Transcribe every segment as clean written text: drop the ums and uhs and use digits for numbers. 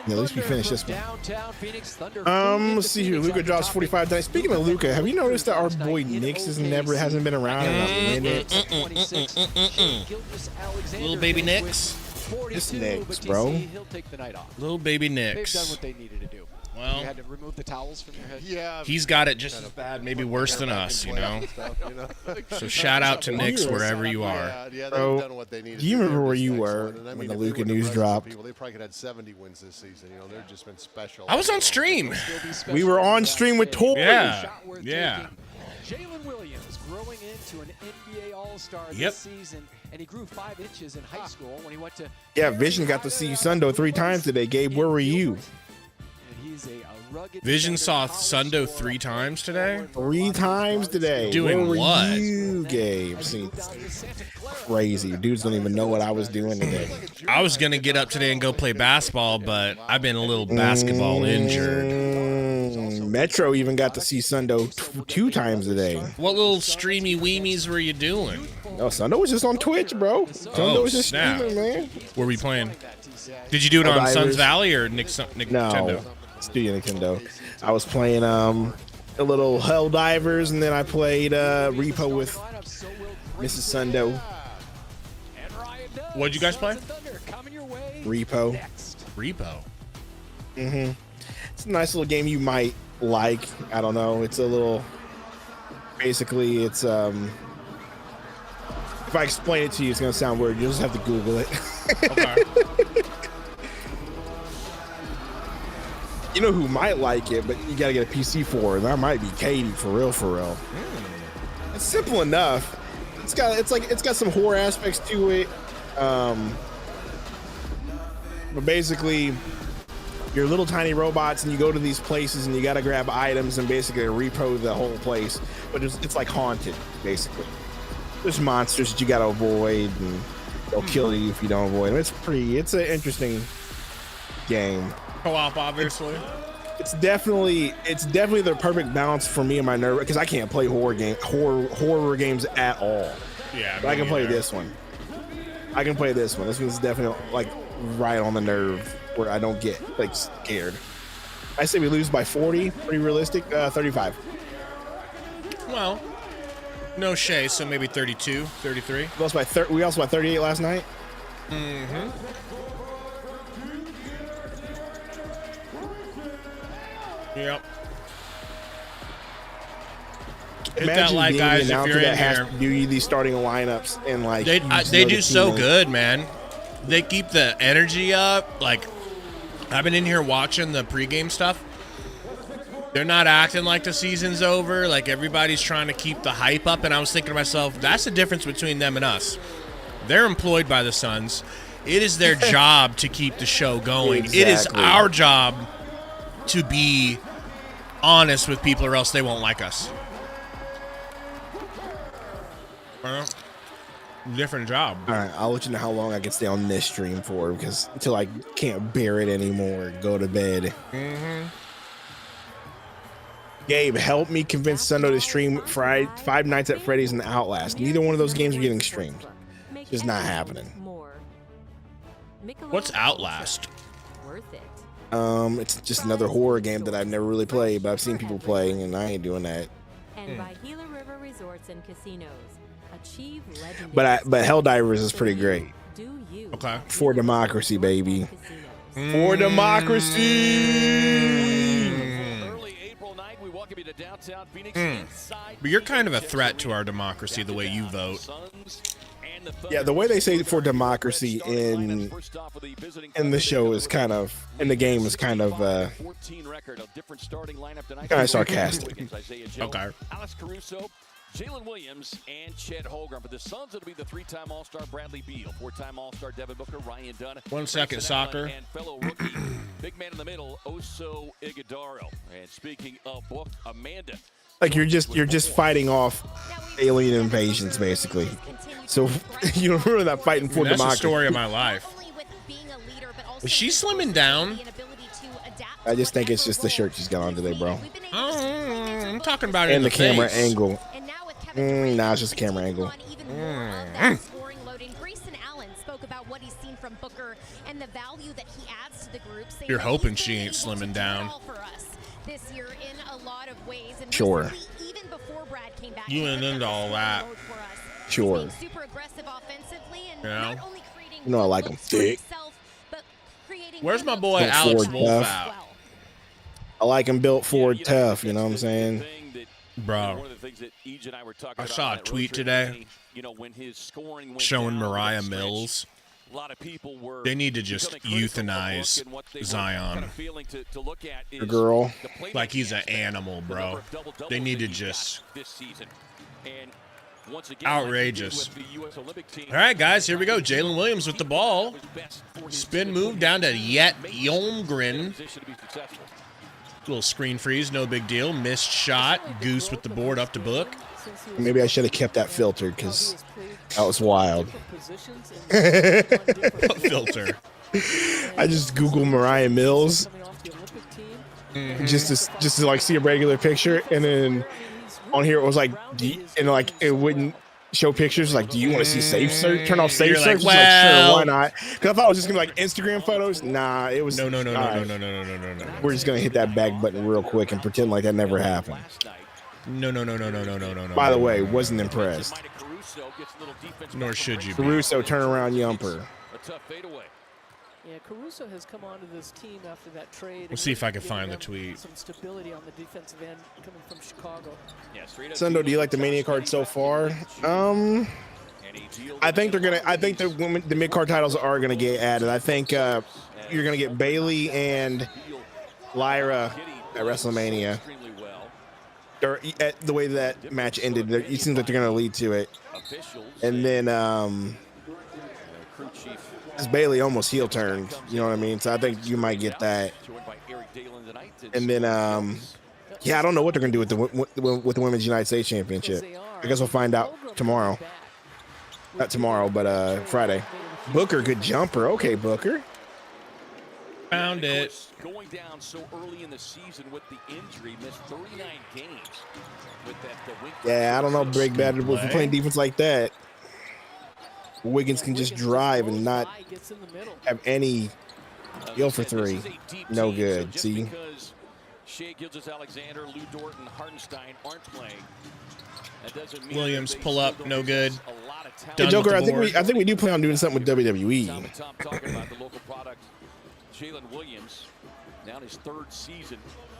Yeah, at least we finished this one. Let's see here. Luka drops 45 times. Speaking of Luka, have you noticed that our boy Nix hasn't been around in a minute? Little baby Nix. Just Nix, bro. Little baby Nix. They've done what they needed to do. Well, you had to remove the towels from your head. Yeah, he's got it just as bad, maybe worse than us, you know. So shout out to Nix wherever you are. Yeah, Bro, they've done what they needed. do you remember where you were when the Luka news dropped? People, they probably could have 70 wins this season. You know, they've just been special. I was on stream. We were on stream with Tor. Yeah, yeah. Jalen Williams growing into an NBA All-Star this season, and he grew 5 inches in high school when he went to. Yeah, Vision got to see Sundo 3 times today. Gabe, where were you? Vision saw Sundo 3 times today? 3 times today. Doing where what? Were you, Gabe? See, crazy. Dudes don't even know what I was doing today. I was going to get up today and go play basketball, but I've been a little basketball injured. Metro even got to see Sundo 2 times today. What little streamy weemies were you doing? No, Sundo was just on Twitch, bro. Sundo was just streaming, man. Were we playing? Did you do it on Suns Valley or Nintendo? No, Studio Nintendo. I was playing a little Helldivers, and then I played Repo with Mrs. Sundo. What'd you guys play? Repo. Repo. It's a nice little game you might like. I don't know. It's a little. Basically, it's if I explain it to you, it's gonna sound weird. You'll just have to Google it. Okay. You know who might like it, but you gotta get a PC for it. That might be Katie, for real, for real. It's simple enough. It's got some horror aspects to it. But basically, you're little tiny robots, and you go to these places, and you gotta grab items and basically repo the whole place. But it's like haunted, basically. There's monsters that you gotta avoid, and they'll kill you if you don't avoid them. It's an interesting game. Co-op, obviously. It's definitely the perfect balance for me and my nerve, because I can't play horror games at all. Yeah, but I can play this one. This one's definitely like right on the nerve where I don't get like scared. I say we lose by 40, pretty realistic. 35. Well, no Shay, so maybe 32, 33. We also by 38 last night. Yep. Hit Imagine that like, being guys, the if announcer you're in that has here. to do these starting lineups and like They do so good, man. They keep the energy up. Like, I've been in here watching the pregame stuff. They're not acting like the season's over. Like, everybody's trying to keep the hype up. And I was thinking to myself, that's the difference between them and us. They're employed by the Suns. It is their job to keep the show going. Exactly. It is our job to be honest with people, or else they won't like us. Well, different job. All right, I'll let you know how long I can stay on this stream for, because until I can't bear it anymore, go to bed. Gabe, help me convince Sundo to stream Five Nights at Freddy's and Outlast. Neither one of those games are getting streamed. It's just not happening. What's Outlast? It's just another horror game that I've never really played, but I've seen people playing, and I ain't doing that. And by Gila River Resorts and Casinos, achieve legendary. But Helldivers is pretty great. Okay. For democracy, baby. For democracy. But you're kind of a threat to our democracy the way you vote. Yeah, the way they say for democracy in the show is kind of, in the game is kind of sarcastic. Okay. Alex Caruso, Jalen Williams, and Chet Holmgren. For the Suns, it'll be the 3-time All-Star Bradley Beal, 4-time All-Star Devin Booker, Ryan Dunn. 1 second, soccer. And fellow rookie, big man in the middle, Oso Iguodaro. And speaking of book, Amanda. Like you're just fighting off alien invasions, basically. So you're really not fighting for That's democracy. the story of my life. Is she slimming down? I just think it's just the shirt she's got on today, bro. I'm talking about it and in the camera face. angle. Nah, it's just a camera angle. the value that he adds to the group. You're hoping she ain't slimming down. For us this year in a lot of ways. And Sure. Even before Brad came back, You went into all that. Sure. super aggressive offensively and Yeah. not only creating You know I like him thick. Where's my boy Built Alex Ford Wolf tough. at? I like him built Ford tough. You know what I'm saying? Bro, I saw a tweet today showing Mariah Mills. They need to just euthanize Zion. The girl. Like he's an animal, bro. They need to just... Outrageous. All right, guys, here we go. Jalen Williams with the ball. Spin move down to Yet Yolmgren. Little screen freeze, no big deal. Missed shot. Goose with the board up to Book. Maybe I should have kept that filtered because that was wild. Filter. I just Googled Mariah Mills just to like see a regular picture, and then on here it was like, and like it wouldn't show pictures. Like, do you want to see safe search? Turn off safe You're search. like, Like, well, sure, why not? Because I thought it was just gonna be like Instagram photos. Nah, it was No. all right, We're just gonna hit that back button real quick and pretend like that never happened. No. By the way, wasn't impressed. Nor should you be. Caruso turnaround yumper. Yeah, Caruso has come onto this team after that trade. We'll see if I can find the tweet. Some stability on the defensive end coming from Chicago. Sundo, do you like the Mania card so far? I think the mid card titles are gonna get added. I think you're gonna get Bailey and Lyra at WrestleMania. Or at the way that match ended, it seems like they're gonna lead to it. And then as Bailey almost heel turned, you know what I mean? So I think you might get that. And then yeah, I don't know what they're gonna do with the Women's United States Championship. I guess we'll find out tomorrow. Not tomorrow, but Friday. Booker, good jumper. Okay, Booker. Found it. Going down so early in the season with the injury, missed 39 games. With that, Yeah, I don't know, Big Bad. If you're playing defense like that, Wiggins can just drive and not have any skill for three. No good. See. Shea Gilgeous-Alexander, Lou Dort, and Hartenstein aren't playing. Williams pull up, no good. Hey, Joker, I think we do plan on doing something with WWE. Talking about the local product, Jalen Williams, now in his third season,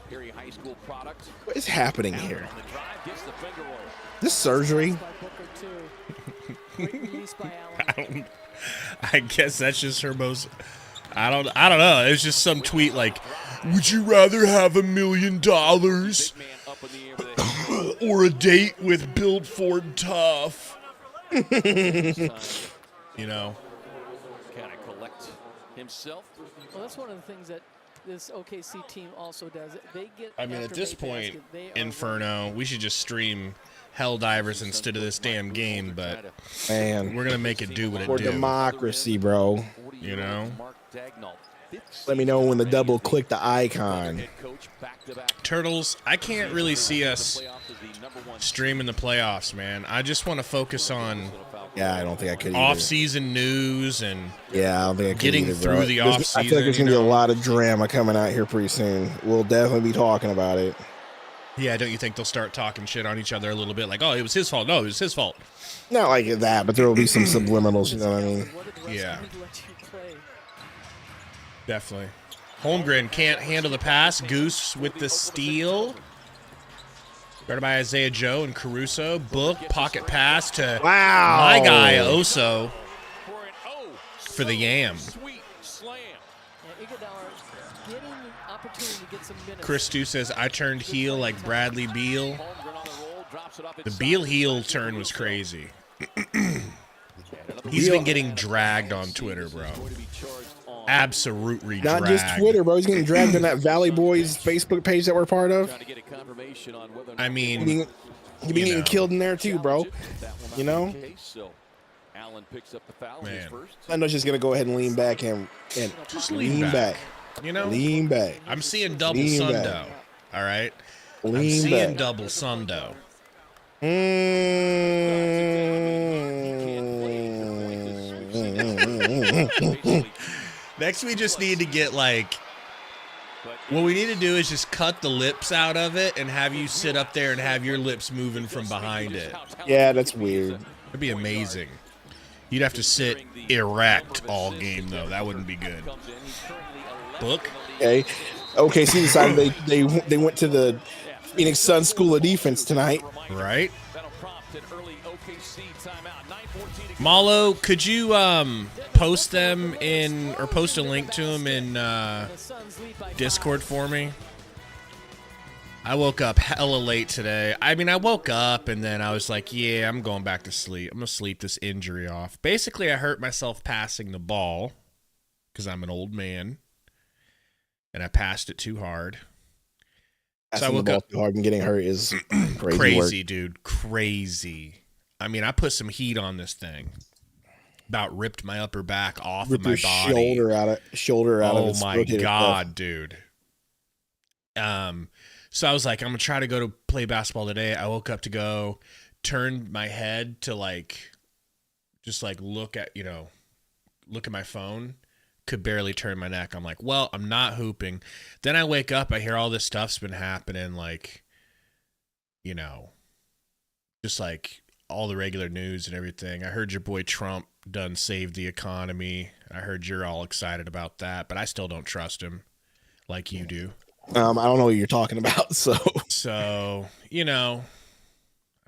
Perry High School product. What is happening here? This surgery? I guess that's just her most. I don't know. It's just some tweet like, "Would you rather have $1 million or a date with Build Ford Tough?" You know. Kind of collect himself. Well, that's one of the things that this OKC team also does. They get. I mean, at after this May point, basket, Inferno, we should just stream Helldivers instead of this damn game, but Man, we're gonna make it do what it for do. democracy, bro. You know. Let me know when the double click the icon. Turtles, I can't really see us streaming the playoffs, man. I just want to focus on Yeah, I don't think I could. off-season news and Yeah, I don't think I could getting either, through bro. the I off-season. feel like there's gonna be you a know? lot of drama coming out here pretty soon. We'll definitely be talking about it. Yeah, don't you think they'll start talking shit on each other a little bit? Like, oh, it was his fault. No, it was his fault. Not like that, but there will be some subliminals. You know what I mean? Yeah. Definitely. Holmgren can't handle the pass. Goose with the steal. Guarded by Isaiah Joe and Caruso. Book, pocket pass to my guy, Oso, for the yam. Chris Stu says, I turned heel like Bradley Beal. The Beal heel turn was crazy. He's been getting dragged on Twitter, bro. Absolutely Not dragged. just Twitter, bro. He's getting dragged on that Valley Boys Facebook page that we're part of. I mean, He been getting killed in there too, bro. You know? Man. I know just gonna go ahead and lean back and Just lean back. You know? Lean back. I'm seeing double Lean Sundo. back. All right? I'm Lean seeing back. double Sundo. Next, we just need to get like. What we need to do is just cut the lips out of it and have you sit up there and have your lips moving from behind it. Yeah, that's weird. It'd be amazing. You'd have to sit erect all game though. That wouldn't be good. Book. Okay. OKC decided they went to the Phoenix Suns School of Defense tonight. Right. Malo, could you post them in or post a link to them in Discord for me? I woke up hella late today. I mean, I woke up and then I was like, yeah, I'm going back to sleep. I'm going to sleep this injury off. Basically, I hurt myself passing the ball because I'm an old man and I passed it too hard. Passing so I woke the ball up too hard and getting hurt is crazy dude. Crazy. I mean, I put some heat on this thing. About ripped my upper back off of my body. Shoulder out of its my God, dude. So I was like, I'm gonna try to go to play basketball today. I woke up to go, turned my head to like just like look at my phone. Could barely turn my neck. I'm like, well, I'm not hooping. Then I wake up, I hear all this stuff's been happening, like, just like all the regular news and everything. I heard your boy Trump done saved the economy. I heard you're all excited about that, but I still don't trust him like you do. I don't know what you're talking about, so I'm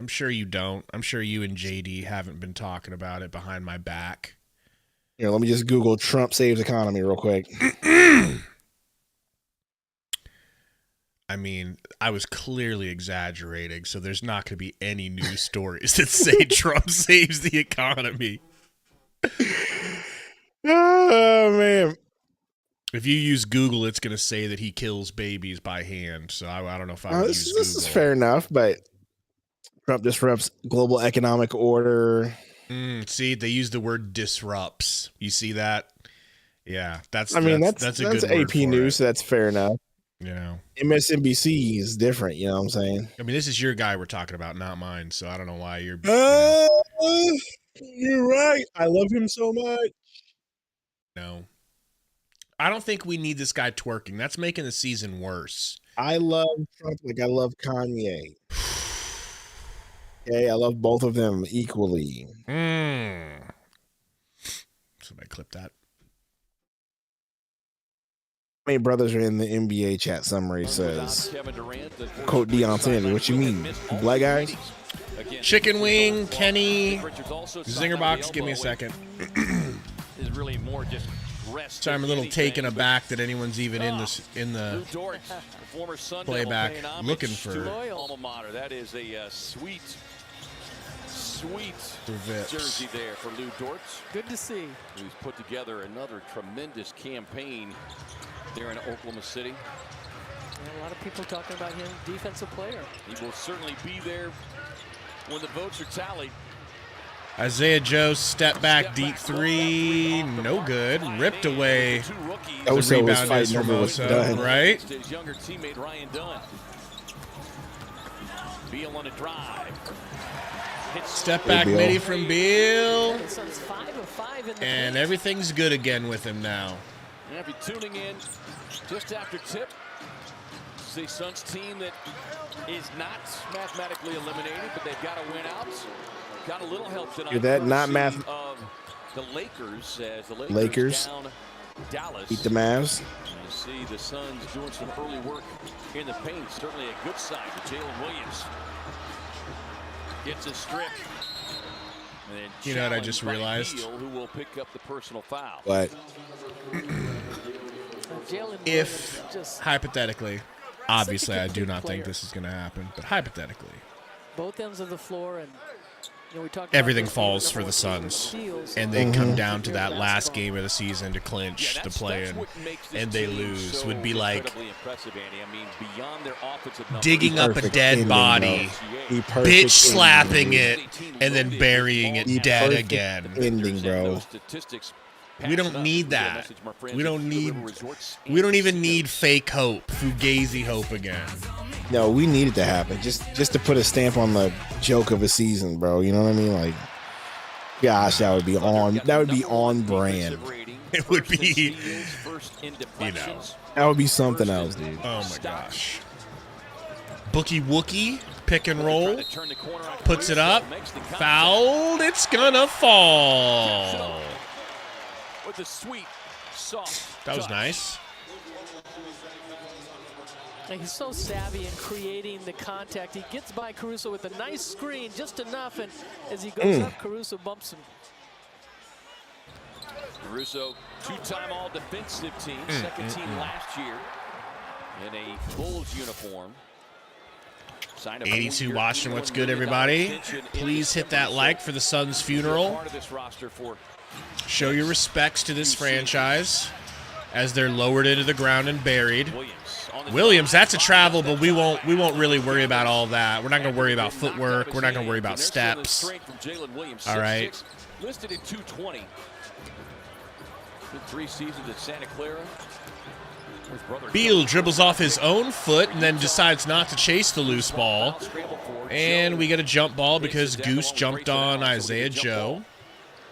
sure you don't. I'm sure you and JD haven't been talking about it behind my back. Here, let me just Google Trump saves economy real quick. I mean, I was clearly exaggerating, so there's not going to be any news stories that say Trump saves the economy. Oh, man. If you use Google, it's going to say that he kills babies by hand, so I don't know if I would use Google. This is fair enough, but Trump disrupts global economic order. See, they use the word disrupts. You see that? Yeah, that's a good AP news, so that's fair enough. MSNBC is different, you know what I'm saying? I mean, this is your guy we're talking about, not mine, so I don't know why you're... You're right. I love him so much. No. I don't think we need this guy twerking. That's making the season worse. I love Trump like I love Kanye. Okay, I love both of them equally. Somebody clip that. How many brothers are in the NBA chat summary says, quote Deion Sanders, what you mean? Black guys? Chicken Wing, Kenny, Zinger Box, give me a second. Sorry, I'm a little taken aback that anyone's even in the playback looking for alma mater. That is a sweet jersey there for Lou Dort. Good to see. He's put together another tremendous campaign there in Oklahoma City. Yeah, a lot of people talking about him, defensive player. He will certainly be there when the votes are tallied. Isaiah Joe step back deep three, no good. Ripped away. The rebound is Formosa, right? His younger teammate Ryan Dunn. Beal on a drive. Step back midi from Beal. And And everything's good again with him now. And if you're tuning in just after tip, it's the Suns team that is not mathematically eliminated, but they've got to win out. Got a little help tonight. That not math. Of the Lakers as the Lakers down Dallas. Beat the Mavs. You see the Suns doing some early work in the paint. Certainly a good sign to Jalen Williams. Gets a strip. And you know what I just realized? Who will pick up the personal foul? What? If hypothetically, obviously I do not think this is going to happen, but hypothetically, both ends of the floor and everything falls for the Suns, and they come down to that last game of the season to clinch the play-in, and they lose, would be like digging up a dead body, bitch slapping it, and then burying it dead again. Ending, bro. We don't need that. We don't even need fake hope, fugazi hope again. No, we need it to happen. Just to put a stamp on the joke of a season, bro. You know what I mean? Like, gosh, that would be on brand. It would be, that would be something else, dude. oh my gosh. Bookie Wookie, pick and roll, puts it up, fouled, it's gonna fall. With a sweet, soft That was touch. nice. And he's so savvy in creating the contact. He gets by Caruso with a nice screen, just enough, and as he goes up, Caruso bumps him. Caruso, two-time all-defensive team, second team last year in a Bulls uniform. 82 watching what's good, everybody. Please hit that like for the Suns' funeral. Show your respects to this franchise as they're lowered into the ground and buried. Williams, that's a travel, but we won't really worry about all that. We're not going to worry about footwork. We're not going to worry about steps. All right. Listed at 220. In 3 seasons at Santa Clara. Beal dribbles off his own foot and then decides not to chase the loose ball. And we get a jump ball because Goose jumped on Isaiah Joe.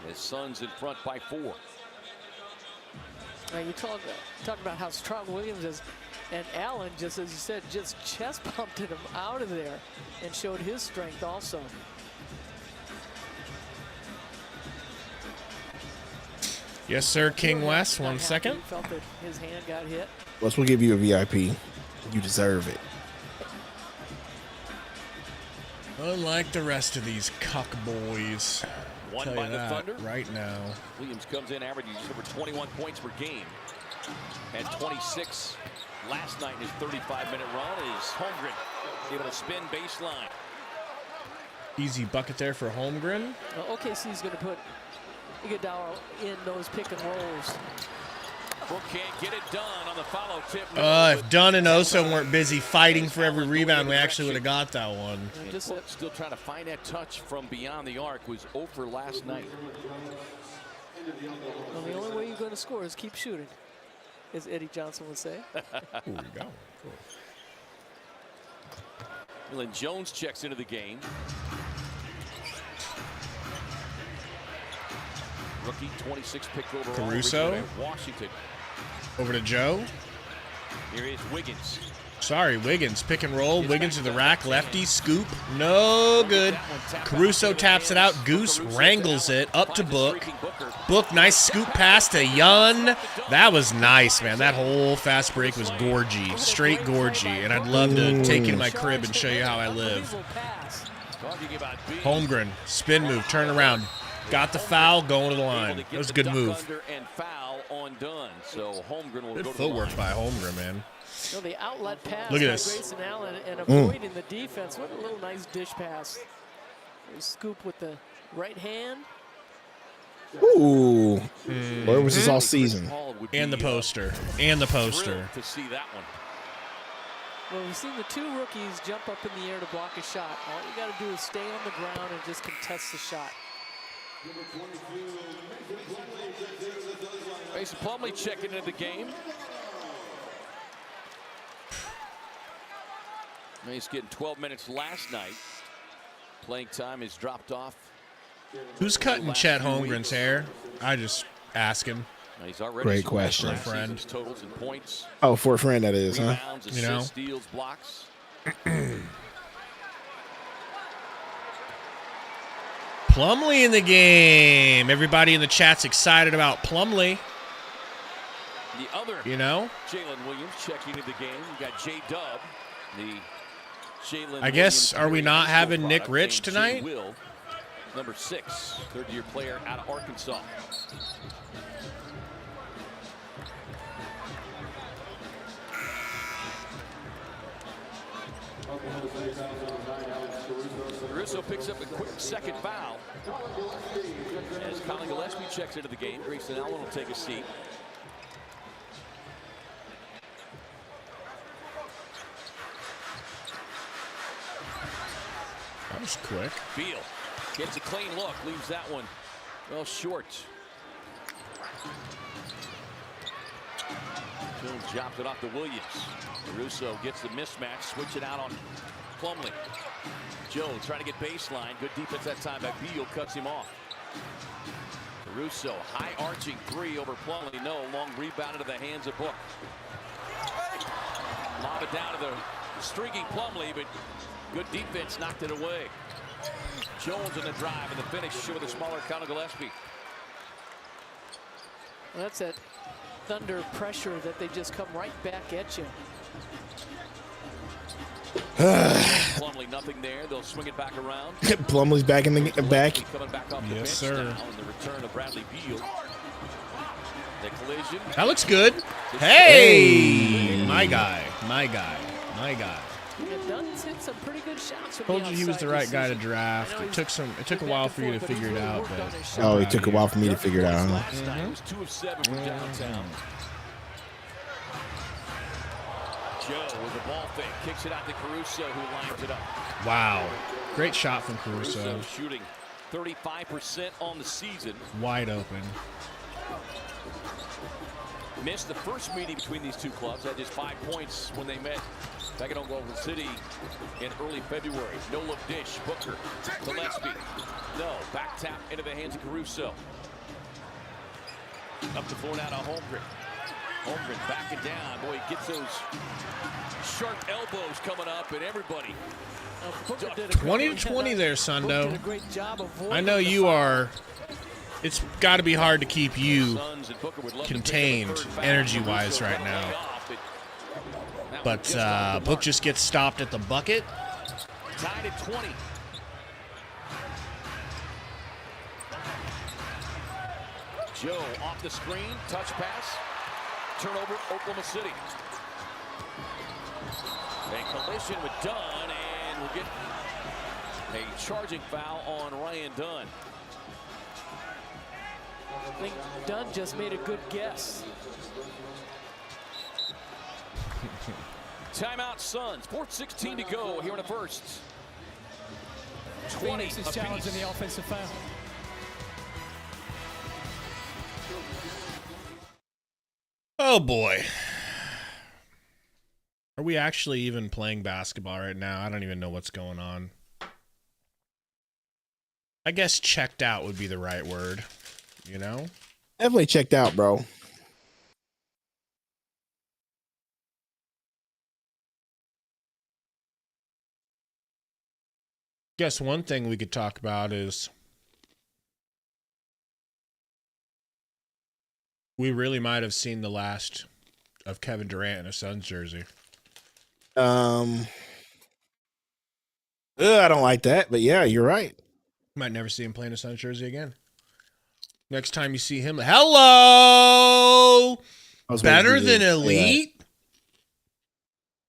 His Suns in front by 4. Now you talk about how strong Williams is, and Allen, just as you said, just chest bumped him out of there and showed his strength also. Yes, sir, King West. 1 second. He felt that his hand got hit. Wes will give you a VIP. You deserve it. Unlike the rest of these cuck boys. Won Tell by you the that Thunder. right now. Williams comes in averaging over 21 points per game. Had 26 last night in his 35-minute run. Is Holmgren able to spin baseline. Easy bucket there for Holmgren. Well, OKC's going to put Iguodala in those pick and rolls. Brook can't get it done on the follow tip. If Dunn and Oso weren't busy fighting for every rebound, we actually would have got that one. And Brook still trying to find that touch from beyond the arc. Was over last night. Well, the only way you're going to score is keep shooting, as Eddie Johnson would say. There we go. Cool. And Jones checks into the game. Rookie, 26 pick overall. Caruso. Washington. Over to Joe. Here is Wiggins. Sorry, Wiggins. Pick and roll. Wiggins to the rack. Lefty. Scoop. No good. Caruso taps it out. Goose wrangles it up to Book. Book, nice scoop pass to Yun. That was nice, man. That whole fast break was gorgy. Straight gorgy. And I'd love to take you to my crib and show you how I live. Holmgren. Spin move. Turn around. Got the foul, going to the line. That was a good move. And foul on Dunn. So Holmgren will Good go to footwork the by Holmgren, man. You know, the outlet pass Look at by this. Grayson Allen and avoiding the defense. What a little nice dish pass. Scoop with the right hand. Ooh. Where was this all season? And the poster. And the poster. To see that one. Well, we've seen the 2 rookies jump up in the air to block a shot. All you got to do is stay on the ground and just contest the shot. Mason Plumlee checking into the game. He's getting 12 minutes last night. Playing time is dropped off. Who's cutting Chet Holmgren's hair? I just ask him. He's already Great question. last Friend. season's totals and points. Oh, for a friend, that is, huh? Rebounds, You know? assists, steals, blocks. Plumlee in the game. Everybody in the chat's excited about Plumlee. The other, You know? Jalen Williams checking into the game. You got J-Dub, the Jalen I guess, Williams are we not high school having Nick product, Rich and tonight? Jay Will, number 6, third-year player out of Arkansas. Caruso picks up a quick second foul. As Colin Gillespie checks into the game, Grayson Allen will take a seat. That was quick. Beal gets a clean look, leaves that one well short. Jones drops it off to Williams. Caruso gets the mismatch, switch it out on Plumlee. Jones trying to get baseline. Good defense that time by Beal, cuts him off. Caruso, high arching three over Plumlee. No, long rebound into the hands of Book. Lob it down to the streaking Plumlee, but good defense knocked it away. Jones in the drive and the finish with a smaller Conor Gillespie. Well, that's that Thunder pressure that they just come right back at you. Plumlee, nothing there. They'll swing it back around. Plumlee's back in the back. Coming back off the bench sir. now, and the return of Bradley Beal. The collision. That looks good. Hey, my guy, my guy, my guy. Yeah, Dunn's hit some pretty good shots from Told the you he was the outside right this guy to season. draft. It took a while for you to figure it out, but Oh, it took a while for me to figure it out. Last night, it was 2 of 7 from downtown. Joe with the ball fake, kicks it out to Caruso, who lines it up. wow, great shot from Caruso. Caruso shooting 35% on the season. Wide open. Missed the first meeting between these two clubs. Had just 5 points when they met back in Oklahoma City in early February. No look dish. Booker. Gillespie. No. Back tap into the hands of Caruso. Up the floor now to Holmgren. Holmgren backing down. Boy, he gets those sharp elbows coming up, and everybody. 20 to 20 there, Sundo. Sundo. I know you are. It's got to be hard to keep you contained energy-wise right now. But Book just gets stopped at the bucket. Tied at 20. Joe off the screen, touch pass, turnover, Oklahoma City. A collision with Dunn, and we'll get a charging foul on Ryan Dunn. I think Dunn just made a good guess. Timeout Suns. 4:16 to go here in the first. 20 Phoenix is challenging the offensive foul. Oh boy. Are we actually even playing basketball right now? I don't even know what's going on. I guess checked out would be the right word, you know? Definitely checked out, bro. Guess one thing we could talk about is we really might have seen the last of Kevin Durant in a Suns jersey. I don't like that, but yeah, you're right. Might never see him play in a Suns jersey again. Next time you see him, hello! Better than Elite?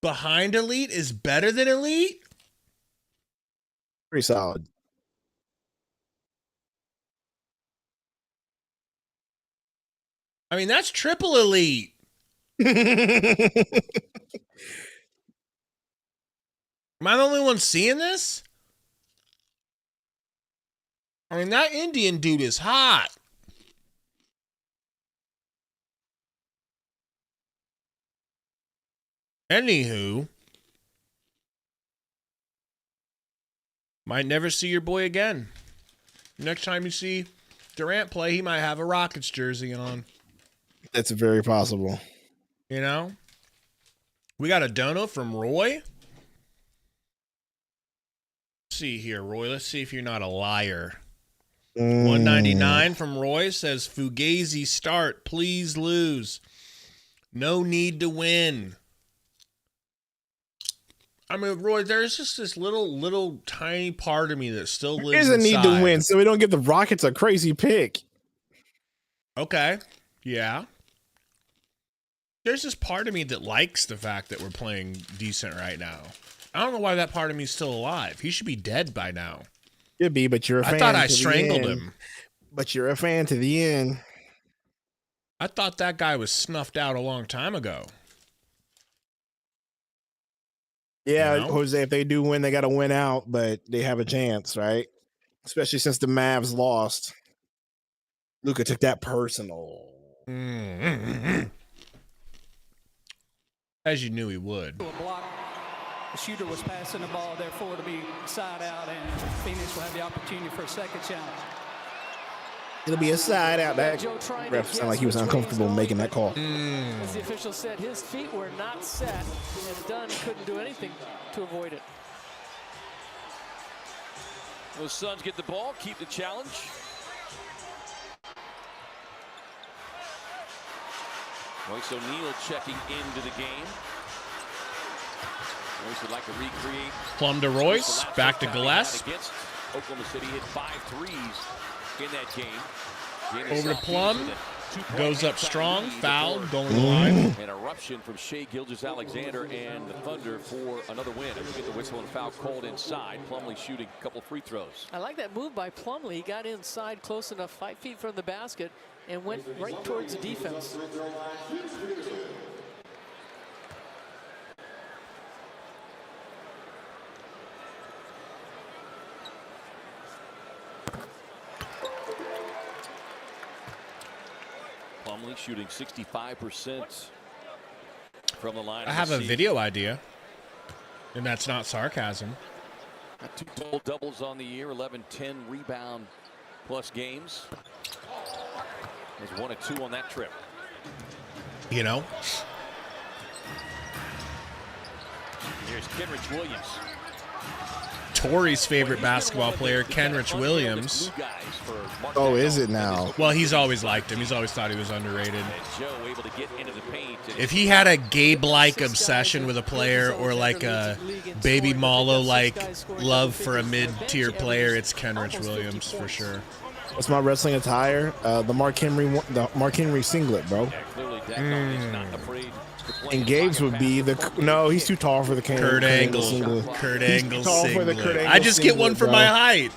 Behind Elite is better than Elite? Pretty solid. I mean, that's triple Elite. Am I the only one seeing this? I mean, that Indian dude is hot. Anywho, might never see your boy again. Next time you see Durant play, he might have a Rockets jersey on. That's very possible. You know? We got a dono from Roy. Let's see here, Roy. Let's see if you're not a liar. 199 from Roy says, Fugazi start. Please lose. No need to win. I mean, Roy, there's just this little tiny part of me that still lives There's a need inside. to win, so we don't give the Rockets a crazy pick. Okay. Yeah. There's this part of me that likes the fact that we're playing decent right now. I don't know why that part of me is still alive. He should be dead by now. Could be, but you're a fan. I thought I to the strangled end. him. But you're a fan to the end. I thought that guy was snuffed out a long time ago. Yeah, You know? Jose, if they do win, they got to win out, but they have a chance, right? Especially since the Mavs lost. Luka took that personal. Mm-hmm. As you knew he would. A block. The shooter was passing the ball, therefore to be side out, and Phoenix will have the opportunity for a second challenge. It'll be a side out. That Joe trying to ref guess sounded like he was which way he's uncomfortable going. making that call. As the official said, his feet were not set, and Dunn couldn't do anything to avoid it. Those Suns get the ball, keep the challenge. Royce O'Neal checking into the game. Royce would like to recreate. Plum to Royce, back to Gillespie. Oklahoma City hit 5 threes in that game. Over to Plum. Goes up strong, fouled, going to the line. An eruption from Shai Gilgeous-Alexander and the Thunder for another win. And we get the whistle and foul called inside. Plumlee shooting a couple free throws. I like that move by Plumlee. He got inside close enough, 5 feet from the basket, and went right towards the defense. Plumlee shooting 65% from the line. I have a video idea, and that's not sarcasm. Got 2 total doubles on the year, 11, 10 rebound plus games. There's 1 and 2 on that trip. You know? Here's Kenrich Williams. Tori's favorite basketball player, Kenrich Williams. Oh, is it now? Well, he's always liked him. He's always thought he was underrated. And Joe able to get into the paint. If he had a Gabe-like obsession with a player or like a Baby Malo-like love for a mid-tier player, it's Kenrich Williams for sure. What's my wrestling attire? The Mark Henry singlet, bro. Clearly, Dagnon is not afraid to play And Gabe's would be no, he's too tall for the Kurt Angle singlet. I just get one for my height.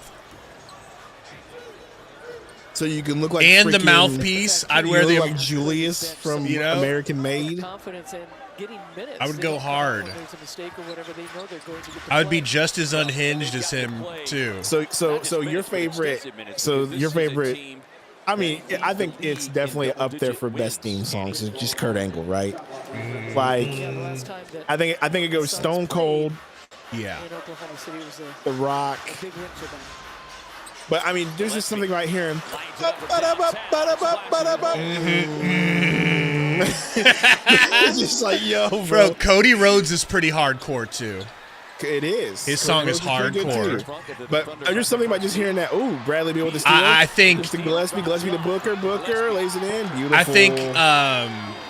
So you can look like and the mouthpiece. I'd wear the like Julius from American Made. I would go hard. I would be just as unhinged as him too. So your favorite. I mean, I think it's definitely up there for best theme songs. It's just Kurt Angle, right? Like, I think it goes Stone Cold. Yeah. The Rock. But I mean, there's just something right here. It's just like, yo, bro. Cody Rhodes is pretty hardcore too. It is. His song is hardcore. But there's something about just hearing that. Ooh, Bradley Beal with the steal. I think Gillespie to Booker lays it in. Beautiful. I think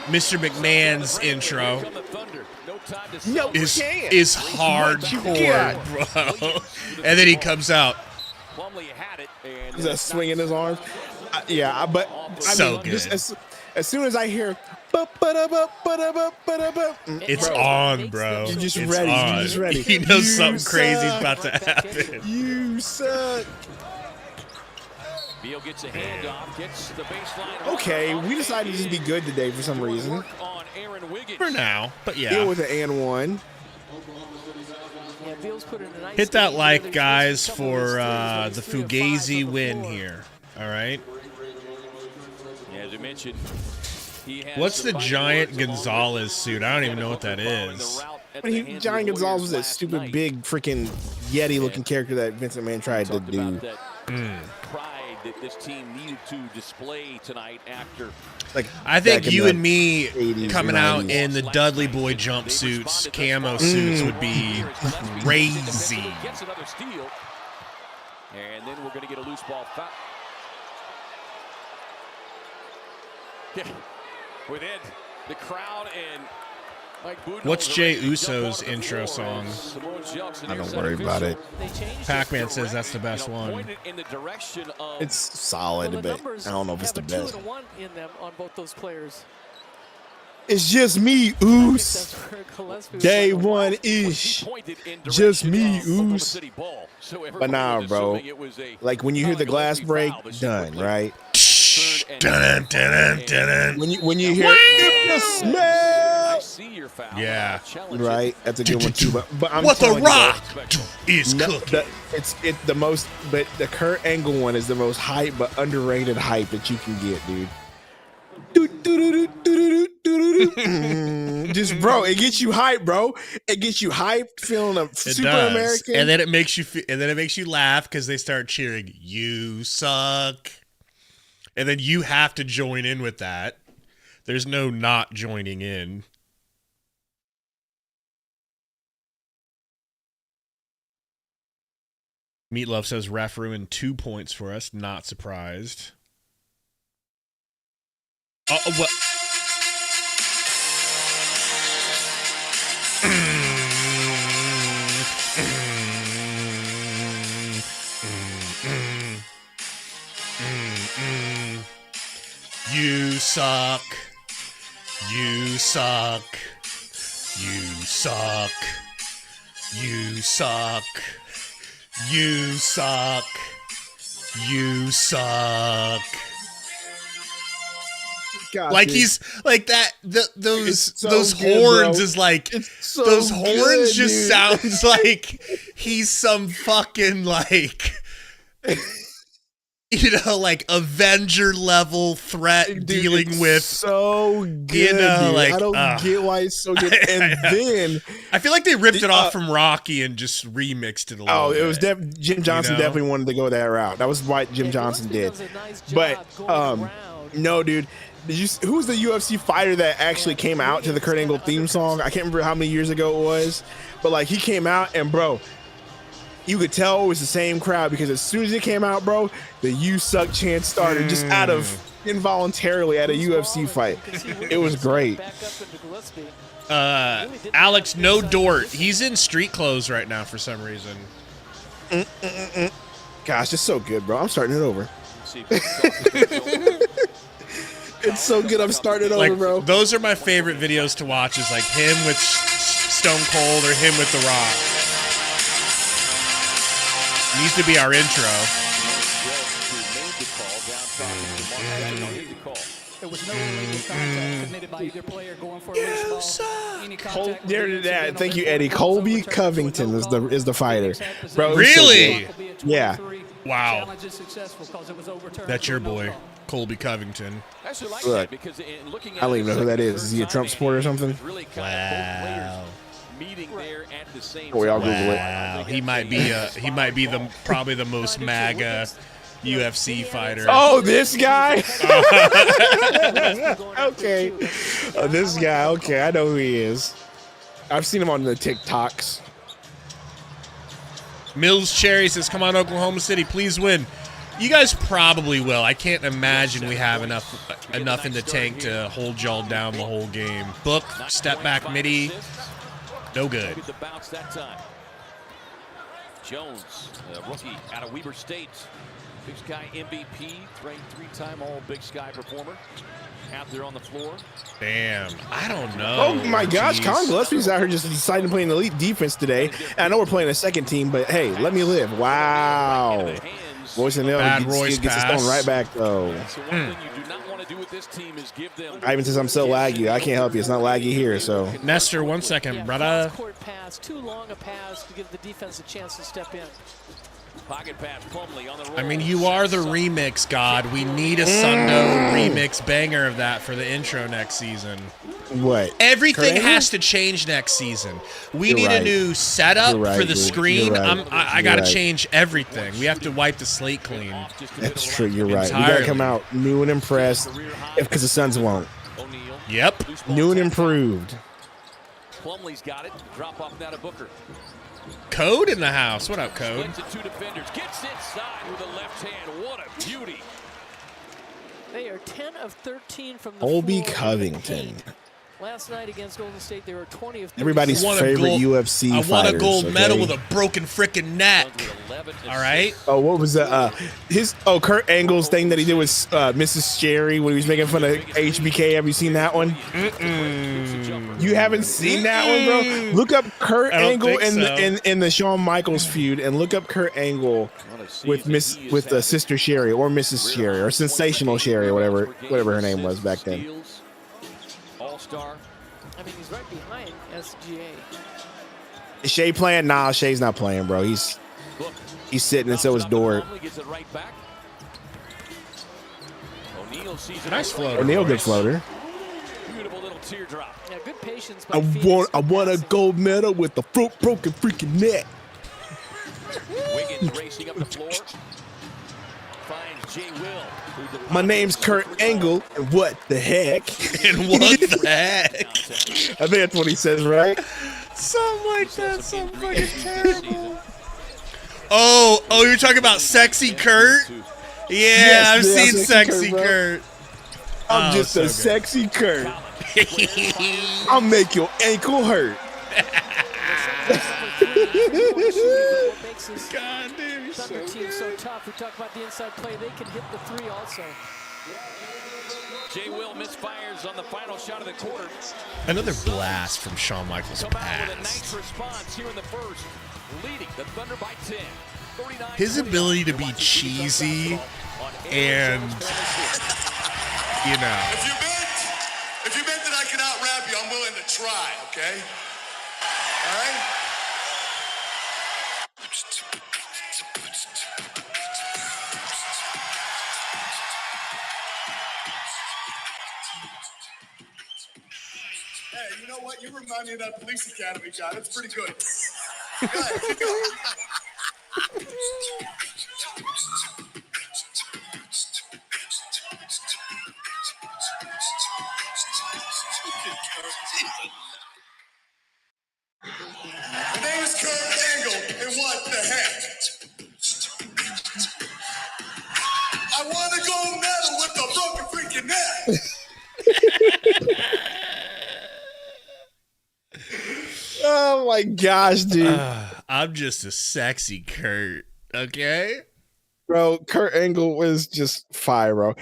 Mr. McMahon's intro is hardcore, bro. And then he comes out. He's that swinging his arms. But so good. Just as soon as I hear, it's on, bro. You're just ready. You're just ready. He knows something crazy is about to happen. You suck. Beal gets a handoff, gets the baseline. Okay, we decided to just be good today for some reason. For now, but yeah. Deal with the and one. Hit that like, guys, for the Fugazi win here. All right. Yeah, as you mentioned, what's the Giant Gonzalez suit? I don't even know what that is. Giant Gonzalez was that stupid big freaking Yeti-looking character that Vince McMahon tried to do. Pride that this team needed to display tonight after. Like, I think you and me coming out in the Dudley Boy jumpsuits, camo suits would be crazy. Gets another steal, and then we're going to get a loose ball foul. Yeah, within the crowd and Mike Budenholzer. What's Jey Uso's intro song? I don't worry about it. Pac-Man says that's the best one. It's solid, but I don't know if it's the best. 2-1 in them on both those players. It's just me, Oos. Day one ish. Just me, Oos. But nah, bro. Like when you hear the glass break, done, right? Dun, dun, dun, dun. When you hear the smell, yeah, right. That's a good one too. But I'm what the Rock is cooking. But the Kurt Angle one is the most hype but underrated hype that you can get, dude. Just bro, it gets you hyped, bro. It gets you hyped, feeling super American, and then it makes you laugh because they start cheering. You suck. And then you have to join in with that. There's no not joining in. Meatloaf says ref ruined 2 points for us. Not surprised. What? You suck. You suck. You suck. You suck. You suck. You suck. God, like dude. he's like that. Those so those good, horns bro. is like So those horns good, just dude. sounds like he's some fucking like like Avenger level threat Dude, dealing it's with. so good. Dude, I don't get why it's so good. And then I feel like they ripped it off from Rocky and just remixed it a little. it was Jim Johnson know? definitely wanted to go that route. That was what Jim Johnson did. But no, dude. Who was the UFC fighter that actually came out to the Kurt Angle theme song? I can't remember how many years ago it was, but like he came out and bro, you could tell it was the same crowd because as soon as it came out, bro, the "You Suck" chant started just out of involuntarily at a UFC fight. It was great. Alex No Dort. He's in street clothes right now for some reason. Gosh, it's so good, bro. I'm starting it over. It's so good. I'm starting it over, Like bro. those are my favorite videos to watch. Is like him with Stone Cold or him with The Rock. Needs to be our intro. There was no illegal contact committed by either player going for a loose ball. Any contact Thank you, Eddie. Colby Covington is the fighter, bro. it was so Really? good. Yeah. Wow. Challenge is successful because it was overturned. That's your boy, Colby Covington. Look, I don't even know who that is. Is he a Trump supporter or something? Wow. We all Google it. Wow. He might be probably the most MAGA UFC fighter. Oh, this guy. Okay. This guy. Okay, I know who he is. I've seen him on the TikToks. Mills Cherry says, "Come on, Oklahoma City, please win." You guys probably will. I can't imagine we have enough in the tank to hold y'all down the whole game. Book, step back midi, no good. Jones, rookie out of Weber State. Big Sky MVP, three-time all Big Sky performer. Out there on the floor. Damn, I don't know. Oh my gosh, Jeez. Colin Gillespie's out here just deciding to play an elite defense today. And I know we're playing a second team, but hey, let me live. Wow. Royce and Bad gets Royce his pass. stone right back though. So one thing you do not want to do with this team is give them. Ivan says I'm so laggy. I can't help you. It's not laggy here. So Nestor, 1 second, brother. Court pass, too long a pass to give the defense a chance to step in. Pocket pass, Plumlee on the roll. I mean, you are the remix god. We need a Sundo remix banger of that for the intro next season. what? Everything Kurt has to change next season. We You're need right. a new setup You're right, for the dude. screen. You're right. I You're got to right. change everything. We have to wipe the slate clean. That's true. You're right. We Entirely. gotta come out new and impressed, because the Suns won't. O'Neal. Yep. New and improved. Plumlee's got it. Drop off now to Booker. Code in the house. What up, Code? Splits it, two defenders. Gets inside with the left hand. What a beauty. They are 10 of 13 from the Colby floor. Covington. Last night against Golden State, they were 20 of 30. Everybody's Won a favorite gold- UFC I fighters. won a gold medal okay? with a broken freaking neck. All right. Oh, what was that? Kurt Angle's thing that he did with Mrs. Sherry when he was making fun of HBK. Have you seen that one? You haven't seen that one, bro? Look up Kurt I don't Angle think so. in the Shawn Michaels feud, and look up Kurt Angle with Sister Sherry or Mrs. Sherry or Sensational Sherry or whatever her name was back then. All-star. I mean, he's right behind SGA. Is Shay playing? Nah, Shay's not playing, bro. He's sitting, and so is Dort. Gets it right back. O'Neal sees it. Nice floater. O'Neal, good floater. Beautiful little teardrop. Yeah, good patience by I Phoenix. won a gold medal with a broken freaking neck. Wiggins racing up the floor. finds Jay Will. My name's Kurt Angle, and what the heck? And what the heck? I think that's what he says, right? Something like that. Something fucking terrible. Oh, you're talking about Sexy Kurt? Yeah, Yes, I've yeah, seen Sexy Kurt. I'm just so a good. sexy Kurt. I'll make your ankle hurt. What makes this God damn, he's Thunder so team so tough? We talk about the inside play. They can hit the three also. Jay Will misfires on the final shot of the quarter. Another blast from Shawn Michaels' Come out with a pass. nice response here in the first, leading the Thunder by 10. His ability to be cheesy and, you know. If you bet that I can out-rap you, I'm willing to try, okay? All right? Hey, you know what? You remind me of that police academy job. That's pretty good. Go ahead, keep going. My name is Kurt Angle, and what the heck? I won the gold medal with the broken freaking neck. Oh my gosh, dude. I'm just a sexy Kurt, okay? Bro, Kurt Angle was just fire, bro.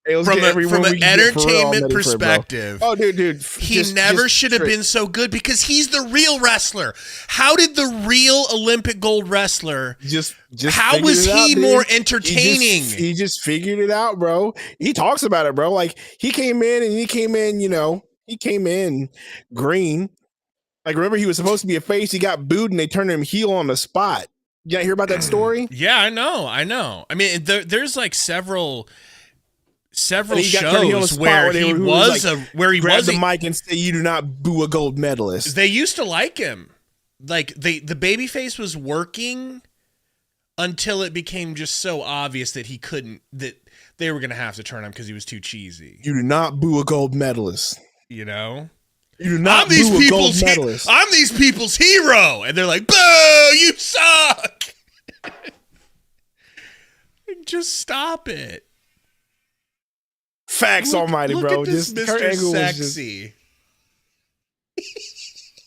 It was From everyone an we could get for real, I'm entertainment ready for it, bro. perspective. Oh, dude. He never should have been so good because he's the real wrestler. How did the real Olympic gold wrestler just how figured was it he out, dude. more entertaining? He just figured it out, bro. He talks about it, bro. Like he came in, you know, he came in green. Like remember he was supposed to be a face, he got booed and they turned him heel on the spot. You guys hear about that story? Yeah, I know. I mean, there's like several he got turned heel on the shows spot where they he were- was like, where he grabbed was the mic and say, "You do not boo a gold medalist." They used to like him. Like the babyface was working until it became just so obvious that he couldn't, that they were gonna have to turn him because he was too cheesy. You do not boo a gold medalist. You know? You do not boo a gold medalist. I'm these people's hero. And they're like, boo, you suck. Just stop it. Facts almighty, look bro. At this Just Mr. Kurt Angle was Sexy.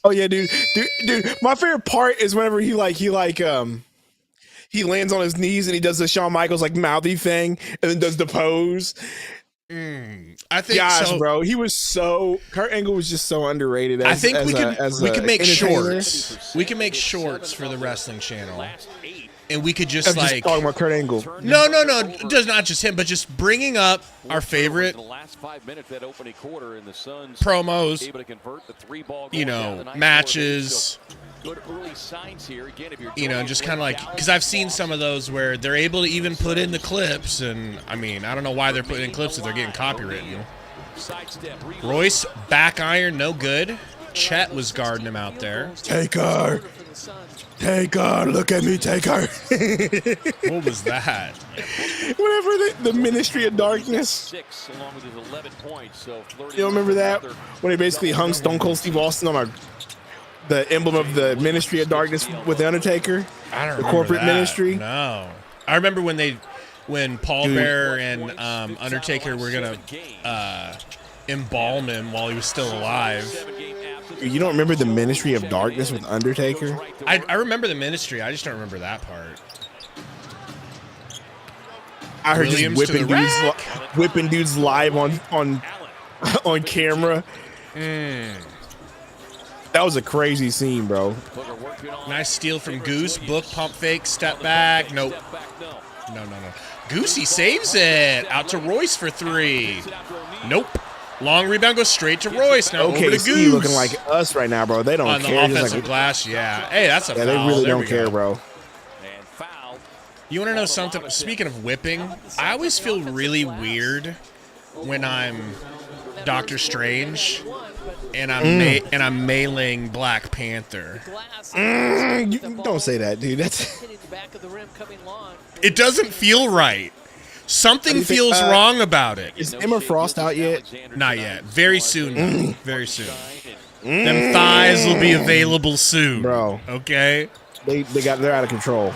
Oh yeah, dude. My favorite part is whenever he lands on his knees and he does the Shawn Michaels like mouthy thing and then does the pose. I think Gosh, so, bro, Kurt Angle was just so underrated. I think we can make entertainer. shorts. We can make shorts for the wrestling channel, and we could just I'm just talking about Kurt Angle. No, does not just him, but just bringing up our favorite the last 5 minutes that opening quarter, and the Suns promos, able to convert the three ball you goal down know, the ninth matches. quarter. Good early signs here. Again, if you're You know, just kind of like, because I've seen some of those where they're able to even put in the clips, and I mean, I don't know why they're putting in clips if they're getting copywritten. Royce, back iron, no good. Chet was guarding him out there. Take her, look at me, take her. What was that? Whatever the Ministry of Darkness. 6 along with his 11 points. So You don't remember that when they basically hung Stone Cold Steve Austin on the emblem of the Ministry of Darkness with the Undertaker? I don't the remember corporate that. ministry. No, I remember when Paul Bearer and Undertaker were gonna embalm him while he was still alive. You don't remember the Ministry of Darkness with Undertaker? I remember the ministry. I just don't remember that part. I heard Williams just to the rack. whipping dudes live on camera. That was a crazy scene, bro. Nice steal from Goose. Book, pump fake, step back. Nope. No. Goosey saves it. Out to Royce for 3. Nope. Long rebound goes straight to Royce. Now over to OKC Goose. looking like us right now, bro. They don't On the care. Just offensive like, glass, yeah. Hey, that's a yeah, foul. they really There don't we care, go. bro. You want to know something? Speaking of whipping, I always feel really weird when I'm Doctor Strange and I'm mailing Black Panther. Don't say that, dude. That's It doesn't feel right. Something feels wrong about it. Is Emma Frost out yet? Not yet. Very soon. Though. Very soon. Them thighs will be available soon, bro. Okay. They're out of control.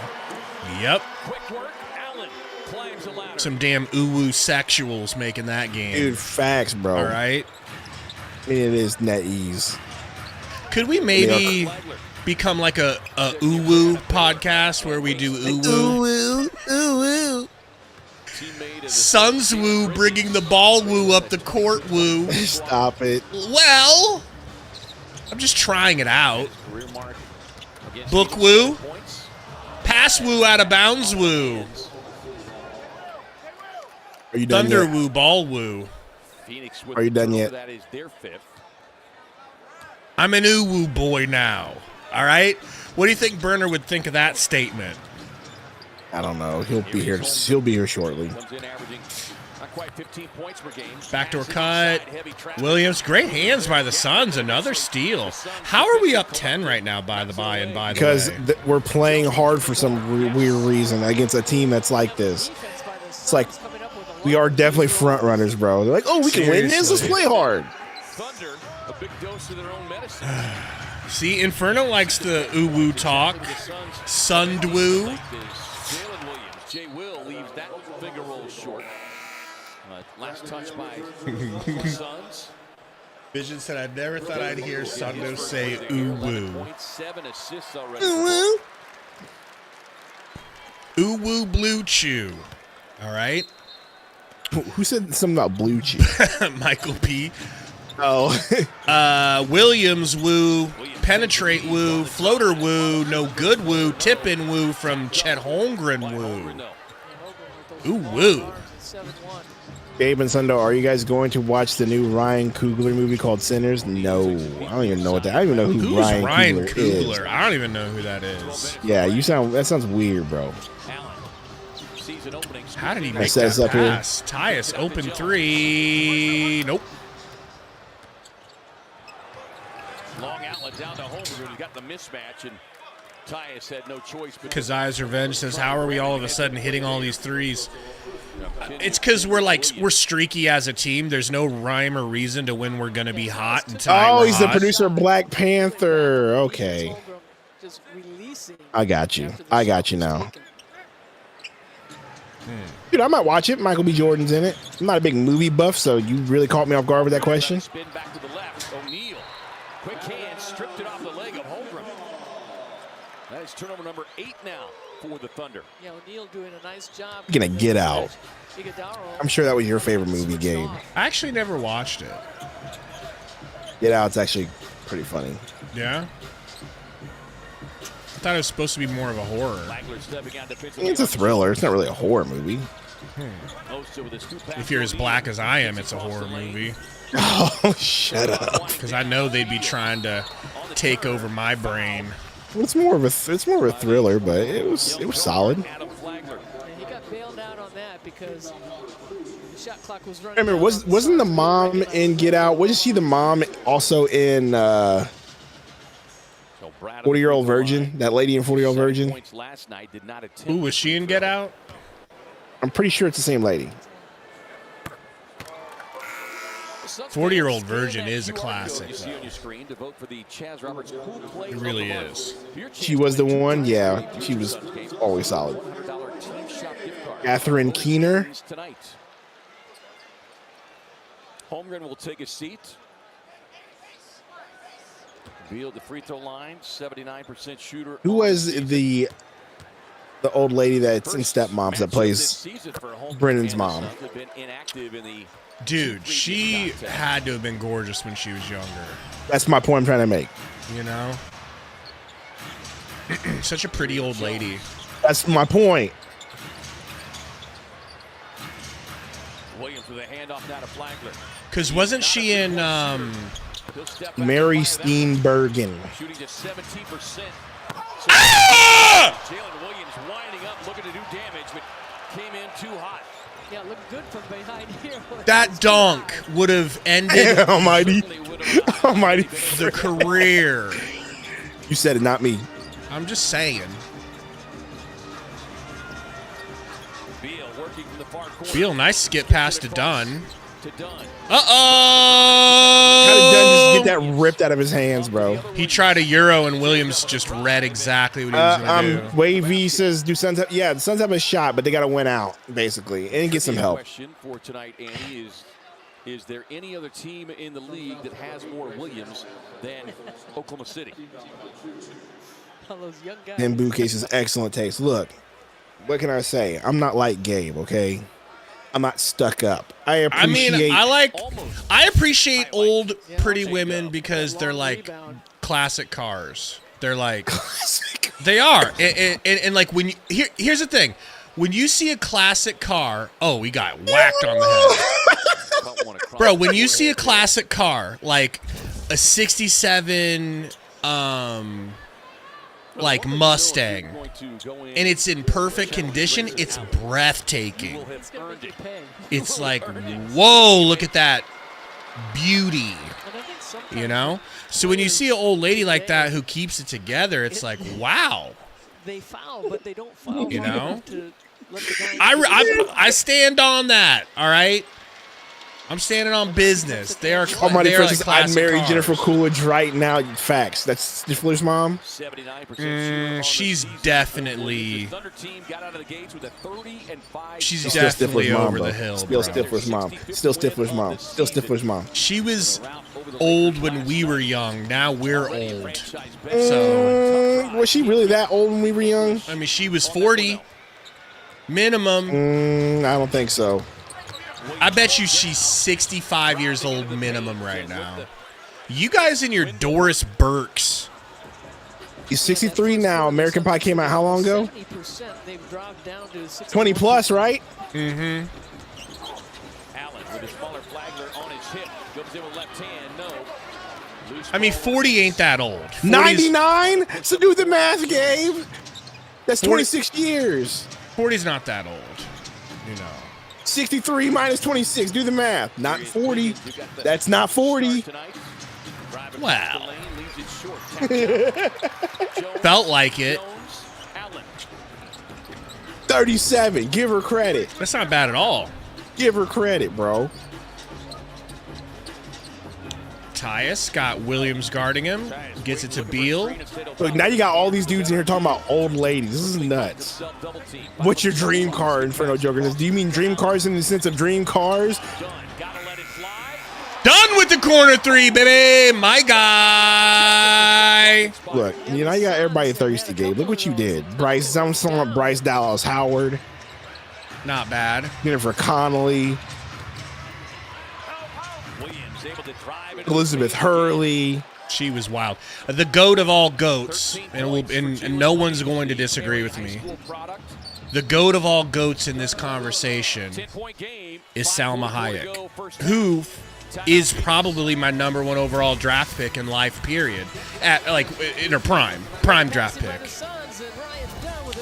Yep. Some damn uwu sexuals making that game. Dude, facts, bro. All right. I mean, it is net ease. Could we maybe become like a uwu podcast where we do uwu? Uwu. Suns woo bringing the ball woo up the court woo. Stop it. Well, I'm just trying it out. Book woo. Pass woo out of bounds woo. Are you done Thunder yet? woo, ball woo. Are you done yet? That is their fifth. I'm an uwu boy now. All right? What do you think Burner would think of that statement? I don't know. He'll be here. He'll be here shortly. Backdoor cut. Williams, great hands by the Suns. Another steal. How are we up 10 right now, by the way? Because we're playing hard for some weird reason against a team that's like this. It's like we are definitely front runners, bro. They're like, oh, we can win this. Let's play hard. Thunder, a big dose of their own medicine. See, Inferno likes the uwu talk. Sundwoo. Jalen Williams. Jay Will leaves that finger roll short. Last touch by Suns. Vision said, I never thought I'd hear Sundo say uwu. 7 assists already. Uwu. Uwu Blue Chew. All right. Who said something about Blue Chew? Michael P. Oh. Williams woo. Penetrate woo. Floater woo. No good woo. Tip-in woo from Chet Holmgren woo. Ooh woo. Gabe and Sundo, are you guys going to watch the new Ryan Coogler movie called Sinners? No. I don't even know what that. I don't even know who Who's Ryan Coogler is. I don't even know who that is. Yeah, that sounds weird, bro. How did he make that up pass? Tyus open three. Nope. Long outlet down to Holmgren. He got the mismatch, and Tyus had no choice. Kazai's Revenge says, how are we all of a sudden hitting all these threes? It's because we're streaky as a team. There's no rhyme or reason to when we're going to be hot. Oh, he's the producer of Black Panther. Okay. I got you now. Dude, I might watch it. Michael B. Jordan's in it. I'm not a big movie buff, so you really caught me off guard with that question. Spin back to the left. O'Neal. Quick hand, stripped it off the leg of Holmgren. That is turnover number 8 now for the Thunder. Yeah, O'Neal doing a nice job. You're gonna Get Out. I'm sure that was your favorite movie, Gabe. I actually never watched it. Get Out's actually pretty funny. Yeah? I thought it was supposed to be more of a horror. It's a thriller. It's not really a horror movie. If you're as black as I am, it's a horror movie. Oh, shut up. Because I know they'd be trying to take over my brain. It's more of a thriller, but it was solid. Yeah, he got bailed out on that because the shot clock was running. Remember, wasn't the mom in Get Out? Wasn't she the mom also in 40-Year-Old Virgin? That lady in 40-Year-Old Virgin? Who was she in Get Out? I'm pretty sure it's the same lady. 40-Year-Old Virgin is a classic. It really is. She was the one? Yeah, she was always solid. Catherine Keener. Holmgren will take a seat. Beal the free throw line, 79% shooter. Who was the old lady that's in Stepmoms that plays Brennan's mom? Dude, she had to have been gorgeous when she was younger. That's my point I'm trying to make. You know? Such a pretty old lady. That's my point. Williams with a handoff now to Flagler. Because wasn't she in Mary Steenburgen? Shooting just 17%. Jalen Williams winding up, looking to do damage, but came in too hot. Yeah, looked good from behind here. That dunk would have ended Almighty the career. You said it, not me. I'm just saying. Beal working from the far corner. Beal, nice skip pass to Dunn. How did Dunn just get that ripped out of his hands, bro? He tried a Euro, and Williams just read exactly what he was going to do. Wavy says, "Do Suns have?" Yeah, the Suns have a shot, but they got to win out basically and get some help. Question for tonight, Andy, is there any other team in the league that has more Williams than Oklahoma City? All those young guys. And Bootcase's excellent taste. Look, what can I say? I'm not like Gabe, okay? I'm not stuck up. I appreciate old pretty women because they're like classic cars. They're like they are, and like when here's the thing, when you see a classic car, oh, we got whacked on the head, bro. When you see a classic car like a '67, like Mustang, and it's in perfect condition, it's breathtaking. It's like, whoa, look at that beauty, you know? So when you see an old lady like that who keeps it together, it's like, wow. They foul, but they don't foul. You know? I stand on that, all right? I'm standing on business. They are. Almighty they are Francis, like I'd marry cars. Jennifer Coolidge right now. Facts. That's Stifler's mom. She's definitely. She's still definitely Stifler's mom, over bro. the hill. Still bro. Stifler's mom. Still Stifler's mom. Still Stifler's mom. She was old when we were young. Now we're old. So Was she really that old when we were young? I mean, she was 40 minimum. I don't think so. I bet you she's 65 years old minimum right now. You guys in your Doris Burks. He's 63 now. American Pie came out how long ago? 20 plus, right? Mm-hmm. Allen with his smaller flagler on his hip. Goes in with left hand. No. I mean, 40 ain't that old. 99? So do the math, Gabe. That's 26 years. 40's not that old, you know. 63 minus 26. Do the math. Not 40. That's not 40. Wow. Felt like it. 37. Give her credit. That's not bad at all. Give her credit, bro. Tyus got Williams guarding him. Gets it to Beal. Look, now you got all these dudes in here talking about old ladies. This is nuts. What's your dream car, Inferno Joker? Do you mean dream cars in the sense of dream cars? Done with the corner three, baby. My guy. Look, you know, you got everybody thirsty, Gabe. Look what you did. Bryce, I'm like Bryce Dallas Howard. Not bad. Jennifer Connelly. Elizabeth Hurley. She was wild. The goat of all goats, and no one's going to disagree with me. The goat of all goats in this conversation is Salma Hayek, who is probably my #1 overall draft pick in life, period. At like in her prime draft pick.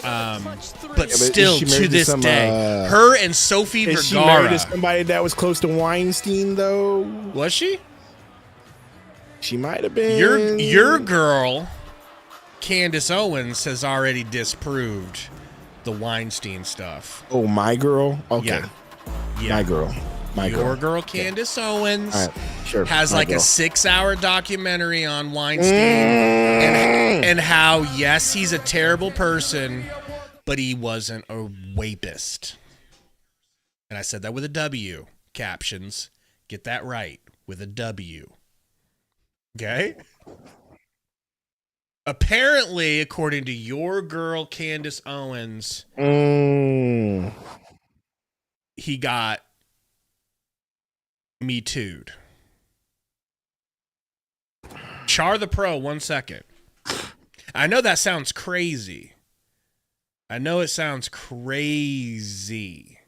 But still, to this day, her and Sophie Vergara. Is she married to somebody that was close to Weinstein, though? Was she? She might have been. Your girl, Candace Owens, has already disproved the Weinstein stuff. Oh, my girl? Okay. Yeah. My girl. Your girl, Candace Owens, all right. Sure. has my like girl. a 6-hour documentary on Weinstein and how, yes, he's a terrible person, but he wasn't a rapist. And I said that with a W. Captions. Get that right. With a W. Okay? Apparently, according to your girl, Candace Owens, he got Me Too'd. Char the Pro, 1 second. I know that sounds crazy. I know it sounds crazy.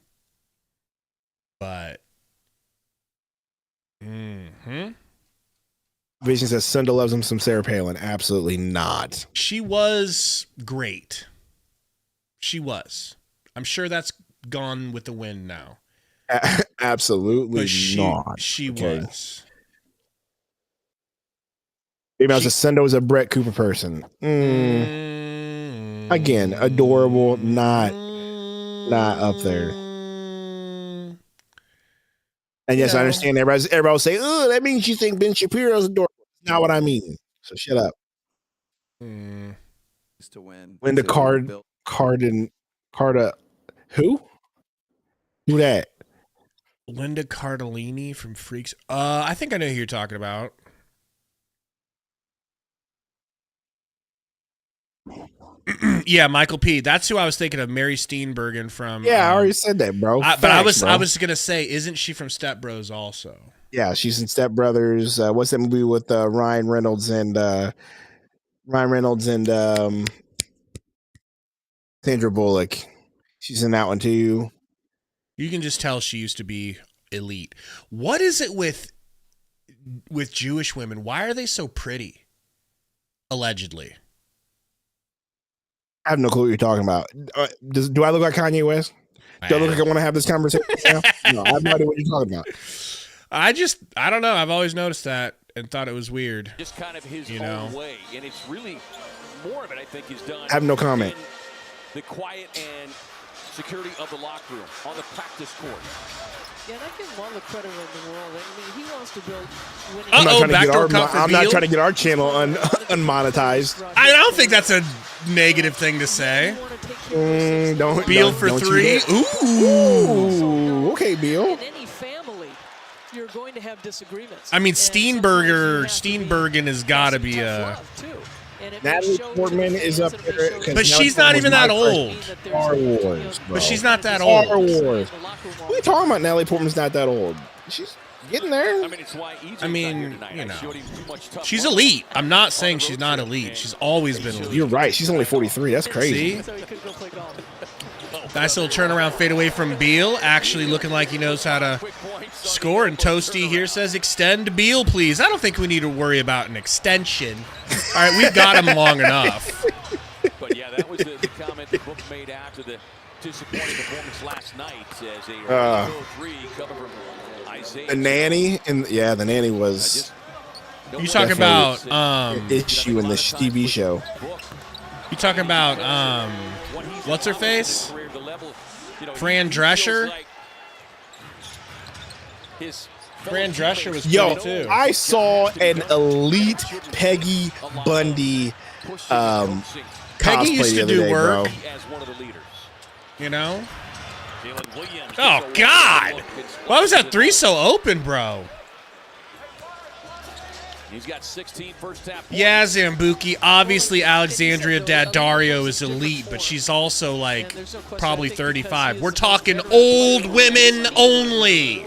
But. Vision says Sundo loves him some Sarah Palin. Absolutely not. She was great. She was. I'm sure that's gone with the wind now. Absolutely But not. She Okay. was. Maybe I was a Sundo was a Brett Cooper person. Again, adorable, not not up there. And yes, I understand everybody will say, "Oh, that means you think Ben Shapiro's adorable." That's not what I mean. So shut up. To win. Linda Carda, who? Who that? Linda Cardellini from Freaks. I think I know who you're talking about. Yeah, Michael P. That's who I was thinking of. Mary Steenburgen from. Yeah, I already said that, bro. But I was gonna say, isn't she from Step Bros also? Yeah, she's in Step Brothers. What's that movie with Ryan Reynolds and Sandra Bullock? She's in that one too. You can just tell she used to be elite. What is it with Jewish women? Why are they so pretty? Allegedly. I have no clue what you're talking about. Do I look like Kanye West? Do I look like I want to have this conversation now? No, I have no idea what you're talking about. I don't know. I've always noticed that and thought it was weird. Just kind of his own way, and it's really more of it. I think is done. I have no comment. The quiet and security of the locker room on the practice court. Yeah, and I give him all the credit in the world. I mean, he wants to build winning. I'm not trying to get our channel unmonetized. I don't think that's a negative thing to say. Beal for three. Ooh. Okay, Beal. In any family, you're going to have disagreements. I mean, Steenburgen has got to be a. Natalie Portman is up there. But she's not even that old. Star Wars, bro. But she's not that old. Star Wars. What are you talking about? Natalie Portman's not that old. She's getting there. I mean, you know, she's elite. I'm not saying she's not elite. She's always been elite. You're right. She's only 43. That's crazy. See? Nice little turnaround fade away from Beal. Actually looking like he knows how to score. And Toasty here says, extend Beal, please. I don't think we need to worry about an extension. All right, we've got him long enough. But yeah, that was the comment that Book made after the disappointing performance last night as a 3 coming from Isaiah. The nanny, the nanny was. You talking about issue in the TV show? You talking about what's her face? Fran Drescher. Fran Drescher was pretty too. I saw an elite Peggy Bundy Peggy used to do work. Bro. You know? Oh, God. Why was that 3 so open, bro? He's got 16 first half. Yeah, Zambuki. Obviously, Alexandria Daddario is elite, but she's also like probably 35. We're talking old women only.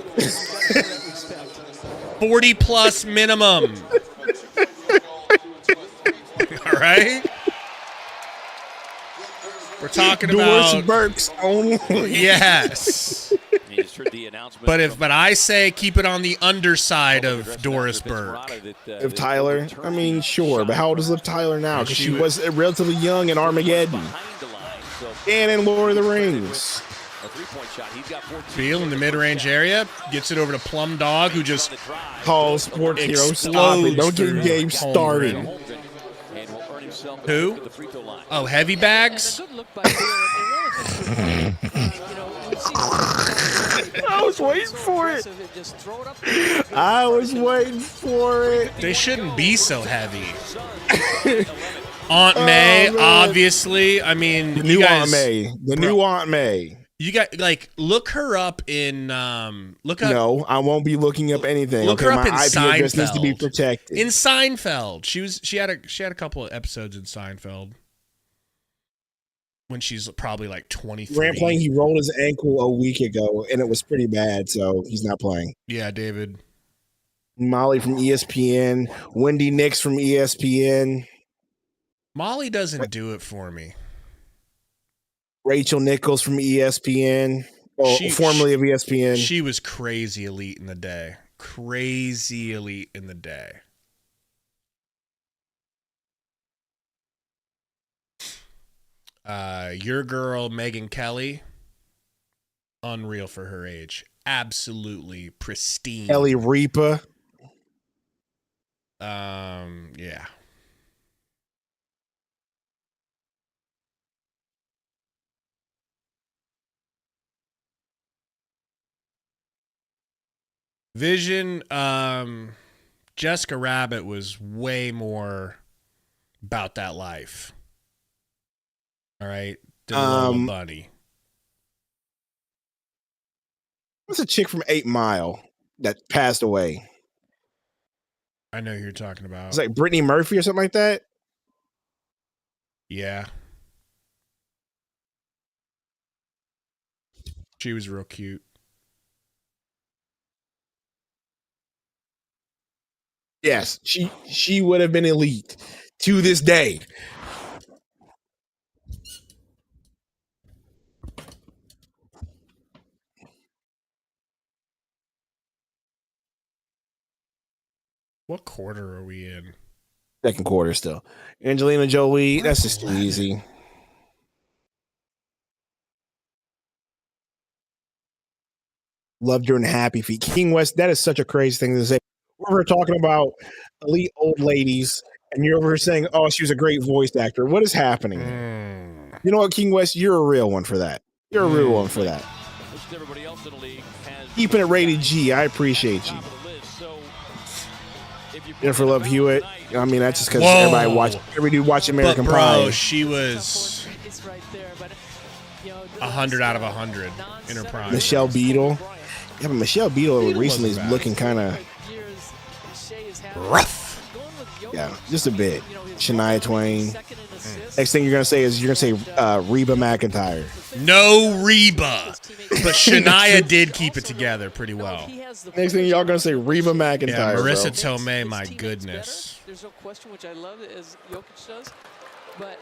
40 plus minimum. All right. We're talking Doris about Burke's only. The Yes. announcement But I say keep it on the underside of Doris Burke. Liv Tyler, I mean, sure, but how old is Liv Tyler now? Because she was relatively young in Armageddon and in Lord of the Rings. Beal in the mid-range area gets it over to Plum Dog, who just calls sports hero. Stop it! Don't get Gabe started. Who? Oh, heavy bags. I was waiting for it. I was waiting for it. They shouldn't be so heavy. Aunt May, obviously. I mean, the new Aunt May. The new Aunt May. You got look her up in look up. No, I won't be looking up anything. Look her up in IP address needs to be Seinfeld. protected. In Seinfeld, she had a couple of episodes in Seinfeld when she's probably like 23. Grant playing, he rolled his ankle a week ago, and it was pretty bad, so he's not playing. Yeah, David. Molly from ESPN, Wendy Nix from ESPN. Molly doesn't do it for me. Rachel Nichols from ESPN, formerly of ESPN. She was crazy elite in the day. Crazy elite in the day. Your girl, Megan Kelly, unreal for her age. Absolutely pristine. Kelly Ripa. Yeah. Vision, Jessica Rabbit was way more about that life. All right. Than Lola Bunny. What's a chick from 8 Mile that passed away? I know who you're talking about. It's like Brittany Murphy or something like that. Yeah. She was real cute. Yes, she would have been elite to this day. What quarter are we in? Second quarter still. Angelina Jolie, that's just too easy. Loved her in Happy Feet. King West, that is such a crazy thing to say. We're talking about elite old ladies, and you're over here saying, oh, she was a great voice actor. What is happening? You know what, King West? You're a real one for that. You're a real one for that. Keeping it rated G. I appreciate you. Jennifer Love Hewitt. I mean, that's just because every dude watch American but bro, Pie. She was 100 out of 100 in her prime. Michelle Beadle. Yeah, but Michelle Beadle recently is looking kind of rough. Yeah, just a bit. Shania Twain. Next thing you're gonna say is Reba McEntire. No Reba, but Shania did keep it together pretty well. Next thing y'all gonna say Reba McEntire. Yeah, Marissa Tomei, my goodness. There's no question, which I love as Jokic does, but.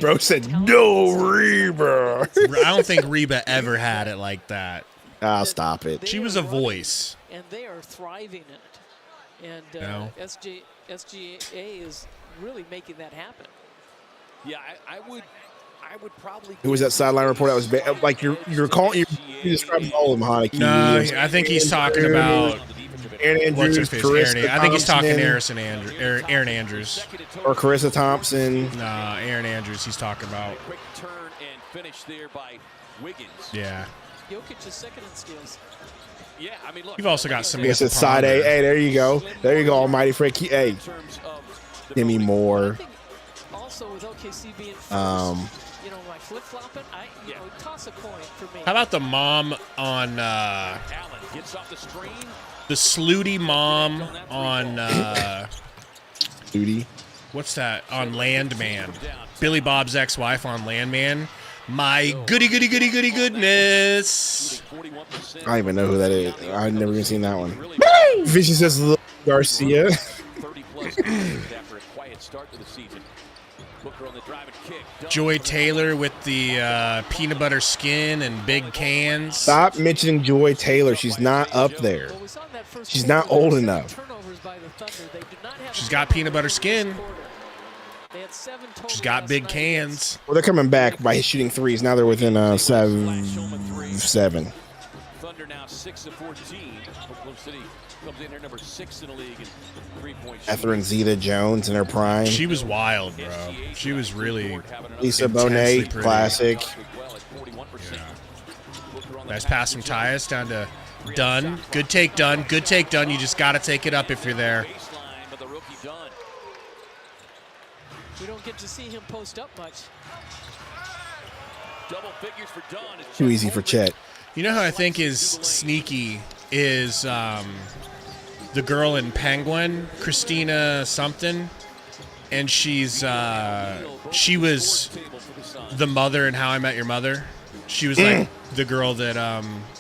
Bro said no Reba. I don't think Reba ever had it like that. Ah, stop it. She was a voice, and they are thriving in it. And SGA is really making that happen. Yeah, I would probably. Who was that sideline report that was like you're describing all of them, Haneke? No, I think he's talking about Aaron Andrews. I think he's talking Aaron Andrews or Carissa Thompson. Nah, Aaron Andrews. He's talking about. Quick turn and finish there by Wiggins. Yeah. Jokic is second in skills. Yeah, I mean, look. You've also got some. Yes, it's side A. Hey, there you go. There you go, Almighty Frank. Hey, Demi Moore. Also, with OKC being first, like flip-flopping, toss a coin for me. How about the mom on the Sluty mom on Sluty? What's that? On Landman. Billy Bob's ex-wife on Landman. My goodness. I don't even know who that is. I've never even seen that one. Vision says Lil Garcia. 30+ after a quiet start to the season. Booker on the drive and kick. Joy Taylor with the peanut butter skin and big cans. Stop mentioning Joy Taylor. She's not up there. She's not old enough. She's got peanut butter skin. She's got big cans. Well, they're coming back by shooting threes. Now they're within 7. Thunder now 6 of 14. Oklahoma City comes in here number 6 in the league in 3-point shooting. Catherine Zeta-Jones in her prime. She was wild, bro. She was really Lisa Bonet, pretty. classic. Yeah. Nice pass from Tyus down to Dunn. Good take, Dunn. Good take, Dunn. You just got to take it up if you're there. We don't get to see him post up much. Double figures for Dunn. Too easy for Chet. You know who I think is sneaky is the girl in Penguin, Christina something, and she was the mother in How I Met Your Mother. She was like the girl that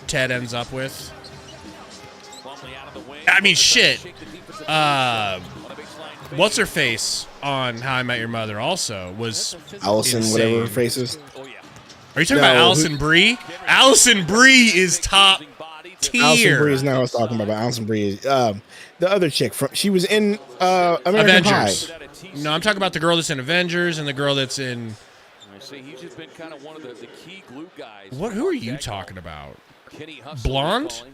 Ted ends up with. I mean, shit. What's her face on How I Met Your Mother also was Allison, insane. whatever her face is. Are you talking about Allison Brie? Allison Brie is top tier. Allison Brie is not what I was talking about. Allison Brie is the other chick she was in American Avengers. Pie. No, I'm talking about the girl that's in Avengers and the girl that's in. He's just been kind of one of the key glue guys. Who are you talking about? Blonde?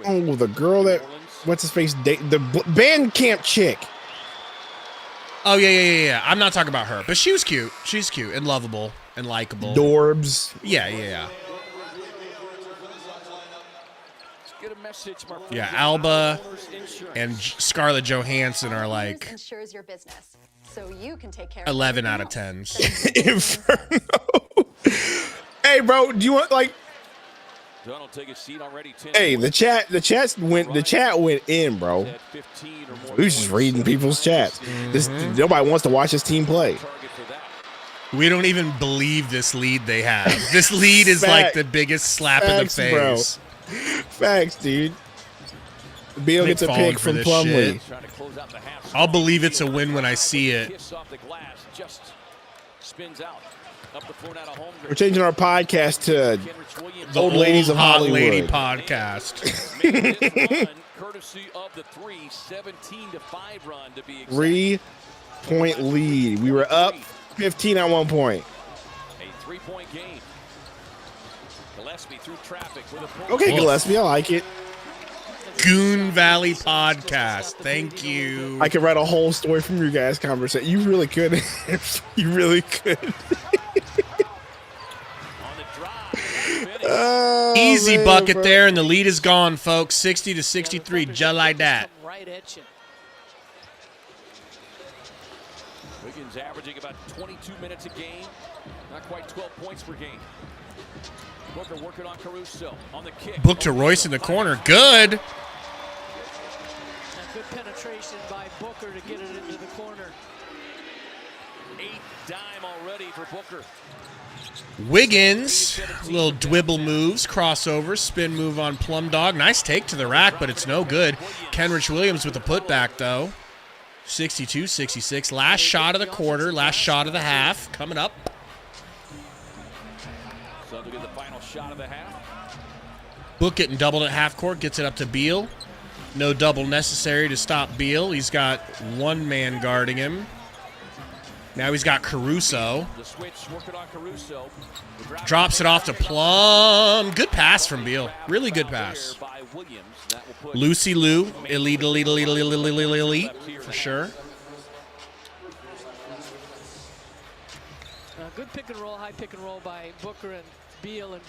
Oh, the girl that what's his face? The band camp chick. Oh yeah. I'm not talking about her, but she was cute. She's cute and lovable and likable. Dorbs. Yeah. Get a message, my friend. Yeah, Alba and Scarlett Johansson are like insures your business, so you can take care 11 out of 10s. Inferno. Hey, bro, do you want like? Donald take a seat already. Hey, the chat went in, bro. We was just reading people's chats. Nobody wants to watch this team play. We don't even believe this lead they have. This lead is like the biggest slap in the face. Bro. Facts, dude. Beal gets a pick from Plumlee. I'll believe it's a win when I see it. We're changing our podcast to the Old Ladies of Hot Hollywood. Lady podcast. Courtesy of the 17-5 run to be exact. 3-point lead. We were up 15 at one point. A 3-point game. Gillespie through traffic with a pull. Okay, Gillespie, I like it. Goon Valley podcast. Thank you. I could write a whole story from your guys' conversation. You really could. You really could. Easy man, bucket bro. there, and the lead is gone, folks. 60-63, just like that. Right at you. Wiggins averaging about 22 minutes a game. Not quite 12 points per game. Booker working on Caruso on the kick. Book to Royce in the corner. Good. A good penetration by Booker to get it into the corner. 8th dime already for Booker. Wiggins, little dwibble moves, crossover, spin move on Plum Dog. Nice take to the rack, but it's no good. Kenrich Williams with the putback, though. 62-66. Last shot of the quarter, last shot of the half. Coming up. So to get the final shot of the half. Book getting doubled at half court, gets it up to Beal. No double necessary to stop Beal. He's got one man guarding him. Now he's got Caruso. The switch working on Caruso. Drops it off to Plum. Good pass from Beal. Really good pass. Lucy Lou. Elite, for sure. Good pick and roll, high pick and roll by Booker and Beal.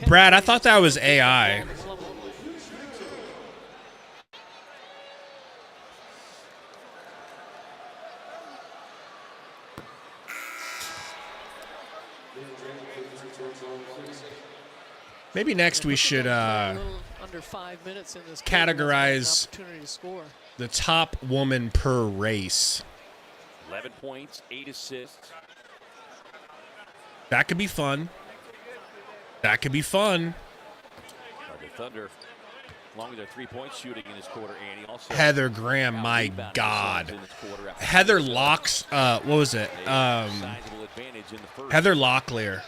Brad, I thought that was AI. Maybe next we should under 5 minutes in this categorize the top woman per race. 11 points, 8 assists. That could be fun. That could be fun. The Thunder, along with their 3-point shooting in this quarter, Annie. Also Heather Graham, my God. Heather Locks, what was it? Heather Locklear.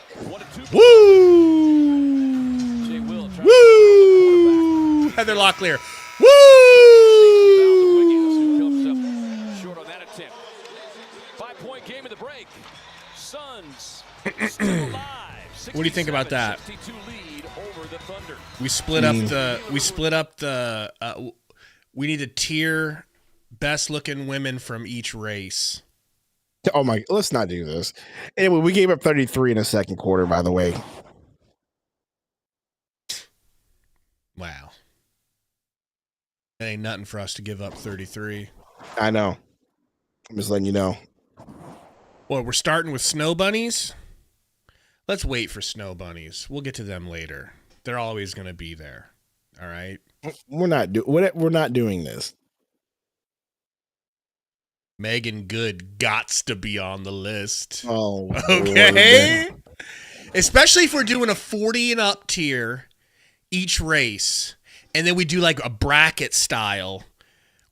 Woo! Woo! Heather Locklear. Woo! Short on that attempt. 5-point game of the break. Suns still alive. What do you think about that? 62 lead over the Thunder. We split up the we need to tier best looking women from each race. Oh my, let's not do this. Anyway, we gave up 33 in the second quarter, by the way. Wow. That ain't nothing for us to give up 33. I know. I'm just letting you know. Well, we're starting with snow bunnies. Let's wait for snow bunnies. We'll get to them later. They're always going to be there. All right. We're not doing this. Megan Good gots to be on the list. Oh, okay. Lord. Especially if we're doing a 40 and up tier each race, and then we do like a bracket style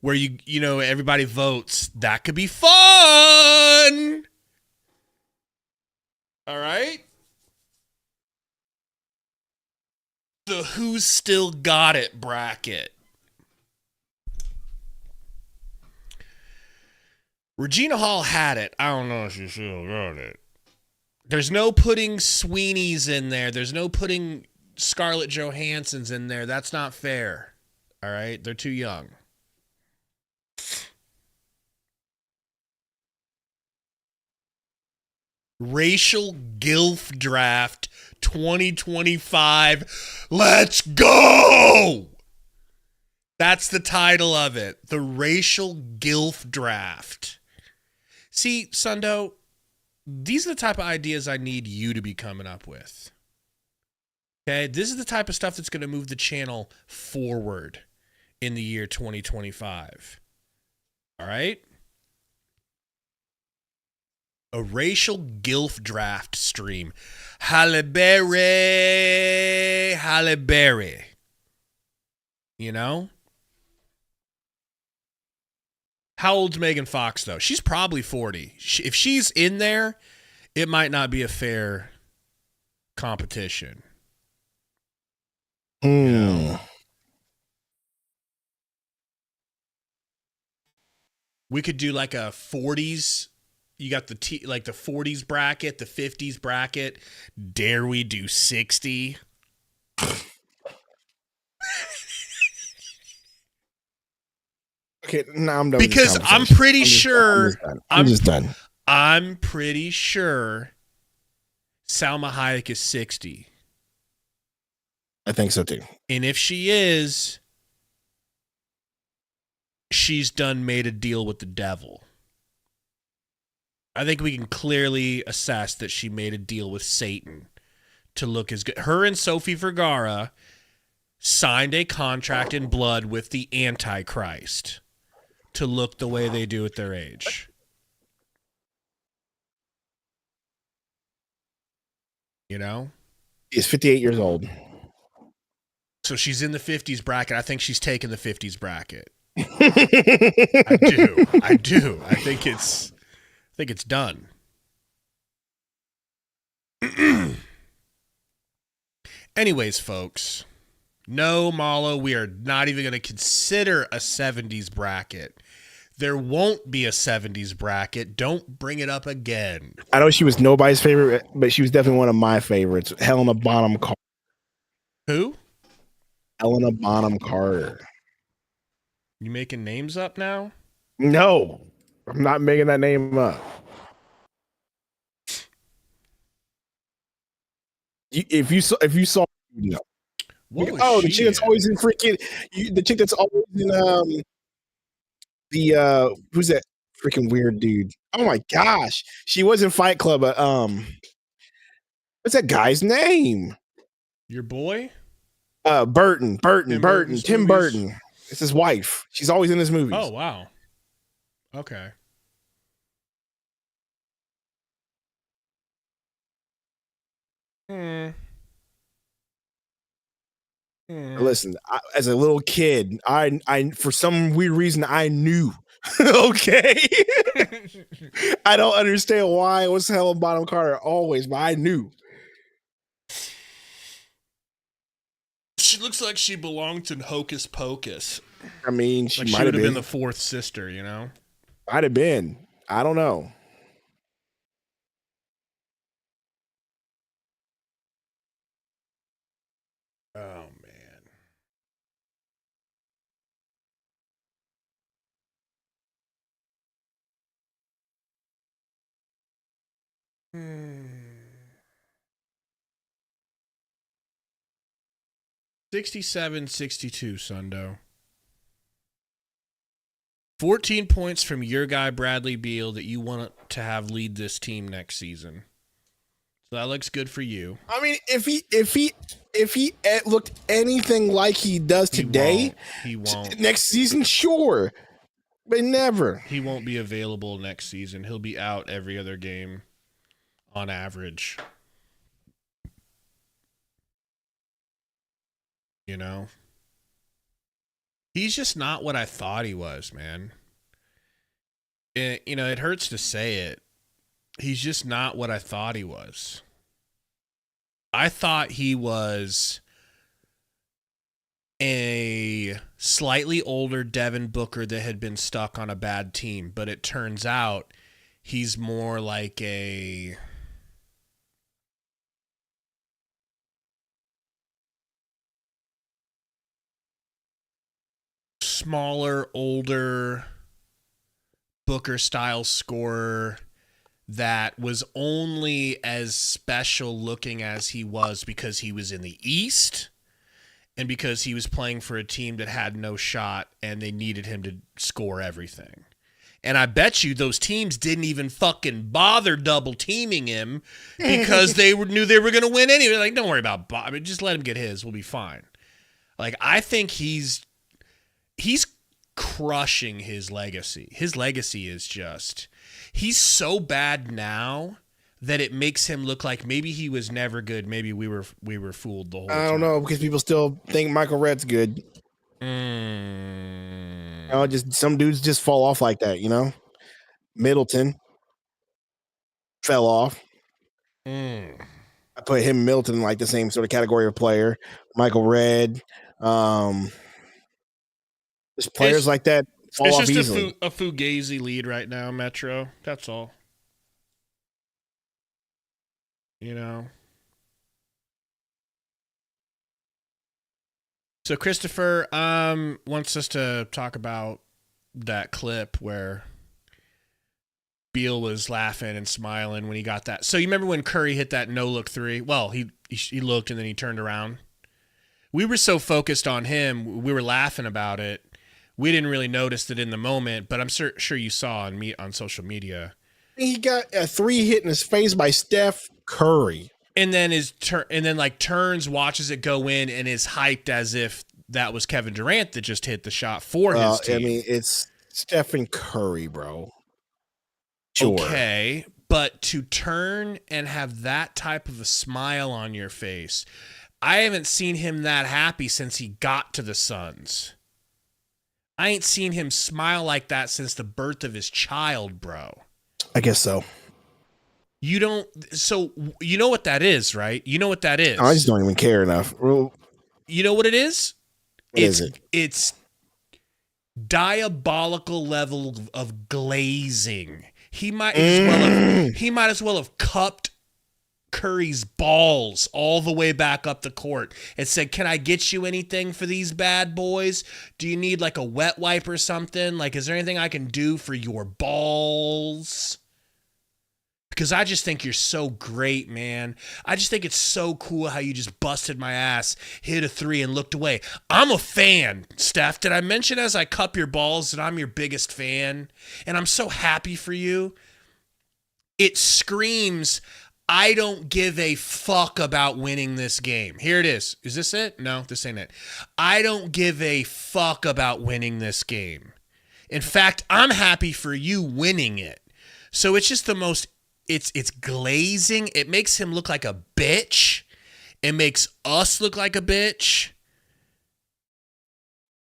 where you know everybody votes. That could be fun. All right. The Who's Still Got It bracket. Regina Hall had it. I don't know if she still got it. There's no putting Sweeney's in there. There's no putting Scarlett Johansson's in there. That's not fair. All right? They're too young. Racial Gilf Draft 2025. Let's go! That's the title of it. The Racial Gilf Draft. See, Sundo, these are the type of ideas I need you to be coming up with. Okay? This is the type of stuff that's going to move the channel forward in the year 2025. All right? A Racial Gilf Draft stream. Halle Berry. You know? How old's Megan Fox, though? She's probably 40. If she's in there, it might not be a fair competition. You know? We could do like a 40s. You got the the 40s bracket, the 50s bracket. Dare we do 60? Okay, no, I'm done. Because I'm pretty sure I'm just done. I'm pretty sure Salma Hayek is 60. I think so too. And if she is, she's done made a deal with the devil. I think we can clearly assess that she made a deal with Satan to look as good. Her and Sophie Vergara signed a contract in blood with the Antichrist to look the way they do at their age. You know? She's 58 years old. So she's in the 50s bracket. I think she's taking the 50s bracket. I do. I think it's done. Anyways, folks. No, Malo, we are not even going to consider a 70s bracket. There won't be a 70s bracket. Don't bring it up again. I know she was nobody's favorite, but she was definitely one of my favorites. Helena Bonham Carter. Who? Helena Bonham Carter. You making names up now? No, I'm not making that name up. If you saw, you know. The chick that's always in the chick that's always in who's that freaking weird dude? Oh my gosh, she was in Fight Club. What's that guy's name? Your boy? Burton. Tim movies? Burton. It's his wife. She's always in his movies. Oh wow. Okay. Listen, as a little kid, I for some weird reason I knew. Okay, I don't understand why it was Helen Bonham Carter always, but I knew. She looks like she belonged in Hocus Pocus. I mean, she like might have been the fourth sister, you know? Might have been. I don't know. Oh, man. 67-62, Sundo. 14 points from your guy, Bradley Beal, that you want to have lead this team next season. So that looks good for you. I mean, if he looked anything like he does today, he won't. Next season, sure, but never. He won't be available next season. He'll be out every other game on average. You know? He's just not what I thought he was, man. It hurts to say it. He's just not what I thought he was. I thought he was a slightly older Devin Booker that had been stuck on a bad team, but it turns out he's more like a smaller, older Booker-style scorer that was only as special looking as he was because he was in the East and because he was playing for a team that had no shot and they needed him to score everything. And I bet you those teams didn't even fucking bother double teaming him because knew they were going to win anyway. Like, don't worry about Bob. Just let him get his. We'll be fine. Like, I think he's crushing his legacy. His legacy is just, he's so bad now that it makes him look like maybe he was never good. Maybe we were fooled the whole time. I don't know, because people still think Michael Redd's good. Just some dudes just fall off like that, you know. Middleton fell off. I put him and Middleton in like the same sort of category of player. Michael Redd, just players like that fall off easily. It's just a Fugazi lead right now, Metro. That's all. You know. So Christopher wants us to talk about that clip where Beal was laughing and smiling when he got that. So you remember when Curry hit that no-look three? Well, he looked and then he turned around. We were so focused on him, we were laughing about it. We didn't really notice it in the moment, but I'm sure you saw on social media. He got a three hit in his face by Steph Curry. And then turns, watches it go in, and is hyped as if that was Kevin Durant that just hit the shot for his team. I mean, it's Stephen Curry, bro. Sure. Okay, but to turn and have that type of a smile on your face, I haven't seen him that happy since he got to the Suns. I ain't seen him smile like that since the birth of his child, bro. I guess so. You don't. So you know what that is, right? You know what that is. I just don't even care enough. You know what it is? What is it? It's diabolical level of glazing. He might as well have cupped Curry's balls all the way back up the court and said, "Can I get you anything for these bad boys? Do you need like a wet wipe or something? Like, is there anything I can do for your balls?" Because I just think you're so great, man. I just think it's so cool how you just busted my ass, hit a three, and looked away. I'm a fan, Steph. Did I mention as I cup your balls that I'm your biggest fan? And I'm so happy for you. It screams, I don't give a fuck about winning this game. Here it is. Is this it? No, this ain't it. I don't give a fuck about winning this game. In fact, I'm happy for you winning it. So it's just the most... It's glazing. It makes him look like a bitch. It makes us look like a bitch.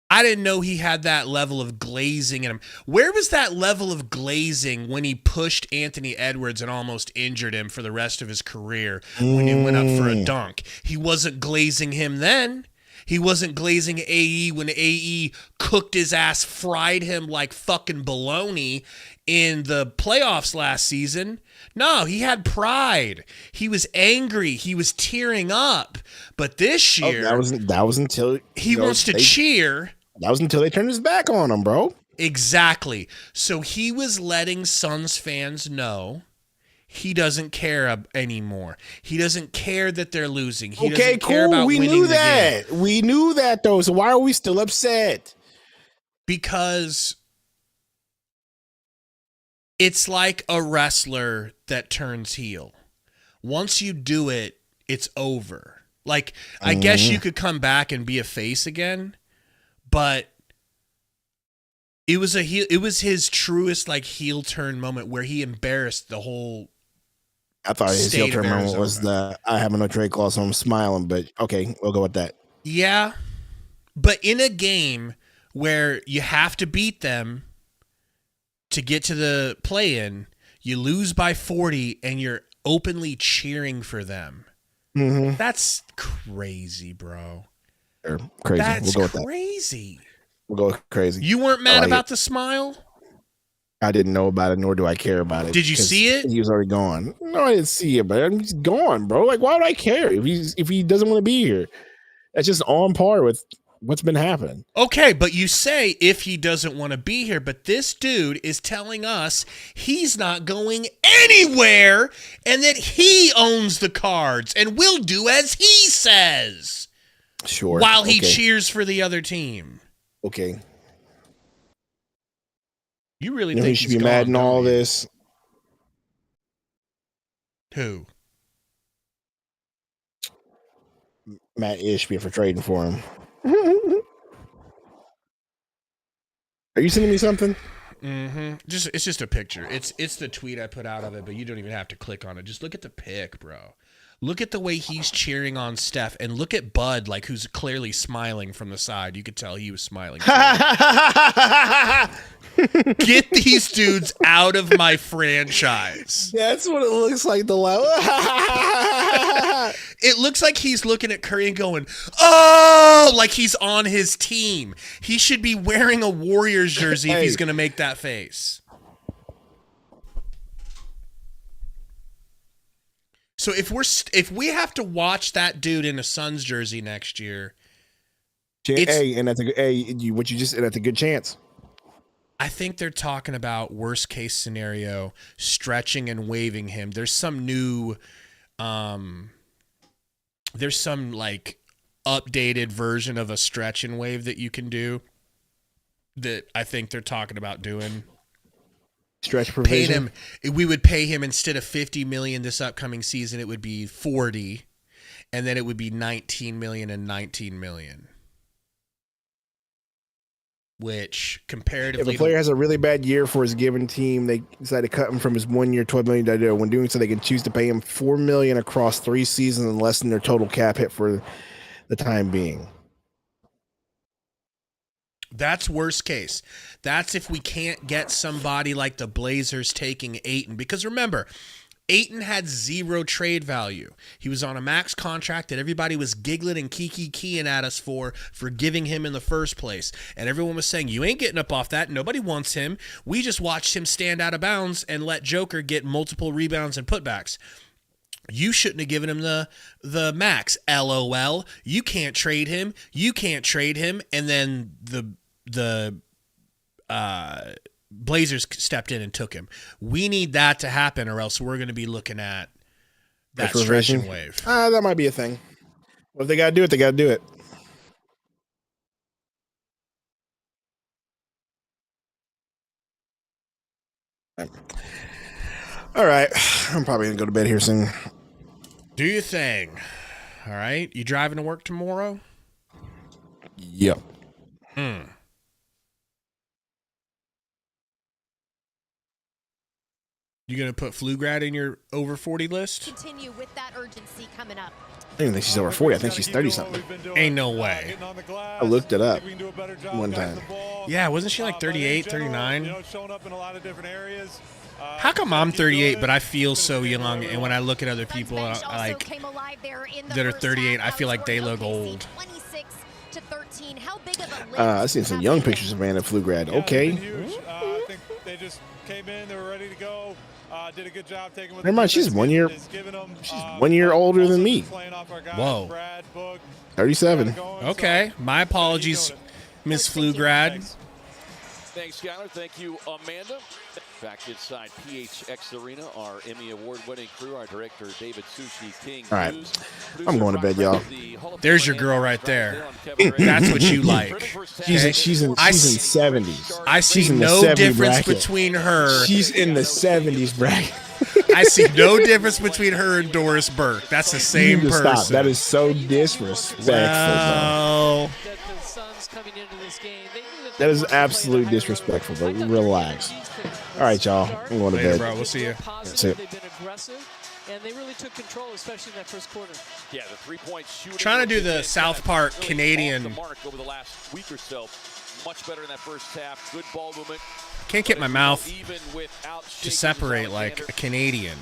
I didn't know he had that level of glazing in him. Where was that level of glazing when he pushed Anthony Edwards and almost injured him for the rest of his career when he went up for a dunk? He wasn't glazing him then. He wasn't glazing AE when AE cooked his ass, fried him like fucking bologna in the playoffs last season. No, he had pride. He was angry. He was tearing up. But this year, that was until he wants to cheer. That was until they turned his back on him, bro. Exactly. So he was letting Suns fans know he doesn't care anymore. He doesn't care that they're losing. He doesn't care about we winning knew the that. game. We knew that, though. So why are we still upset? Because it's like a wrestler that turns heel. Once you do it, it's over. Like, I guess you could come back and be a face again, but it was his truest like heel turn moment where he embarrassed the whole. I thought his heel turn moment was the I have no trade clause, so I'm smiling. But okay, we'll go with that. Yeah, but in a game where you have to beat them to get to the play-in, you lose by 40 and you're openly cheering for them. Mm-hmm. That's crazy, bro. Crazy. That's we'll go with crazy. That. We'll go with crazy. You weren't mad about the smile? I didn't know about it, nor do I care about it. Did you see it? He was already gone. No, I didn't see it, but he's gone, bro. Like, why would I care if he doesn't want to be here? That's just on par with what's been happening. Okay, but you say if he doesn't want to be here, but this dude is telling us he's not going anywhere and that he owns the cards and will do as he says. Sure. While he Okay. cheers for the other team. Okay. You really You know think who should he's be mad in gone, all don't you? this? Who? Matt Ishbia for trading for him. Are you sending me something? Mm-hmm. It's just a picture. It's the tweet I put out of it, but you don't even have to click on it. Just look at the pic, bro. Look at the way he's cheering on Steph, and look at Bud, like, who's clearly smiling from the side. You could tell he was smiling. Get these dudes out of my franchise. That's what it looks like. It looks like he's looking at Curry and going, "Oh!" Like he's on his team. He should be wearing a Warriors jersey if he's going to make that face. So if we have to watch that dude in a Suns jersey next year, that's a good chance. I think they're talking about worst case scenario, stretching and waving him. There's some new, there's some like updated version of a stretch and wave that you can do that I think they're talking about doing. Stretch provision. We would pay him instead of $50 million this upcoming season, it would be $40, and then it would be $19 million and $19 million. Which comparatively, if a player has a really bad year for his given team, they decide to cut him from his 1 year, $12 million deal. When doing so, they can choose to pay him $4 million across 3 seasons and lessen their total cap hit for the time being. that's worst case. That's if we can't get somebody like the Blazers taking Ayton. Because remember, Ayton had 0 trade value. He was on a max contract that everybody was giggling and keying at us for giving him in the first place. And everyone was saying, you ain't getting up off that. Nobody wants him. We just watched him stand out of bounds and let Joker get multiple rebounds and putbacks. You shouldn't have given him the max. LOL. You can't trade him. You can't trade him. And then the Blazers stepped in and took him. We need that to happen, or else we're going to be looking at that stretch and wave. That might be a thing. Well, if they got to do it, they got to do it. All right. I'm probably going to go to bed here soon. Do your thing. All right. You driving to work tomorrow? Yep. You going to put Pflugrad in your over 40 list? Continue with that urgency coming up. I don't even think she's over 40. I think she's 30-something. Ain't no way. I looked it up one time. Yeah, wasn't she like 38, 39? How come I'm 38, but I feel so young, and when I look at other people like that are 38, I feel like they look old. I've seen some young pictures of Amanda Pflugrad. Okay. I think they just came in, they were ready to go. Did a good job taking with Never mind, she's 1 year. She's 1 year older than me. Whoa. 37. Okay, my apologies, Miss Pflugrad. Thanks, Skyler. Thank you, Amanda. Back inside PHX Arena, our Emmy Award-winning crew, our director, David Sushi King. All right. I'm going to bed, y'all. There's your girl right there. That's what you like. She's in 70s. I see no difference between her. She's in the 70s bracket. I see no difference between her and Doris Burke. That's the same person. Stop. That is so disrespectful. Well, that is absolute disrespectful, but relax. All right, y'all. I'm going to bed. Bro. We'll see you. That's it. They've been aggressive, and they really took control, especially in that first quarter. Yeah, the three-point shooting. Trying to do the South Park Canadian. The mark over the last week or so. Much better in that first half. Good ball movement. Can't get my mouth to separate like a Canadian.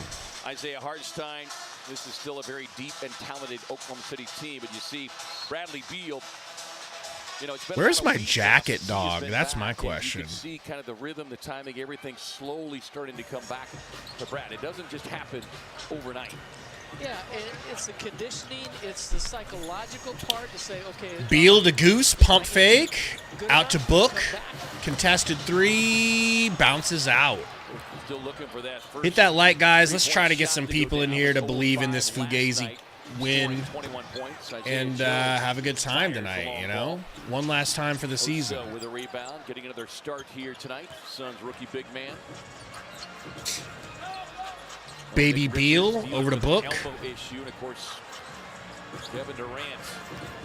Isaiah Hartenstein. This is still a very deep and talented Oklahoma City team, but you see Bradley Beal. You know, where's my jacket, dog? That's my question. You can see kind of the rhythm, the timing, everything slowly starting to come back to Brad. It doesn't just happen overnight. Yeah, it's the conditioning, it's the psychological part to say, okay. Beal to Goose, pump fake, out to Book, contested 3, bounces out. Still looking for that first. Hit that like, guys. Let's try to get some people in here to believe in this Fugazi win, 21 points. and have a good time tonight, you know? One last time for the season. With a rebound, getting another start here tonight. Suns rookie big man. Baby Beal over to Book. Elbow issue, and of course, Kevin Durant.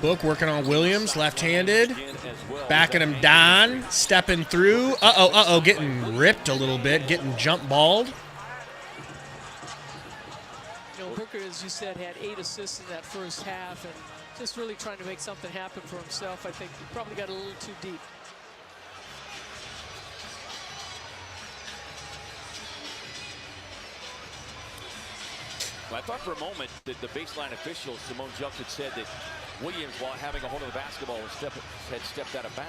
Book working on Williams, left-handed. Backing him down, stepping through. Uh-oh, getting ripped a little bit, getting jump balled. You know, Booker, as you said, had 8 assists in that first half, and just really trying to make something happen for himself. I think he probably got a little too deep. Well, I thought for a moment that the baseline official, Simone Jelks, had said that Williams, while having a hold of the basketball, had stepped out of bounds.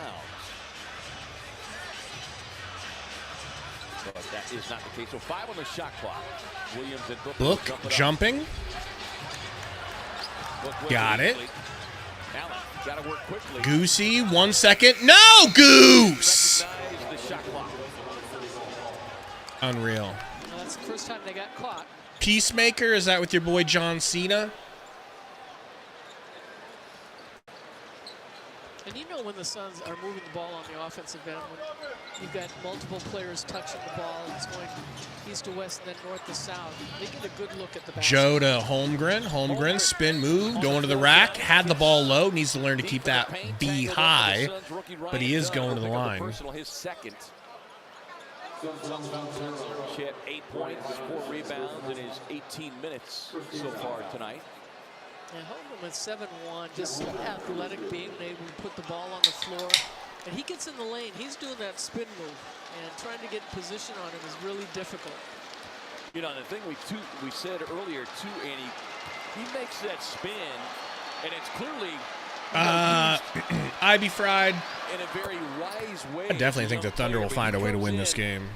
But that is not the case. So 5 on the shot clock. Williams and Book jumping. Got it. Allen, got to work quickly. Goosey, 1 second. No, Goose! The shot clock. Unreal. Well, that's the first time they got caught. Peacemaker, is that with your boy John Cena? And you know when the Suns are moving the ball on the offensive end, when you've got multiple players touching the ball, it's going east to west and then north to south. They get a good look at the basket. Joe to Holmgren. Holmgren, spin move, going to the rack. Had the ball low, needs to learn to keep that B high, but he is going to the line. His second. She had 8 points, 4 rebounds in his 18 minutes so far tonight. And Holmgren with 7-1, just athletic, being able to put the ball on the floor. And he gets in the lane. He's doing that spin move, and trying to get position on him is really difficult. You know, the thing we said earlier too, Andy, he makes that spin, and it's clearly Ivy fried. In a very wise way. I definitely think the Thunder will find a way to win this game.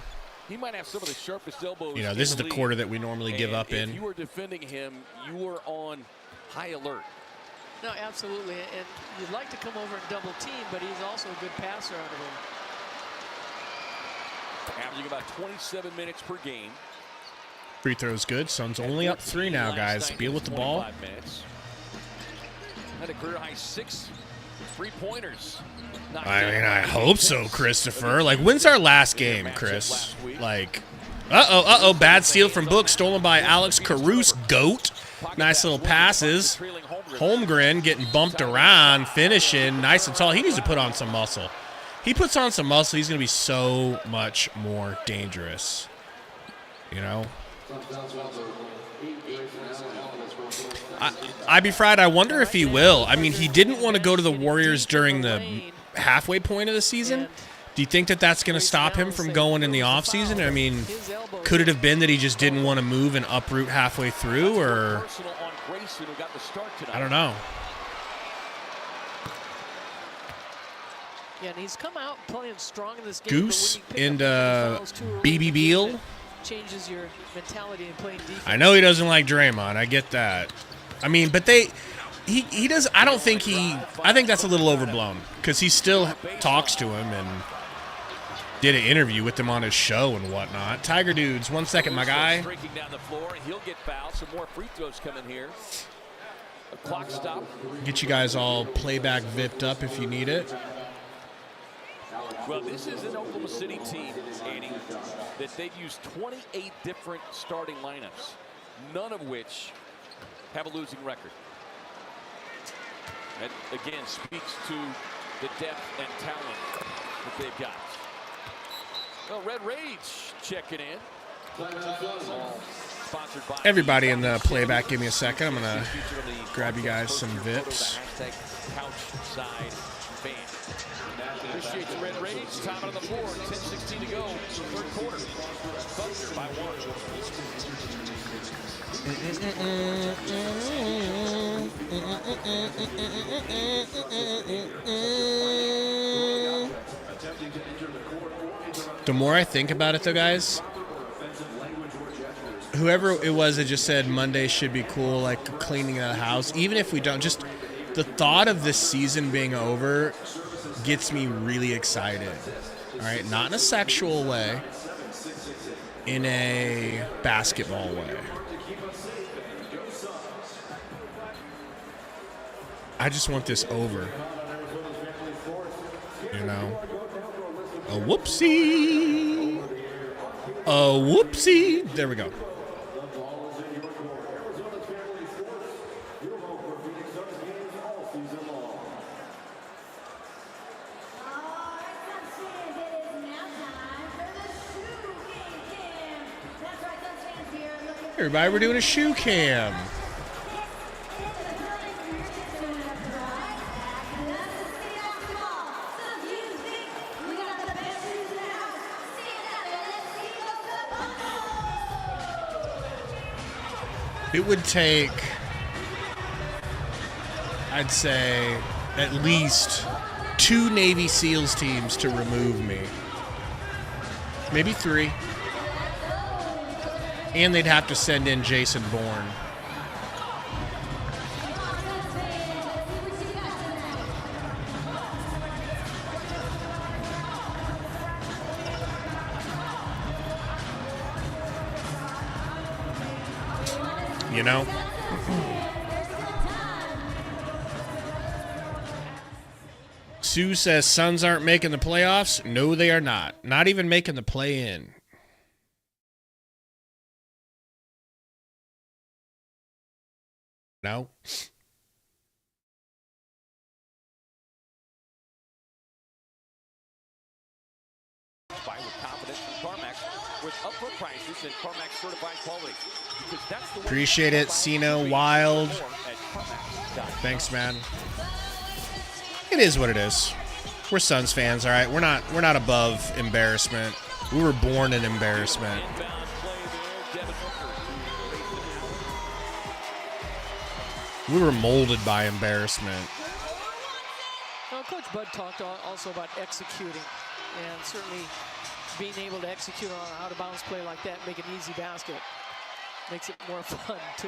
He might have some of the sharpest elbows. You know, this is the quarter that we normally give up in. If you were defending him, you were on high alert. No, absolutely. And you'd like to come over and double team, but he's also a good passer out of him. Averaging about 27 minutes per game. Free throw's good. Suns only up 3 now, guys. Beal with the ball. Had a career high 6 3-pointers. I mean, I hope so, Christopher. Like, when's our last game, Chris? Like, bad steal from Book, stolen by Alex Caruso, GOAT. Nice little passes. Holmgren getting bumped around, finishing nice and tall. He needs to put on some muscle. He puts on some muscle, he's going to be so much more dangerous. You know? I'd be fried. I wonder if he will. I mean, he didn't want to go to the Warriors during the halfway point of the season. Do you think that that's going to stop him from going in the offseason? I mean, could it have been that he just didn't want to move and uproot halfway through, or I don't know. Yeah, and he's come out playing strong in this game. Goose into BB Beal. Changes your mentality in playing defense. I know he doesn't like Draymond. I get that. I mean, but he does. I don't think I think that's a little overblown because he still talks to him and did an interview with him on his show and whatnot. Tiger Dudes, 1 second, my guy. Breaking down the floor, he'll get fouled. Some more free throws coming here. A clock stop. Get you guys all playback vipped up if you need it. Well, this is an Oklahoma City team, Andy, that they've used 28 different starting lineups, none of which have a losing record. That, again, speaks to the depth and talent that they've got. Well, Red Rage checking in. Sponsored by Everybody in the playback, give me a second. I'm going to grab you guys some Vips. Couchside fan. Appreciate the Red Rage. Time on the board. 10:16 to go. Third quarter. Thunder by 1. The more I think about it, though, guys, whoever it was that just said Monday should be cool, like cleaning the house, even if we don't, just the thought of this season being over gets me really excited. All right, not in a sexual way, in a basketball way. I just want this over. You know? A whoopsie. A whoopsie. There we go. Everybody, we're doing a shoe cam. It would take, I'd say, at least 2 Navy SEALs teams to remove me. Maybe 3. And they'd have to send in Jason Bourne. You know? Sue says Suns aren't making the playoffs. No, they are not. Not even making the play-in. No. Buy with confidence from CarMax with upfront prices and CarMax certified quality. Because that's the way. Appreciate it, Sino Wild. Thanks, man. It is what it is. We're Suns fans, all right. We're not above embarrassment. We were born in embarrassment. We were molded by embarrassment. Well, Coach Bud talked also about executing, and certainly being able to execute on an out-of-bounds play like that, make an easy basket, makes it more fun too.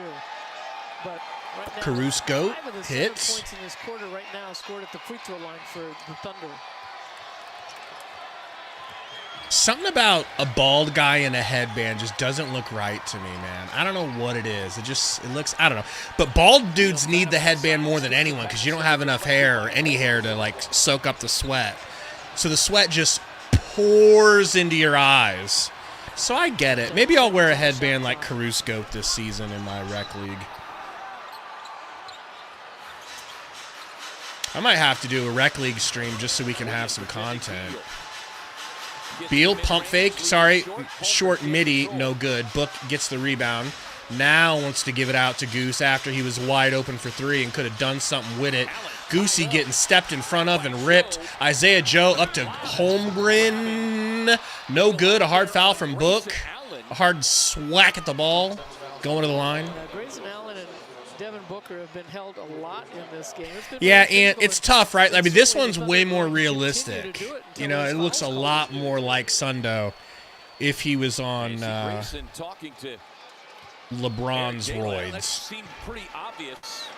But right now, Caruso 5 of the 7 hits. points in this quarter right now scored at the free throw line for the Thunder. Something about a bald guy in a headband just doesn't look right to me, man. I don't know what it is. It looks, I don't know. But bald dudes need the headband more than anyone because you don't have enough hair or any hair to, like, soak up the sweat. So the sweat just pours into your eyes. So I get it. Maybe I'll wear a headband like Caruso this season in my rec league. I might have to do a rec league stream just so we can have some content. Beal, pump fake. Sorry, short midi, no good. Book gets the rebound. Now wants to give it out to Goose after he was wide open for 3 and could have done something with it. Goosey getting stepped in front of and ripped. Isaiah Joe up to Holmgren. No good. A hard foul from Book. A hard swack at the ball. Going to the line. Grayson Allen and Devin Booker have been held a lot in this game. Yeah, and it's tough, right? I mean, this one's way more realistic. You know, it looks a lot more like Sundo if he was on LeBron's roids. That seemed pretty obvious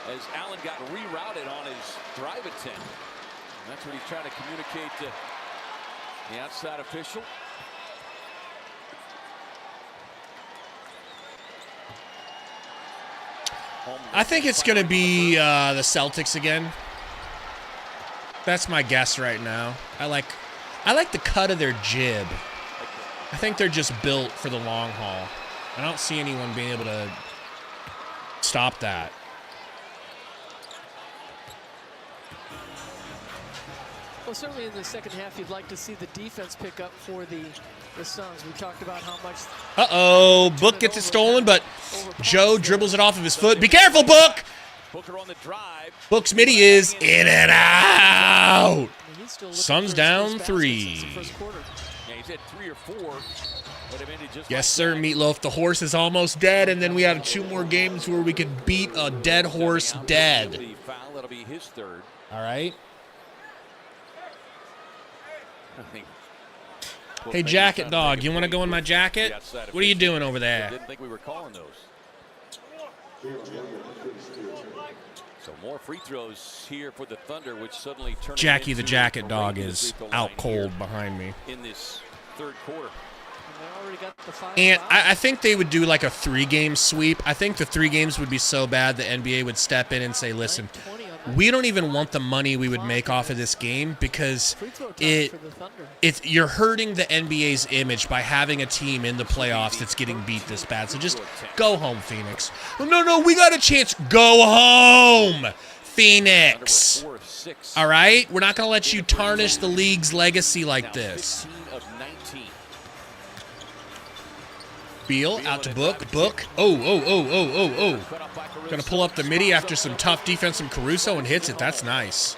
as Allen got rerouted on his drive attempt. And that's what he's trying to communicate to the outside official. I think it's going to be the Celtics again. That's my guess right now. I like the cut of their jib. I think they're just built for the long haul. I don't see anyone being able to stop that. Well, certainly in the second half, you'd like to see the defense pick up for the Suns. We talked about how much. Uh-oh, Book gets it stolen, but Joe dribbles it off of his foot. Be careful, Book! Booker on the drive. Book's midi is in and out. Suns down 3. Yeah, he's had 3 or 4. Yes, sir, Meatloaf. The horse is almost dead, and then we have 2 more games where we can beat a dead horse dead. That'll be his 3rd. All right. Hey, Jacket Dog, you want to go in my jacket? What are you doing over there? Didn't think we were calling those. So more free throws here for the Thunder, which suddenly turned. Jackie the Jacket Dog is out cold behind me. In this 3rd quarter. And I think they would do like a 3-game sweep. I think the 3 games would be so bad the NBA would step in and say, listen, we don't even want the money we would make off of this game because you're hurting the NBA's image by having a team in the playoffs that's getting beat this bad. So just go home, Phoenix. No, we got a chance. Go home, Phoenix. All right? We're not going to let you tarnish the league's legacy like this. Beal out to Book. Oh. Going to pull up the midi after some tough defense from Caruso and hits it. That's nice.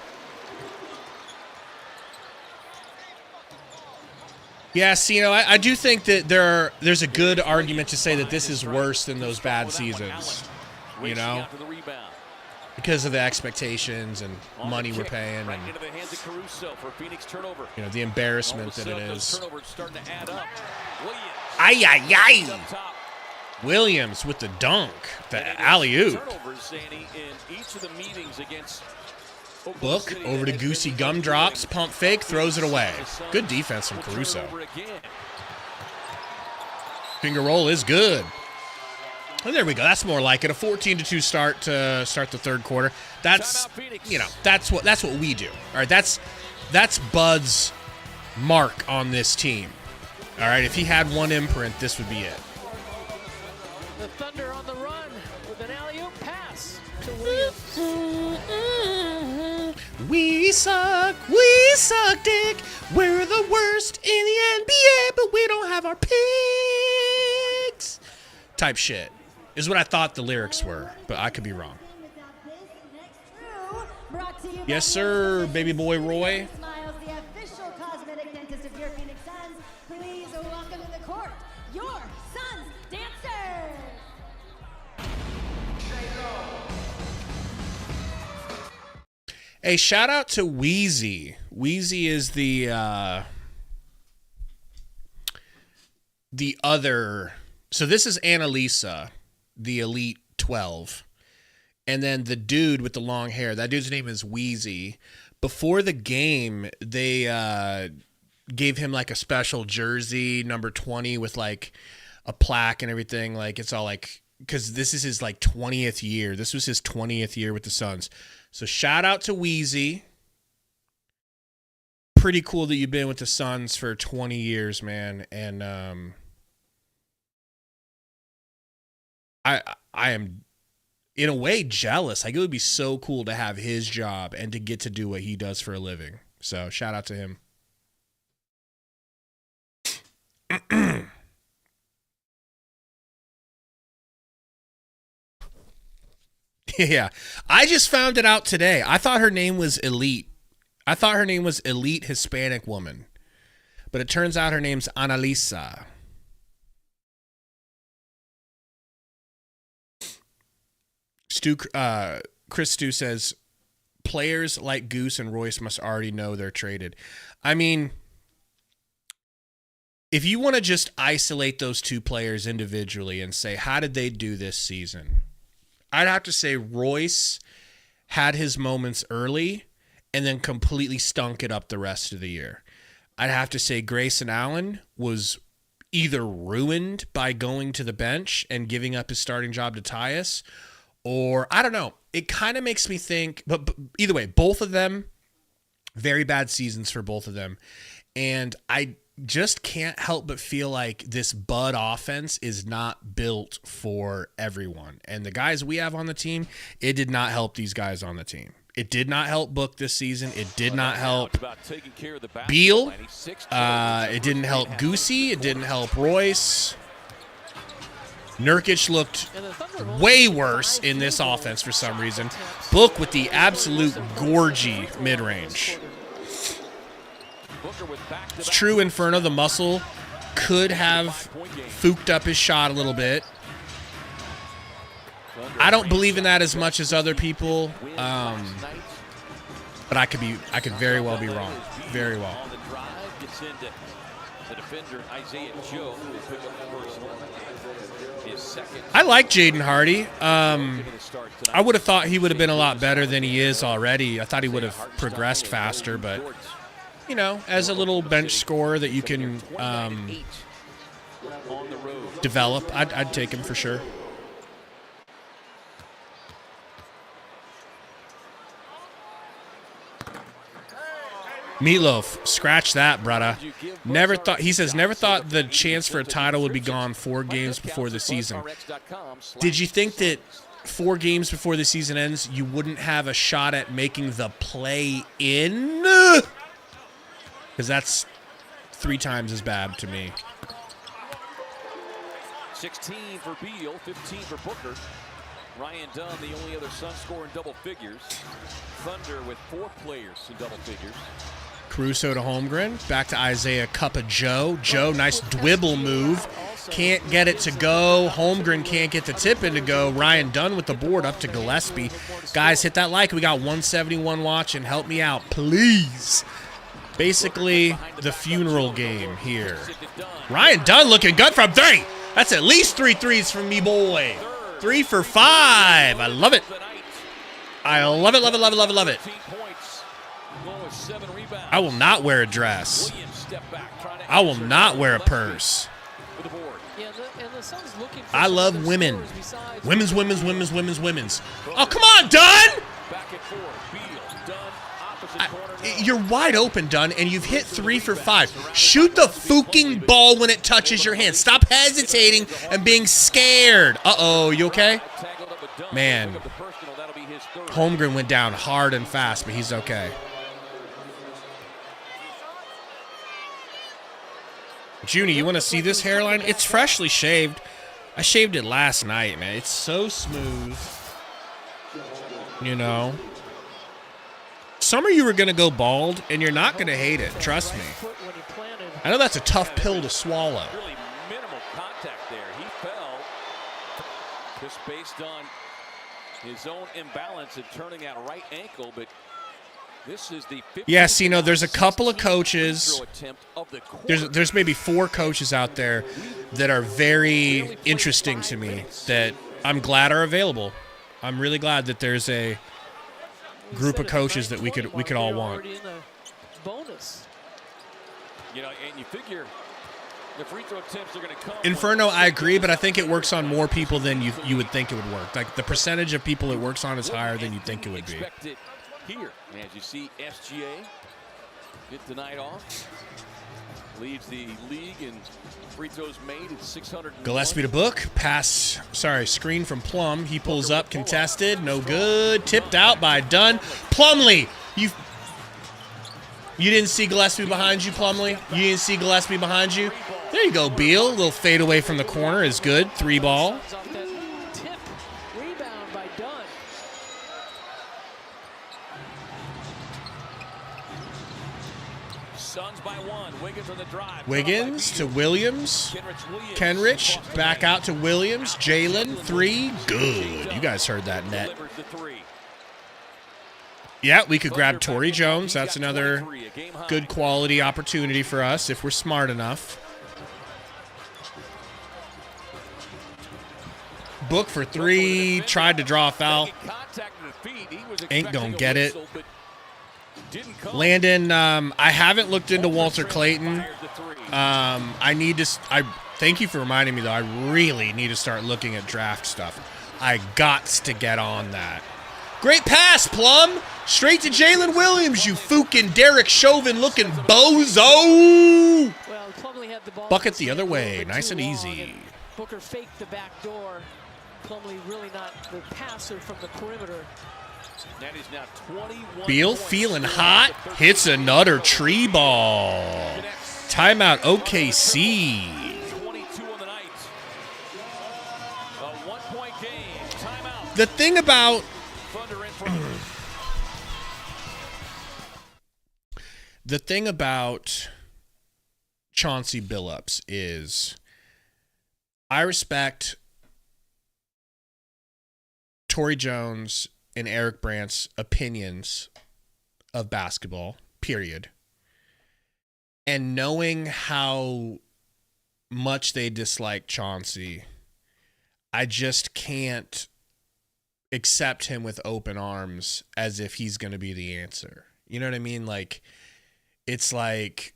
Yeah, see, I do think that there's a good argument to say that this is worse than those bad seasons, because of the expectations and money we're paying and the embarrassment that it is. Ay. Williams with the dunk, the alley-oop. Book over to Goosey, gumdrops, pump fake, throws it away. Good defense from Caruso. Finger roll is good. And there we go. That's more like it. A 14-2 start to start the third quarter. That's that's what we do. All right, that's Bud's mark on this team. All right, if he had one imprint, this would be it. The Thunder on the run with an alley-oop pass to Williams. We suck dick. We're the worst in the NBA, but we don't have our picks. Type shit is what I thought the lyrics were, but I could be wrong. Yes, sir, baby boy Roy. Hey, shout out to Wheezy. Wheezy is the other. So this is Annalisa, the Elite 12. And then the dude with the long hair, that dude's name is Wheezy. Before the game, they gave him like a special jersey, number 20, with like a plaque and everything. Like it's all like, because this is his like 20th year. This was his 20th year with the Suns. So shout out to Wheezy. Pretty cool that you've been with the Suns for 20 years, man. And I am in a way jealous. Like it would be so cool to have his job and to get to do what he does for a living. So shout out to him. Yeah, I just found it out today. I thought her name was Elite. I thought her name was Elite Hispanic Woman. But it turns out her name's Annalisa. Chris Stu says, players like Goose and Royce must already know they're traded. I mean, if you want to just isolate those two players individually and say, how did they do this season? I'd have to say Royce had his moments early and then completely stunk it up the rest of the year. I'd have to say Grayson Allen was either ruined by going to the bench and giving up his starting job to Tyus, or I don't know. It kind of makes me think, but either way, both of them, very bad seasons for both of them. And I just can't help but feel like this Bud offense is not built for everyone. And the guys we have on the team, it did not help these guys on the team. It did not help Book this season. It did not help Beal. It didn't help Goosey. It didn't help Royce. Nurkic looked way worse in this offense for some reason. Book with the absolute gorgy mid-range. It's true, Inferno, the muscle could have fooked up his shot a little bit. I don't believe in that as much as other people, but I could very well be wrong. Very well. I like Jaden Hardy. I would have thought he would have been a lot better than he is already. I thought he would have progressed faster, but you know, as a little bench scorer that you can on the road. Develop. I'd take him for sure. Meatloaf, scratch that, brother. Never thought. He says never thought the chance for a title would be gone 4 games before the season. Did you think that 4 games before the season ends, you wouldn't have a shot at making the play-in? Because that's 3 times as bad to me. 16 for Beal, 15 for Booker. Ryan Dunn, the only other Sun scorer in double figures. Thunder with 4 players in double figures. Caruso to Holmgren. Back to Isaiah Cup of Joe. Joe, nice dwibble move. Can't get it to go. Holmgren can't get the tip in to go. Ryan Dunn with the board up to Gillespie. Guys, hit that like. We got 171 watching. Help me out, please. Basically, the funeral game here. Ryan Dunn looking good from 3. That's at least 3 threes from me, boy. 3 for 5. I love it. I love it, love it, love it, love it, love it. I will not wear a dress. I will not wear a purse. I love women. Women's. Oh, come on, Dunn! You're wide open, Dunn, and you've hit 3 for 5. Shoot the fucking ball when it touches your hand. Stop hesitating and being scared. Uh-oh, you okay? Man, Holmgren went down hard and fast, but he's okay. Junie, you want to see this hairline? It's freshly shaved. I shaved it last night, man. It's so smooth. You know. Summer you were going to go bald, and you're not going to hate it. Trust me. I know that's a tough pill to swallow. Really minimal contact there. He fell just based on his own imbalance and turning that right ankle, but this is the yeah, see, no, there's a couple of coaches. There's maybe 4 coaches out there that are very interesting to me that I'm glad are available. I'm really glad that there's a group of coaches that we could all want. Bonus. You know, and you figure the free throw attempts are going to come. Inferno, I agree, but I think it works on more people than you would think it would work. Like the percentage of people it works on is higher than you think it would be. Here, and as you see, SGA get the night off. Leads the league in free throws made at 600. Gillespie to Book. Pass, screen from Plum. He pulls up, contested, no good. Tipped out by Dunn. Plumlee, you didn't see Gillespie behind you, Plumlee? You didn't see Gillespie behind you? There you go, Beal. A little fade away from the corner is good. 3 ball. Suns by 1. Wiggins on the drive. Wiggins to Williams. Kenrich back out to Williams. Jalen 3. Good. You guys heard that net. Yeah, we could grab Torrey Jones. That's another good quality opportunity for us if we're smart enough. Book for 3. Tried to draw a foul. Ain't gonna get it. Landon, I haven't looked into Walter Clayton. I thank you for reminding me, though. I really need to start looking at draft stuff. I gots to get on that. Great pass, Plum. Straight to Jalen Williams, you fucking Derek Chauvin looking bozo. Bucket the other way, nice and easy. Booker faked the back door. Plumlee really not the passer from the perimeter. That is now 21. Beal feeling hot, hits another tree ball. Timeout OKC. 22 on the night. A 1-point game. Timeout. The thing about the thing about Chauncey Billups is I respect Torrey Jones and Eric Brandt's opinions of basketball, period. And knowing how much they dislike Chauncey, I just can't accept him with open arms as if he's going to be the answer. You know what I mean? Like, it's like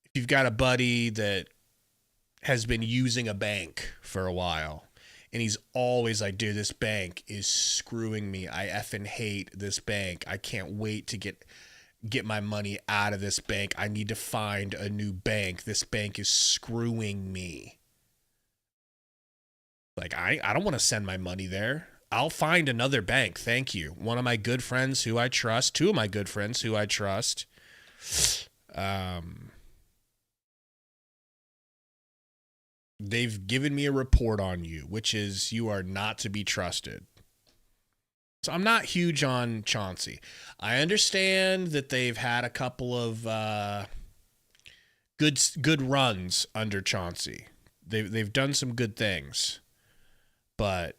if you've got a buddy that has been using a bank for a while. And he's always like, dude, this bank is screwing me. I effing hate this bank. I can't wait to get my money out of this bank. I need to find a new bank. This bank is screwing me. Like, I don't want to send my money there. I'll find another bank. Thank you. One of my good friends who I trust, two of my good friends who I trust, they've given me a report on you, which is you are not to be trusted. So I'm not huge on Chauncey. I understand that they've had a couple of good runs under Chauncey. They've done some good things, but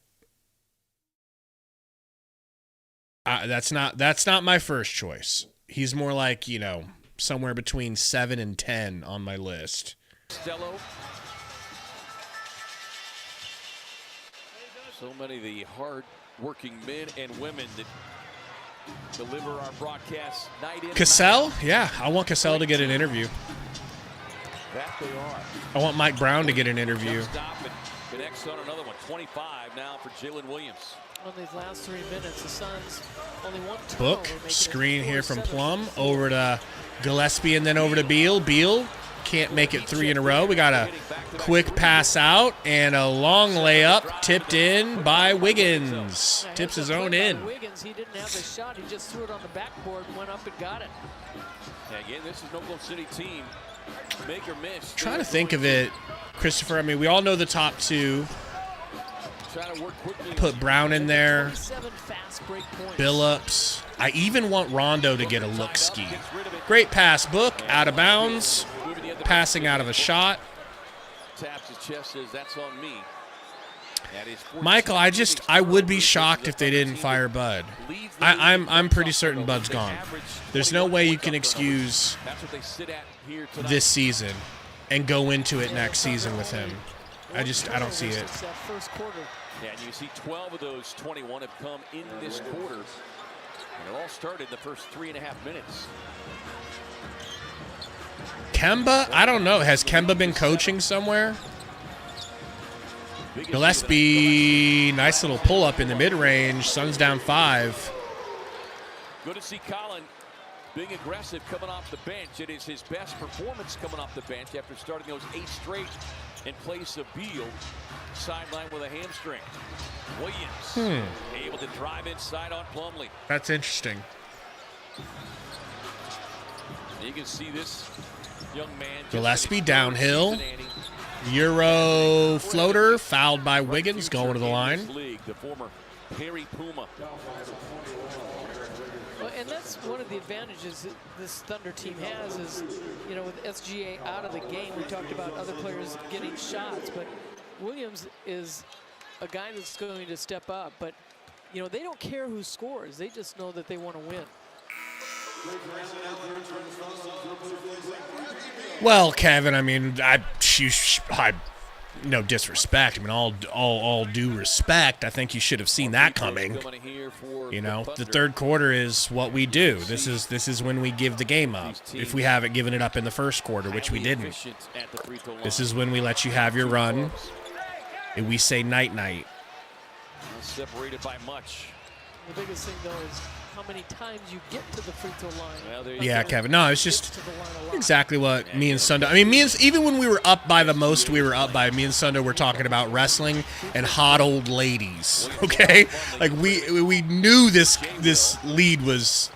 that's not my first choice. He's more like, you know, somewhere between 7 and 10 on my list. Stello. So many of the hard-working men and women that deliver our broadcast night in. Cassell? Yeah, I want Cassell to get an interview. That they are. I want Mike Brown to get an interview. Stop and connects on another one. 25 now for Jalen Williams. On these last 3 minutes, the Suns only one Book, screen here from Plum, over to Gillespie and then over to Beal. Beal can't make it 3 in a row. We got a quick pass out and a long layup tipped in by Wiggins. Tips his own in. Wiggins, he didn't have the shot. He just threw it on the backboard and went up and got it. Again, this is an Oklahoma City team. Make or miss. Trying to think of it, Christopher. I mean, we all know the top two. Put Brown in there. Billups. I even want Rondo to get a look ski. Great pass, Book, out of bounds. Passing out of a shot. Taps his chest, says that's on me. Michael, I would be shocked if they didn't fire Bud. I'm pretty certain Bud's gone. There's no way you can excuse this season and go into it next season with him. I don't see it. Yeah, and you see 12 of those 21 have come in this quarter. And it all started in the first 3.5 minutes. Kemba? I don't know. Has Kemba been coaching somewhere? Gillespie, nice little pull-up in the mid-range. Suns down 5. Good to see Colin being aggressive coming off the bench. It is his best performance coming off the bench after starting those 8 straight in place of Beal. Sideline with a hamstring. Williams able to drive inside on Plumlee. That's interesting. You can see this young man. Gillespie downhill. Euro floater fouled by Wiggins, going to the line. The former Perry Puma. Well, and that's one of the advantages that this Thunder team has is, you know, with SGA out of the game, we talked about other players getting shots, but Williams is a guy that's going to step up. But, you know, they don't care who scores. They just know that they want to win. Well, Kevin, I mean, I no disrespect. I mean, all due respect. I think you should have seen that coming. You know, the third quarter is what we do. This is when we give the game up. If we haven't given it up in the first quarter, which we didn't. This is when we let you have your run, and we say night-night. Separated by much. The biggest thing, though, is how many times you get to the free throw line. Well, yeah, Kevin. No, it's just exactly what me and Sundo. I mean, even when we were up by the most we were up by, me and Sundo were talking about wrestling and hot old ladies. Okay, like we knew this lead was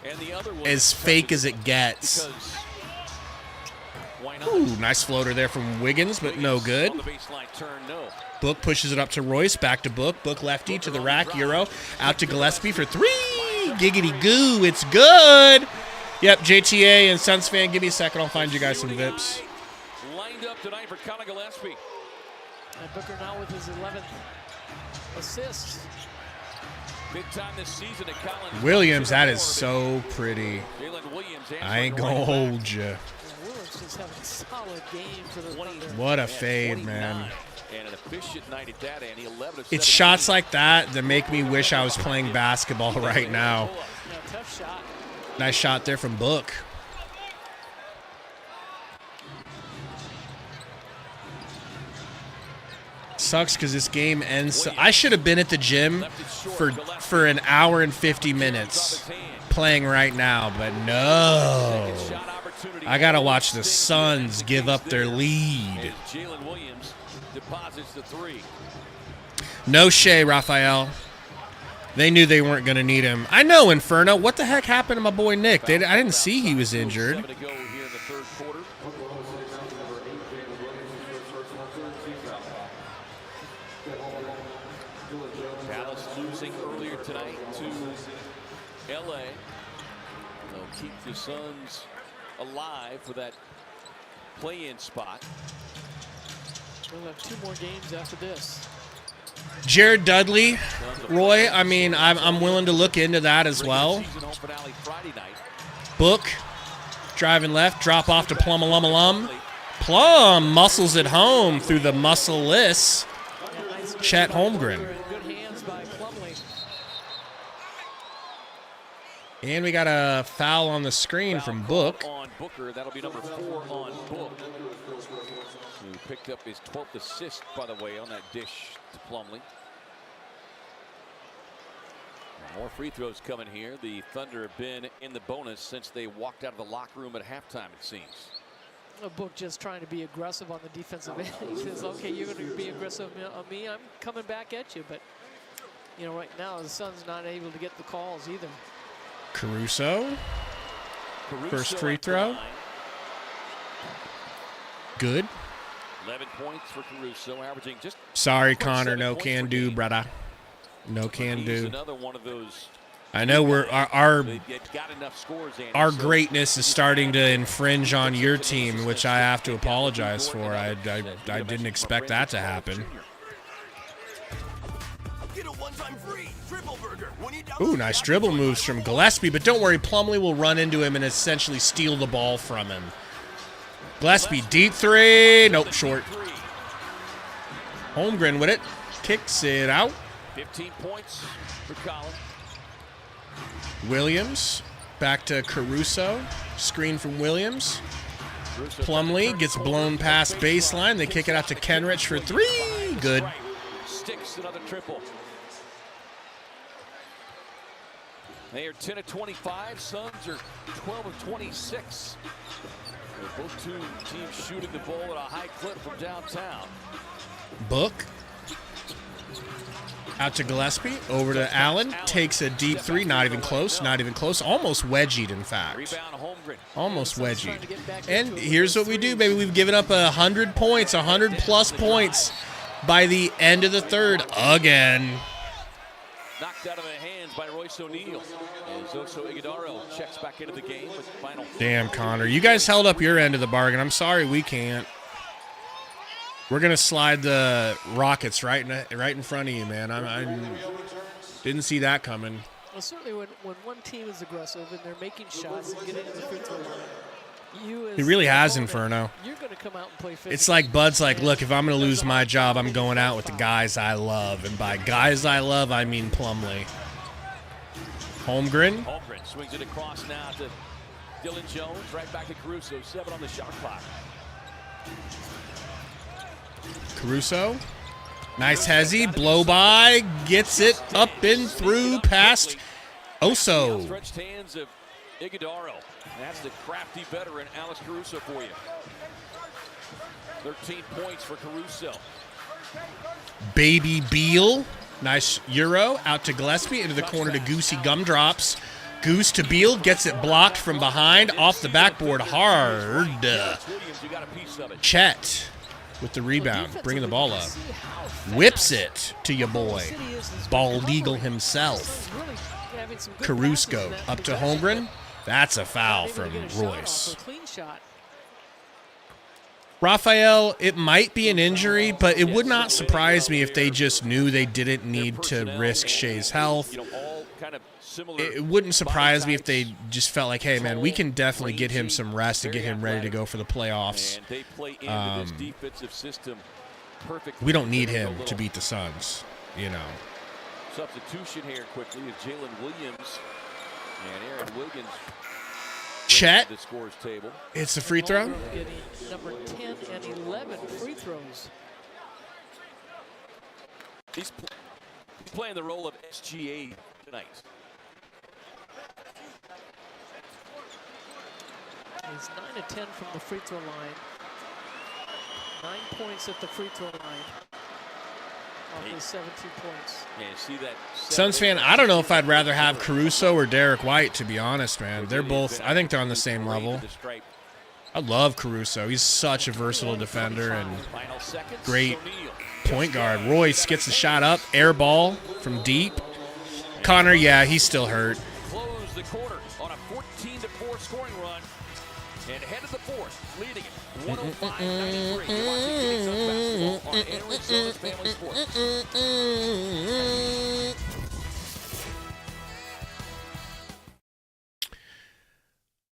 as fake as it gets. Ooh, nice floater there from Wiggins, but no good. Book pushes it up to Royce, back to Book. Book lefty to the rack, Euro. Out to Gillespie for 3. Giggity goo, it's good. Yep, JTA and Suns fan, give me a second. I'll find you guys some Vips. Lined up tonight for Colin Gillespie. And Booker now with his 11th assist. Big time this season at Colin. Williams, that is so pretty. I ain't gonna hold you. Williams just having a solid game for the Thunder. What a fade, man. And an efficient night at that, Andy. 11 of It's shots like that that make me wish I was playing basketball right now. Yeah, tough shot. Nice shot there from Book. sucks because this game ends. I should have been at the gym for an hour and 50 minutes playing right now, but no. I got to watch the Suns give up their lead. No Shea, Raphael. They knew they weren't going to need him. I know, Inferno. What the heck happened to my boy Nick? I didn't see he was injured. Dallas losing earlier tonight to LA. They'll keep the Suns alive for that play-in spot. We'll have 2 more games after this. Jared Dudley, Roy, I mean, I'm willing to look into that as well. Book, driving left, drop off to Plum. Plum muscles it home through the muscle-less Chet Holmgren. And we got a foul on the screen from Book. On Booker, that'll be number 4 on Book, who picked up his 12th assist, by the way, on that dish to Plumlee. More free throws coming here. The Thunder have been in the bonus since they walked out of the locker room at halftime, it seems. A Book just trying to be aggressive on the defensive end. He says, okay, you're going to be aggressive on me. I'm coming back at you. But, you know, right now the Suns not able to get the calls either. Caruso. First free throw. Good. 11 points for Caruso, averaging just. Sorry, Connor. No can do, brother. No can do. Another one of those. I know our greatness is starting to infringe on your team, which I have to apologize for. I didn't expect that to happen. Ooh, nice dribble moves from Gillespie, but don't worry, Plumlee will run into him and essentially steal the ball from him. Gillespie, deep 3. Nope, short. Holmgren with it. Kicks it out. 15 points for Collins. Williams, back to Caruso. Screen from Williams. Plumlee gets blown past baseline. They kick it out to Kenrich for 3. Good. Sticks another triple. They are 10 of 25. Suns are 12 of 26. They're both teams shooting the ball at a high clip from downtown. Book. Out to Gillespie. Over to Allen. Takes a deep 3. Not even close. Not even close. Almost wedgied, in fact. Almost wedgied. And here's what we do, baby. We've given up 100 points, 100-plus points by the end of the third again. Knocked out of the hands by Royce O'Neal. As Oso Iguodaro checks back into the game with final. Damn, Connor. You guys held up your end of the bargain. I'm sorry we can't. We're going to slide the Rockets right in front of you, man. I didn't see that coming. Well, certainly when one team is aggressive and they're making shots and getting to the free throw line, he really has, Inferno. You're going to come out and play physical. It's like Bud's like, look, if I'm going to lose my job, I'm going out with the guys I love. And by guys I love, I mean Plumlee. Holmgren. Holmgren swings it across now to Dylan Jones. Right back to Caruso. 7 on the shot clock. Caruso. Nice hezzy. Blow by. Gets it up and through past Oso. Stretched hands of Iguodaro. That's the crafty veteran, Alex Caruso, for you. 13 points for Caruso. Baby Beal. Nice Euro. Out to Gillespie. Into the corner to Goosey. Gumdrops. Goose to Beal. Gets it blocked from behind. Off the backboard hard. Chet with the rebound. Bringing the ball up. Whips it to your boy. Bald Eagle himself. Caruso up to Holmgren. That's a foul from Royce. Raphael, it might be an injury, but it would not surprise me if they just knew they didn't need to risk Shea's health. It wouldn't surprise me if they just felt like, hey, man, we can definitely get him some rest and get him ready to go for the playoffs. We don't need him to beat the Suns, you know. Substitution here quickly is Jalen Williams. And Aaron Wiggins. Chet. The scores table. It's a free throw. Getting number 10 and 11 free throws. He's playing the role of SGA tonight. He's 9 of 10 from the free throw line. 9 points at the free throw line. Off his 17 points. Yeah, see that. Suns fan, I don't know if I'd rather have Caruso or Derek White, to be honest, man. They're both, I think they're on the same level. I love Caruso. He's such a versatile defender and great point guard. Royce gets the shot up, air ball from deep. Connor, yeah, he's still hurt. Close the quarter on a 14-4 scoring run and head to the fourth, leading it 105-93. You're watching Phoenix Suns basketball on Arizona's Family Sports.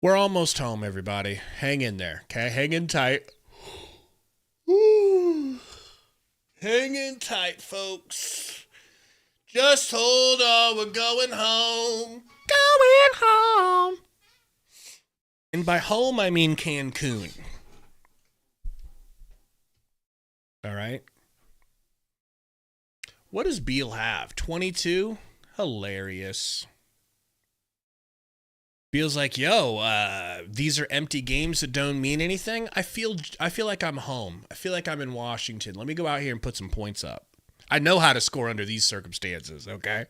We're almost home, everybody. Hang in there, okay? Hang in tight. Woo. Hang in tight, folks. Just hold on, we're going home. Going home. And by home, I mean Cancun. All right. What does Beal have? 22? Hilarious. Beal's like, yo, these are empty games that don't mean anything. I feel like I'm home. I feel like I'm in Washington. Let me go out here and put some points up. I know how to score under these circumstances, okay?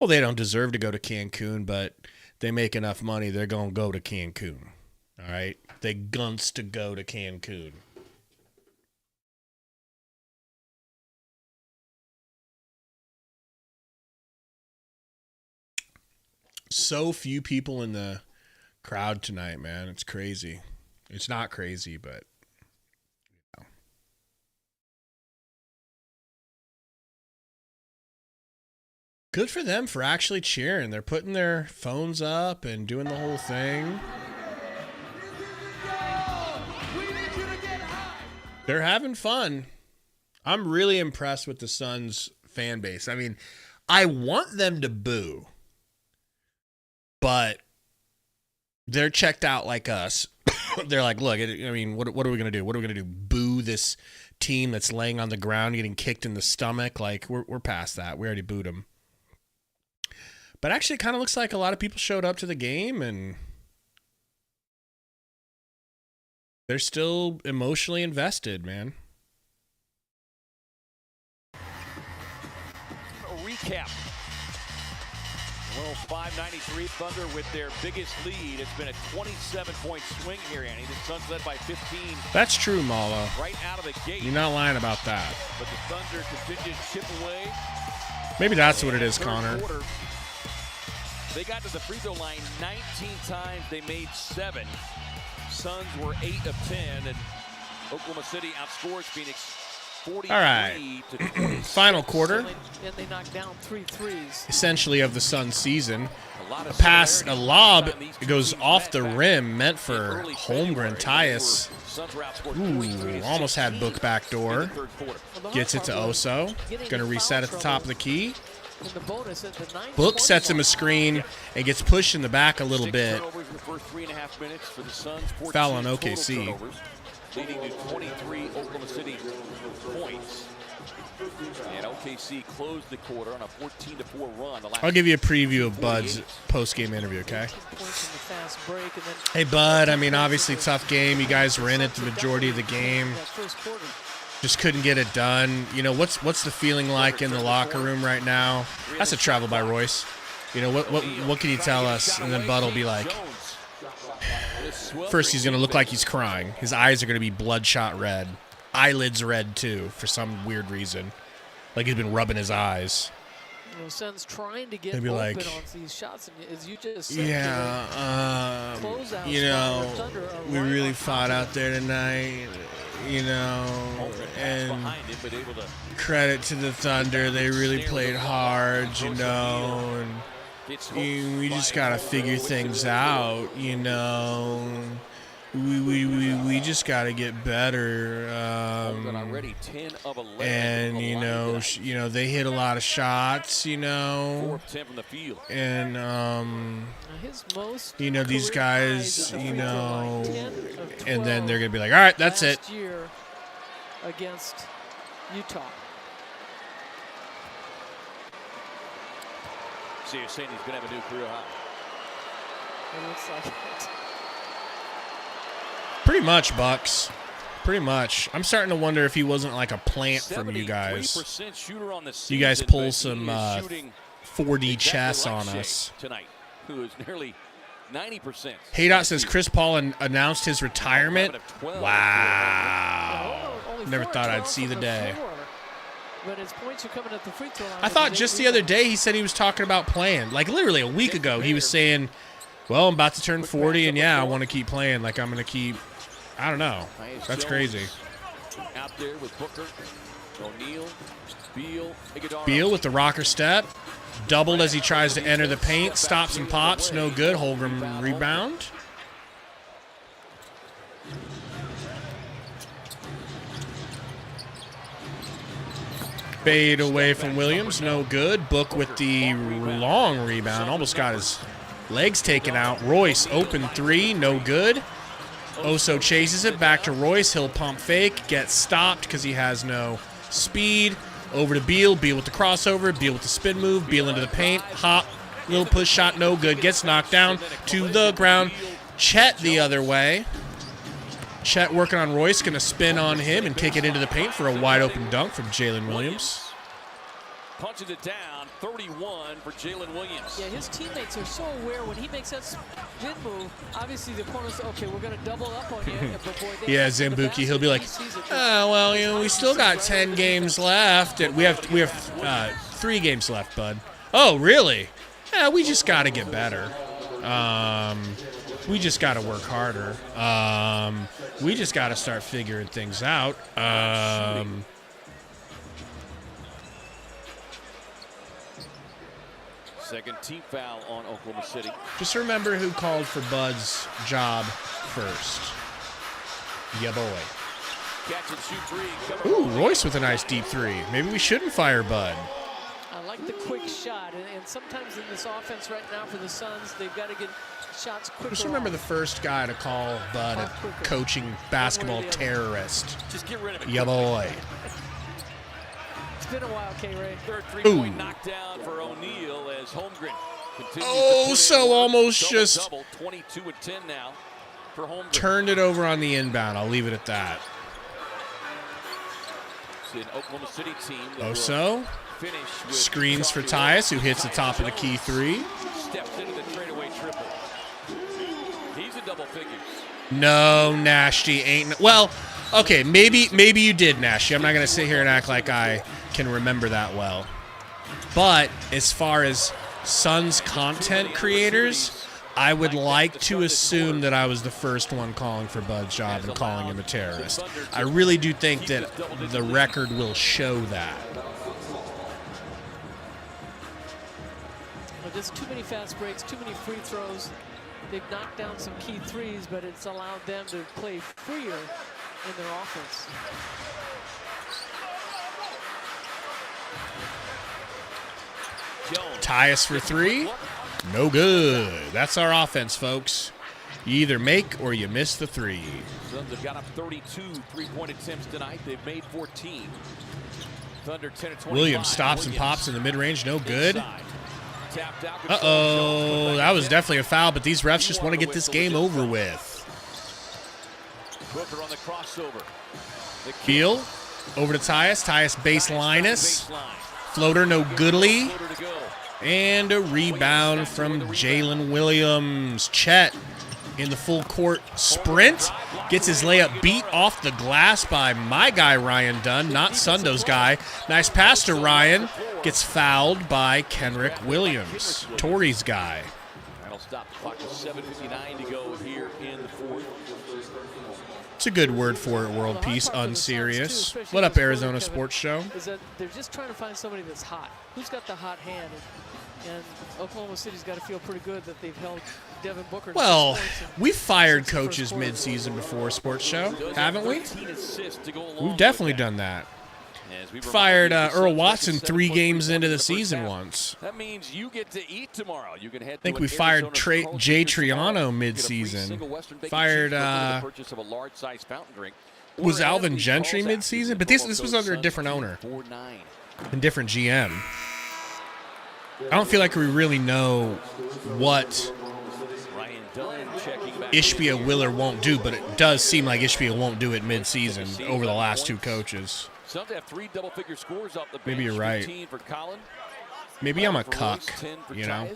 Well, they don't deserve to go to Cancun, but they make enough money, they're going to go to Cancun. All right? They gunts to go to Cancun. So few people in the crowd tonight, man. It's crazy. It's not crazy, but you know. Good for them for actually cheering. They're putting their phones up and doing the whole thing. They're having fun. I'm really impressed with the Suns fan base. I mean, I want them to boo. But they're checked out like us. They're like, look, I mean, what are we going to do? What are we going to do? Boo this team that's laying on the ground, getting kicked in the stomach? Like, we're past that. We already booed them. But actually, it kind of looks like a lot of people showed up to the game, and they're still emotionally invested, man. A recap. 105-93 Thunder with their biggest lead. It's been a 27-point swing here, Annie. The Suns led by 15. That's true, Malo. Right out of the gate. You're not lying about that. But the Thunder continued to chip away. Maybe that's what it is, Connor. Quarter, they got to the free throw line 19 times. They made 7. Suns were 8 of 10, and Oklahoma City outscores Phoenix 43 all right. to 26. Final quarter. And they knocked down 3 threes. Essentially of the Suns season. A pass, a lob, it goes off the rim, meant for Holmgren. Tyus. Ooh, almost had Book backdoor. Gets it to Oso. Going to reset at the top of the key. Book sets him a screen and gets pushed in the back a little bit. Foul on OKC. Leading to 23 Oklahoma City points. And OKC closed the quarter on a 14-4 run. I'll give you a preview of Bud's post-game interview, okay? Hey, Bud, I mean, obviously tough game. You guys were in it the majority of the game. Just couldn't get it done. You know, what's the feeling like in the locker room right now? That's a travel by Royce. You know, what can you tell us? And then Bud will be like, first he's going to look like he's crying. His eyes are going to be bloodshot red. Eyelids red, too, for some weird reason. Like he's been rubbing his eyes. You know, Sun's trying to get open like, on these shots, and as you just said, yeah, you know, we really fought out there tonight, you know, and credit to the Thunder, they really played hard, you know, and we just got to figure things out, you know. we just got to get better. Already 10 of 11 And you know they hit a lot of shots. 4 of 10 from the field. And his most you know these guys. and then they're gonna be like, all right, that's it. Last year against Utah. So you're saying he's gonna have a new career high? It looks like it. Pretty much, Bucks. Pretty much. I'm starting to wonder if he wasn't like a plant from you guys. Shooter on the season, You guys pull some 4D chess on us. Tonight, who is nearly 90%. Haydot says Chris Paul announced his retirement. Wow. Never thought I'd see the day. But his points are coming at the free throw line. I thought just the other day he said he was talking about playing. Like literally a week ago he was saying, well, I'm about to turn 40 and yeah, I want to keep playing. Like I'm going to keep, I don't know. That's crazy. Out there with Booker, O'Neal, Beal with the rocker step. Doubled as he tries to enter the paint. Stops and pops. No good. Holmgren rebound. Fade away from Williams. No good. Book with the long rebound. Almost got his legs taken out. Royce, open three. No good. Oso chases it. Back to Royce. He'll pump fake. Gets stopped because he has no speed. Over to Beal. Beal with the crossover. Beal with the spin move. Beal into the paint. Hop. Little push shot. No good. Gets knocked down to the ground. Chet the other way. Chet working on Royce. Going to spin on him and kick it into the paint for a wide open dunk from Jalen Williams. Punches it down. 31 for Jalen Williams. Yeah, his teammates are so aware when he makes that spin move. Obviously, the opponent's okay. We're going to double up on you. But boy, yeah, Zambuki. He'll be like, oh, well, you know, we still got 10 games left, and we have 3 games left, bud. Oh, really? Yeah, we just got to get better. We just got to work harder. We just got to start figuring things out. Second team foul on Oklahoma City. Just remember who called for Bud's job first. Yeah, boy. Catch and shoot three. Ooh, Royce with a nice deep three. Maybe we shouldn't fire Bud. I like the quick shot, and sometimes in this offense right now for the Suns, they've got to get shots quicker. Just remember the first guy to call Bud a coaching basketball terrorist. Just get rid of it. Yeah, boy. It's been a while, K-Ray. Third three-point knockdown for O'Neal as Holmgren continues oh, so almost just double, 22 and 10 now for Holmgren. Turned it over on the inbound. I'll leave it at that. It's an Oklahoma City team. Oso screens for Tyus, who hits the top of the key three. Steps into the straightaway triple. He's a double figures. No, Nashty ain't. Well, okay, maybe you did, Nashty. I'm not going to sit here and act like I can remember that well. But as far as Suns content creators, I would like to assume that I was the first one calling for Bud's job and calling him a terrorist. I really do think that the record will show that. But there's too many fast breaks, too many free throws. They've knocked down some key threes, but it's allowed them to play freer in their offense. Tyus for three. No good. That's our offense, folks. You either make or you miss the three. Suns have got up 32 three-point attempts tonight. They've made 14. Thunder 10 and 25. Williams stops and pops in the mid-range. No good. Uh-oh. That was definitely a foul, but these refs just want to get this game over with. Booker on the crossover. Beal over to Tyus. Tyus base Linus. Floater, no goodly. And a rebound from Jalen Williams. Chet in the full court sprint. Gets his layup beat off the glass by my guy, Ryan Dunn, not Sundo's guy. Nice pass to Ryan. Gets fouled by Kenrick Williams, Torrey's guy. That'll stop the clock with 7:59 to go here in the fourth. It's a good word for it, world peace, unserious. What up, Arizona Sports Show? Is that they're just trying to find somebody that's hot. Who's got the hot hand? And Oklahoma City's got to feel pretty good that they've held Devin Booker. Well, we've fired coaches mid-season before, Sports Show, haven't we? We've definitely done that. Fired Earl Watson 3 games into the season once. That means you get to eat tomorrow. You can head I think we fired Jay Triano mid-season. Fired was Alvin Gentry mid-season, but this was under a different owner and different GM. I don't feel like we really know what Ishbia will or won't do, but it does seem like Ishbia won't do it mid-season over the last 2 coaches. Maybe you're right. Maybe I'm a cuck, you know?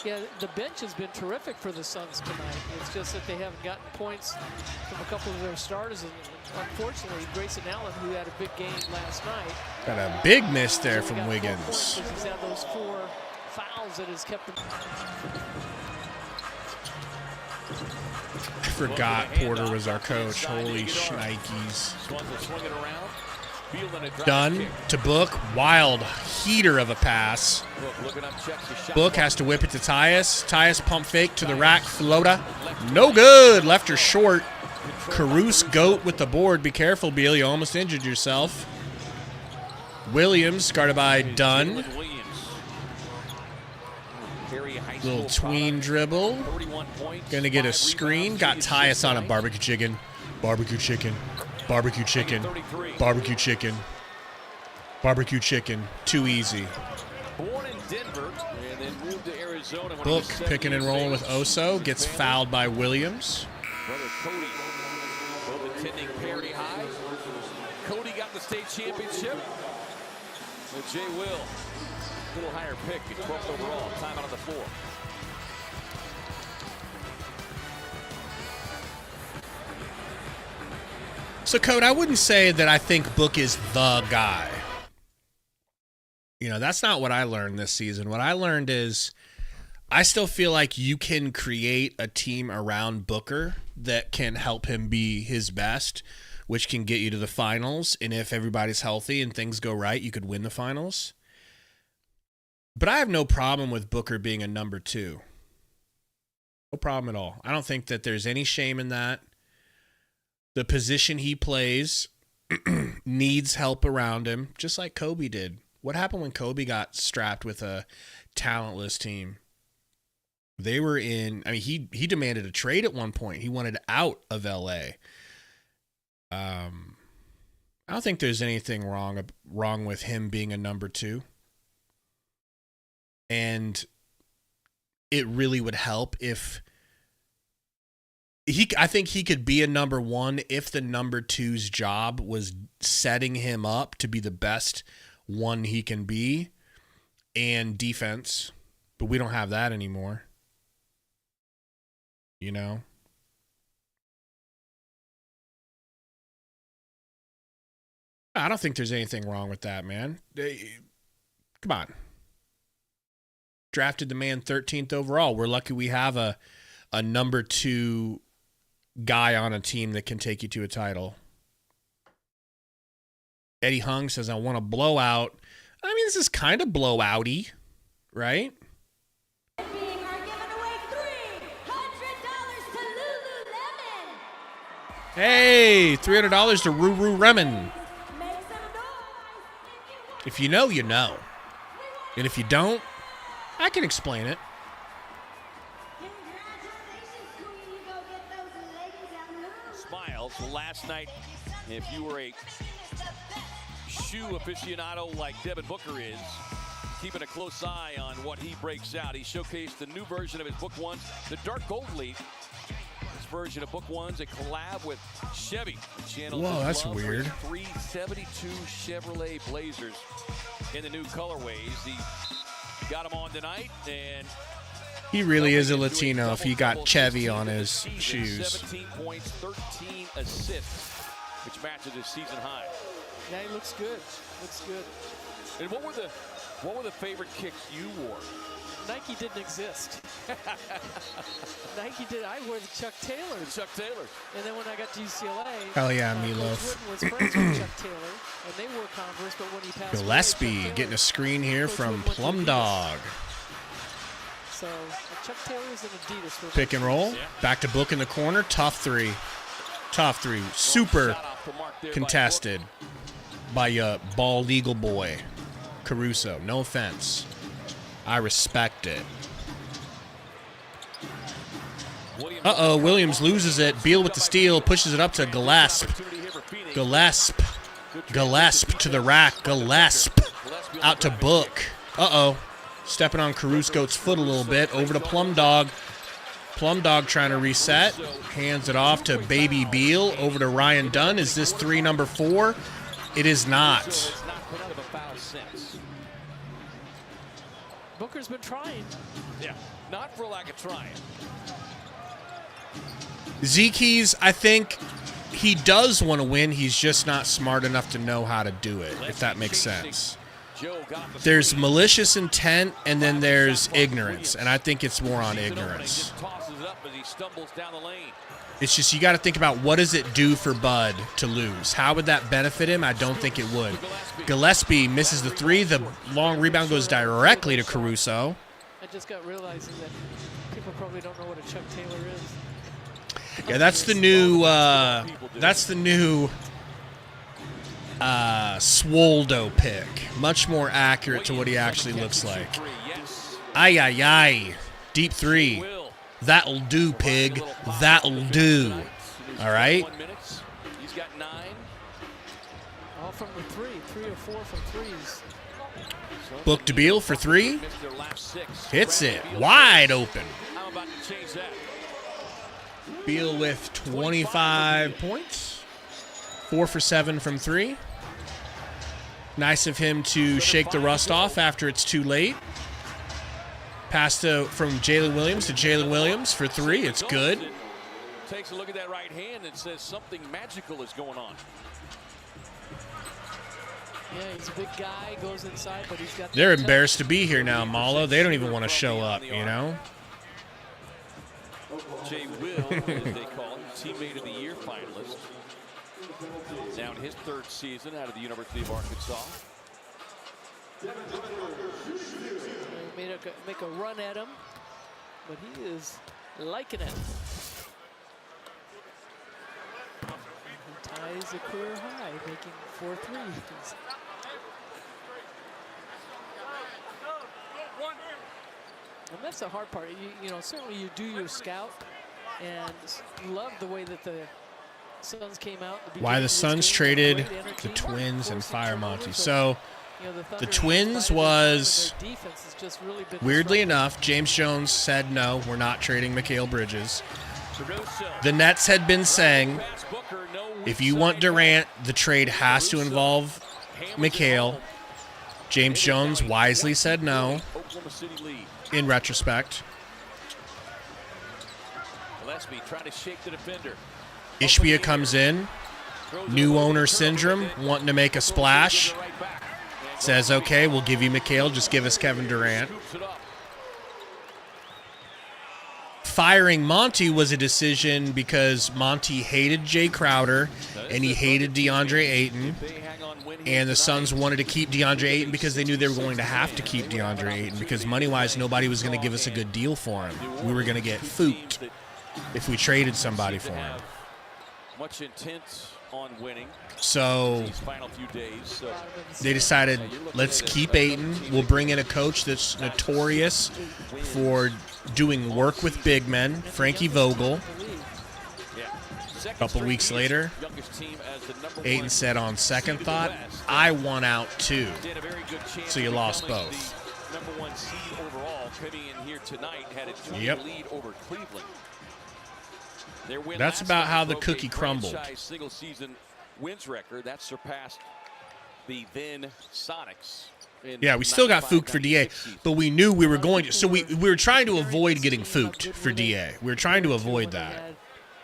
Yeah, the bench has been terrific for the Suns tonight. It's just that they haven't gotten points from a couple of their starters. And unfortunately, Grayson Allen, who had a big game last night. Got a big miss there from Wiggins. He's had those 4 fouls that has kept him. I forgot Porter was our coach. Holy shnikes. Dunn to Book. Wild heater of a pass. Book has to whip it to Tyus. Tyus pump fake to the rack. Floater. No good. Left her short. Caruso Goat with the board. Be careful, Beal. You almost injured yourself. Williams guarded by Dunn. Little tween dribble. Gonna get a screen. Got Tyus on a barbecue chicken. Barbecue chicken. Barbecue chicken. Barbecue chicken. Barbecue chicken. Too easy. Book picking and rolling with Oso. Gets fouled by Williams. Cody got the state championship. With Jay Will, a little higher pick at 12th overall. Time out on the floor. So, Code, I wouldn't say that I think Book is the guy. You know, that's not what I learned this season. What I learned is I still feel like you can create a team around Booker that can help him be his best, which can get you to the finals. And if everybody's healthy and things go right, you could win the finals. But I have no problem with Booker being a number 2. No problem at all. I don't think that there's any shame in that. The position he plays needs help around him, just like Kobe did. What happened when Kobe got strapped with a talentless team? They were in, I mean, he demanded a trade at one point. He wanted out of LA. I don't think there's anything wrong with him being a number 2. And it really would help if I think he could be a number 1 if the number 2's job was setting him up to be the best one he can be and defense. But we don't have that anymore. You know? I don't think there's anything wrong with that, man. Come on. Drafted the man 13th overall. We're lucky we have a number 2 guy on a team that can take you to a title. Eddie Hung says, I want a blowout. I mean, this is kind of blowouty, right? Hey, $300 to Ruru Remen. If you know, you know. And if you don't, I can explain it. Smiles. Last night, if you were a shoe aficionado like Devin Booker is, keeping a close eye on what he breaks out. He showcased the new version of his Book Ones, the Dark Gold Leaf. This version of Book Ones, a collab with Chevy. Whoa, that's weird. 372 Chevrolet Blazers in the new colorways. He got them on tonight, and he really is a Latino if he got Chevy on his shoes. 17 points, 13 assists, which matches his season high. Yeah, he looks good. Looks good. And what were the favorite kicks you wore? Nike didn't exist. Nike think he did. I wore the Chuck Taylor. Chuck Taylor. And then when I got to UCLA, Hell yeah, Coach Meatloaf. Wooden was friends with Chuck Taylor, and they wore Converse. But when he passed away, Gillespie Chuck getting a screen here Coach from Wooden went to Plum Adidas. Dog. So Chuck Taylor is an Adidas. For Pick and roll. Back to Book in the corner. Tough three. Tough three. Super contested by bald eagle boy, Caruso. No offense. I respect it. Uh-oh, Williams loses it. Beal with the steal, pushes it up to Gillespie. Gillespie to the rack. Gillespie out to Book. Uh-oh. Stepping on Caruso's foot a little bit. Over to Plum Dog. Plum Dog trying to reset. Hands it off to Baby Beal. Over to Ryan Dunn. Is this 3 number 4? It is not. Booker's been trying. Yeah, not for lack of trying. Zeke's, I think he does want to win. He's just not smart enough to know how to do it, if that makes sense. There's malicious intent, and then there's ignorance, and I think it's more on ignorance. It's just you got to think about what does it do for Bud to lose? How would that benefit him? I don't think it would. Gillespie misses the 3. The long rebound goes directly to Caruso. I just got realizing that people probably don't know what a Chuck Taylor is. Yeah, that's the new Swoldo pick. Much more accurate to what he actually looks like. Ay, ay, ay. Deep 3. That'll do, pig. That'll do. All right? He's got 9. All from the 3 or 4 from threes. Book to Beal for 3. Hits it. Wide open. I'm about to change that. Beal with 25 points. 4 for 7 from 3. Nice of him to shake the rust off after it's too late. Pass from Jalen Williams to Jalen Williams for 3. It's good. Takes a look at that right hand and says something magical is going on. Yeah, he's a big guy, goes inside, but he's got... They're embarrassed to be here now, Malo. They don't even want to show up, you know? Jay Will, as they call him, teammate of the year finalist. Now in his 3rd season out of the University of Arkansas. Make a run at him, but he is liking it. He ties a career high, making 4 threes. And that's the hard part. You know, certainly you do your scout, and love the way that the Suns came out. Why the Suns traded the Twins and Fire Monty. So the Twins was, weirdly enough, James Jones said no, we're not trading Mikal Bridges. The Nets had been saying, if you want Durant, the trade has to involve Mikal. James Jones wisely said no, in retrospect. Ishbia comes in, new owner syndrome, wanting to make a splash. Says, okay, we'll give you Mikal, just give us Kevin Durant. Firing Monty was a decision because Monty hated Jay Crowder and he hated DeAndre Ayton. And the Suns wanted to keep DeAndre Ayton because they knew they were going to have to keep DeAndre Ayton because money-wise, nobody was going to give us a good deal for him. We were going to get fooked if we traded somebody for him. Much intent on winning. So they decided, let's keep Ayton. We'll bring in a coach that's notorious for doing work with big men, Frankie Vogel. A couple weeks later, Ayton said on second thought, I want out too. So you lost both. Number 1 seed overall coming in here tonight had a 2 lead over Cleveland. That's about how the cookie crumbled. Single season wins record that surpassed the then Sonics. Yeah, we still got fooked for DA, but we knew we were going to. So we were trying to avoid getting fooked for DA. We were trying to avoid that.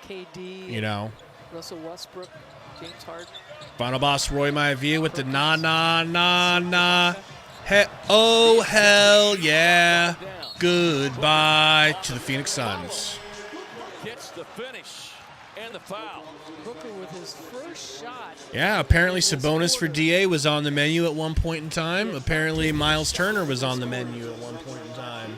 KD, you know. Russell Westbrook, James Harden. Final boss Roy Maivia with the na. Oh hell yeah! Goodbye to the Phoenix Suns. gets the finish and the foul. Booker with his first shot. Yeah, apparently Sabonis for DA was on the menu at one point in time. Apparently Miles Turner was on the menu at one point in time.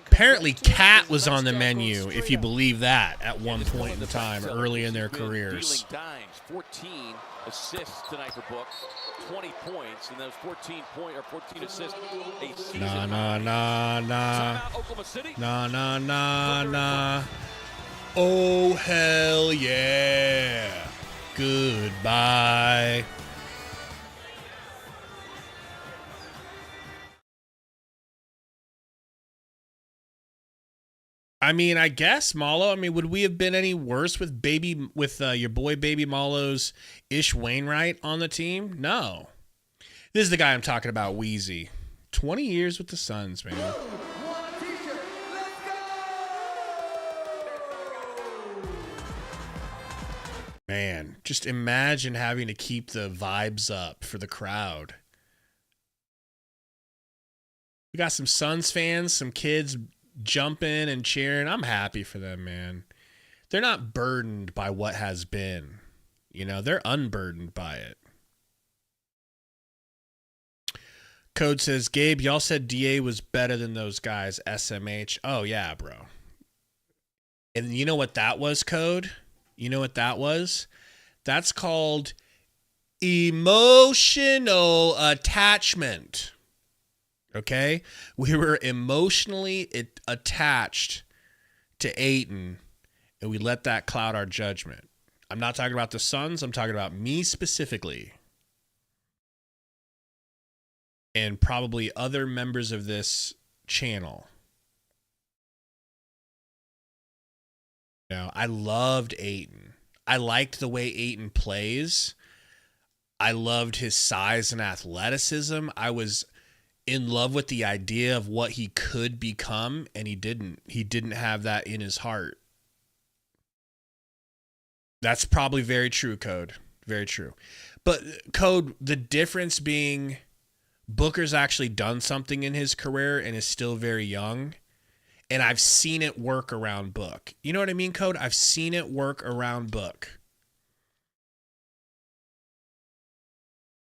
Apparently Cat was on the menu, if you believe that, at one point in time early in their careers. 14 assists tonight for Book. 20 points, and those 14 assists a season. Nah. Oh, hell yeah. Goodbye. I mean, I guess, Malo. I mean, would we have been any worse with your boy Baby Malo's Ish Wainwright on the team? No. This is the guy I'm talking about, Wheezy. 20 years with the Suns, man. Man, just imagine having to keep the vibes up for the crowd. We got some Suns fans, some kids jumping and cheering. I'm happy for them, man. They're not burdened by what has been. You know, they're unburdened by it. Code says, Gabe, y'all said DA was better than those guys, SMH. Oh, yeah, bro. And you know what that was, Code? You know what that was? That's called emotional attachment. Okay? We were emotionally attached to Ayton, and we let that cloud our judgment. I'm not talking about the Suns. I'm talking about me specifically. And probably other members of this channel. I loved Ayton. I liked the way Ayton plays. I loved his size and athleticism. I was in love with the idea of what he could become, and he didn't. He didn't have that in his heart. That's probably very true, Code. Very true. But, Code, the difference being Booker's actually done something in his career and is still very young. And I've seen it work around Book. You know what I mean, Code? I've seen it work around Book.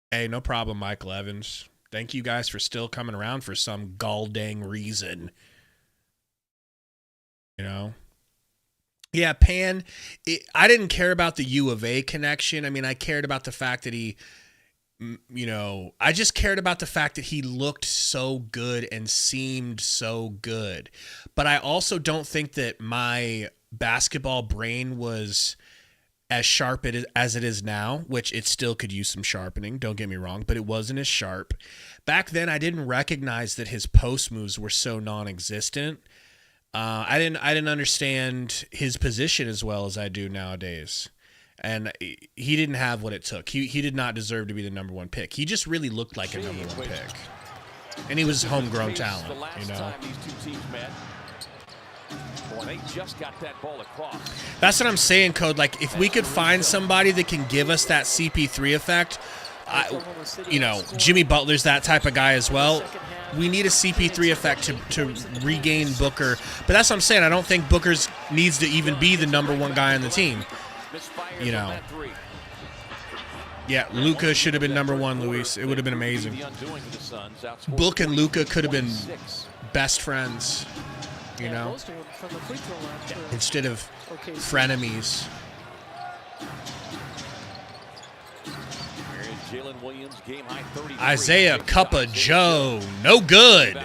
Hey, no problem, Michael Evans. Thank you guys for still coming around for some gall-dang reason. You know? Yeah, Pan, I didn't care about the U of A connection. I mean, I cared about the fact that I just cared about the fact that he looked so good and seemed so good. But I also don't think that my basketball brain was as sharp as it is now, which it still could use some sharpening, don't get me wrong, but it wasn't as sharp. Back then, I didn't recognize that his post moves were so non-existent. I didn't understand his position as well as I do nowadays. And he didn't have what it took. He did not deserve to be the number one pick. He just really looked like a number one pick. And he was homegrown talent, you know. They just got that ball across. That's what I'm saying, Code. Like, if we could find somebody that can give us that CP3 effect, Jimmy Butler's that type of guy as well. We need a CP3 effect to regain Booker. But that's what I'm saying. I don't think Booker needs to even be the number one guy on the team. You know. Yeah, Luka should have been number one, Luis. It would have been amazing. Book and Luka could have been best friends, you know, instead of frenemies. Isaiah Cuppa Joe, no good.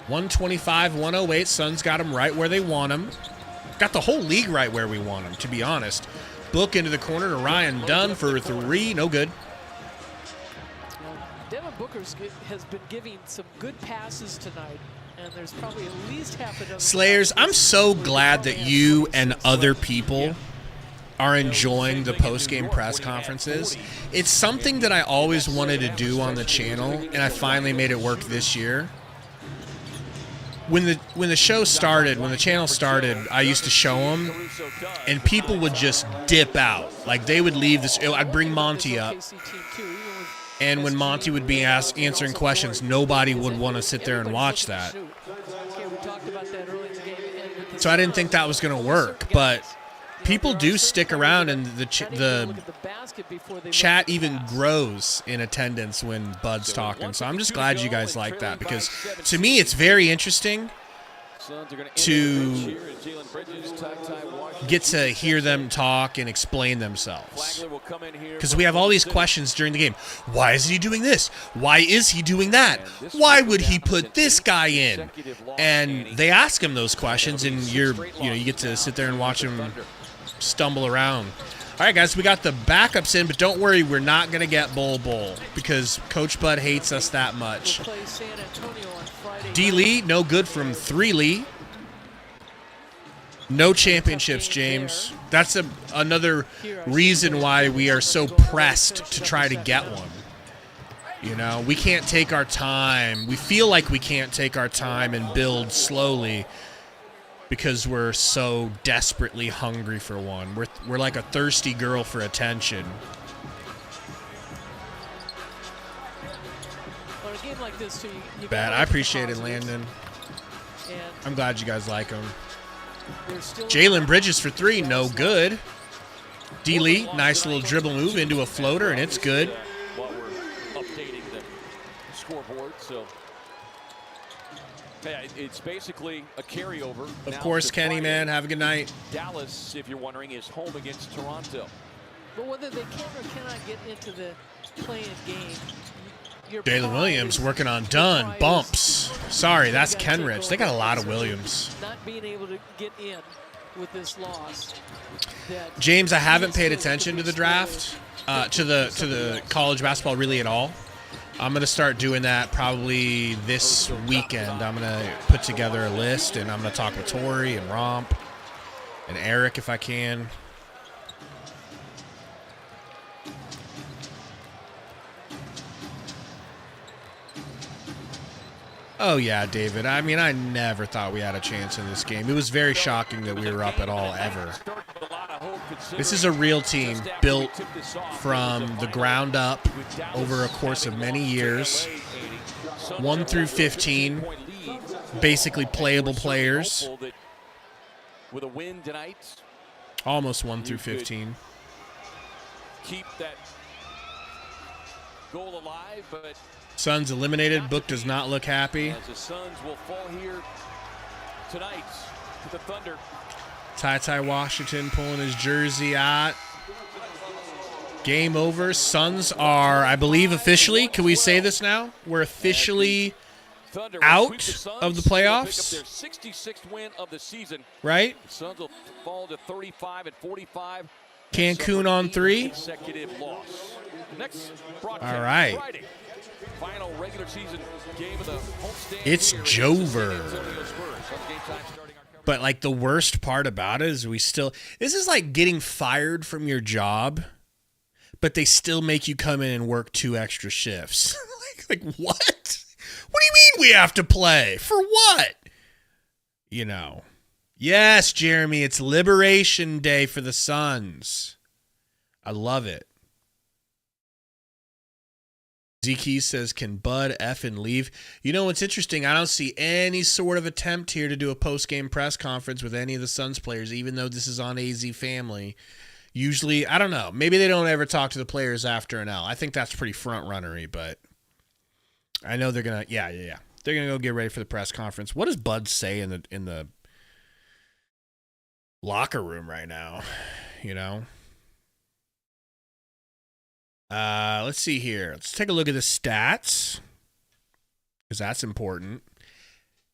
125-108. Suns got him right where they want him. Got the whole league right where we want him, to be honest. Book into the corner to Ryan Dunn for three. No good. Devin Booker has been giving some good passes tonight, and there's probably at least half a dozen. Slayers, I'm so glad that you and other people are enjoying the post-game press conferences. It's something that I always wanted to do on the channel, and I finally made it work this year. When the show started, when the channel started, I used to show them, and people would just dip out. Like, they would leave this. I'd bring Monty up, and when Monty would be answering questions, nobody would want to sit there and watch that. Okay, we talked about that said early in the game. So I didn't think that was going to work, but people do stick around, and the chat even grows in attendance when Bud's talking. So I'm just glad you guys like that, because to me it's very interesting to get to hear them talk and explain themselves. Because we have all these questions during the game. Why is he doing this? Why is he doing that? Why would he put this guy in? And they ask him those questions, and you get to sit there and watch him stumble around. All right, guys, we got the backups in, but don't worry, we're not going to get Bowl because Coach Bud hates us that much. D. Lee, no good from 3 Lee. No championships, James. That's another reason why we are so pressed to try to get one. You know, we can't take our time. We feel like we can't take our time and build slowly because we're so desperately hungry for one. We're like a thirsty girl for attention. On a game like this, too, you Bad. I appreciate it, Landon. I'm glad you guys like him. Jalen Bridges for 3, no good. D. Lee, nice little dribble move into a floater, and it's good. While we're updating the scoreboard, so yeah, it's basically a carryover. Of course, Kenny, man. Have a good night. Dallas, if you're wondering, is home against Toronto. But whether they can or cannot get into the playing game, Jalen Williams working on done. Bumps. Sorry, that's Kenrich. They got a lot of Williams. Not being able to get in with this loss. James, I haven't paid attention to the draft, to the college basketball really at all. I'm going to start doing that probably this weekend. I'm going to put together a list, and I'm going to talk with Tori and Romp and Eric if I can. Oh, yeah, David. I mean, I never thought we had a chance in this game. It was very shocking that we were up at all, ever. This is a real team built from the ground up over a course of many years. 1 through 15, basically playable players. With a win tonight, almost 1 through 15. Keep that goal alive, but Suns eliminated. Book does not look happy. As the Suns will fall here tonight to the Thunder. Ty Washington pulling his jersey out. Game over. Suns are, I believe, officially. Can we say this now? We're officially out of the playoffs. Their 66th win of the season. Right? The Suns will fall to 35-45. Cancun on 3. Consecutive loss. Next broadcast. All right. Friday. Final regular season game of the homestand. It's Jover. But like the worst part about it is this is like getting fired from your job, but they still make you come in and work 2 extra shifts. like what? What do you mean we have to play? For what? You know. Yes, Jeremy, it's Liberation Day for the Suns. I love it. ZK says, can Bud effing leave? You know what's interesting? I don't see any sort of attempt here to do a post-game press conference with any of the Suns players, even though this is on AZ Family. Usually, I don't know. Maybe they don't ever talk to the players after an L. I think that's pretty front-runnery, but I know they're going to, yeah. They're going to go get ready for the press conference. What does Bud say in the locker room right now? You know? Let's see here. Let's take a look at the stats, because that's important.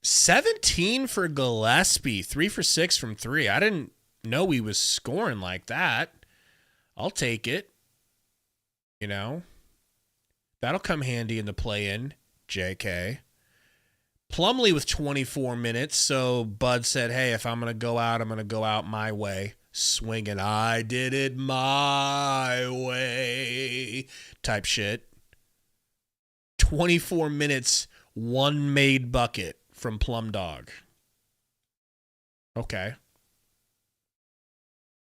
17 for Gillespie, 3 for 6 from 3. I didn't know he was scoring like that. I'll take it. You know, that'll come handy in the play-in, JK. Plumlee with 24 minutes, so Bud said, hey, if I'm going to go out, I'm going to go out my way. Swinging, I did it my way type shit. 24 minutes, 1 made bucket from Plum Dog. Okay.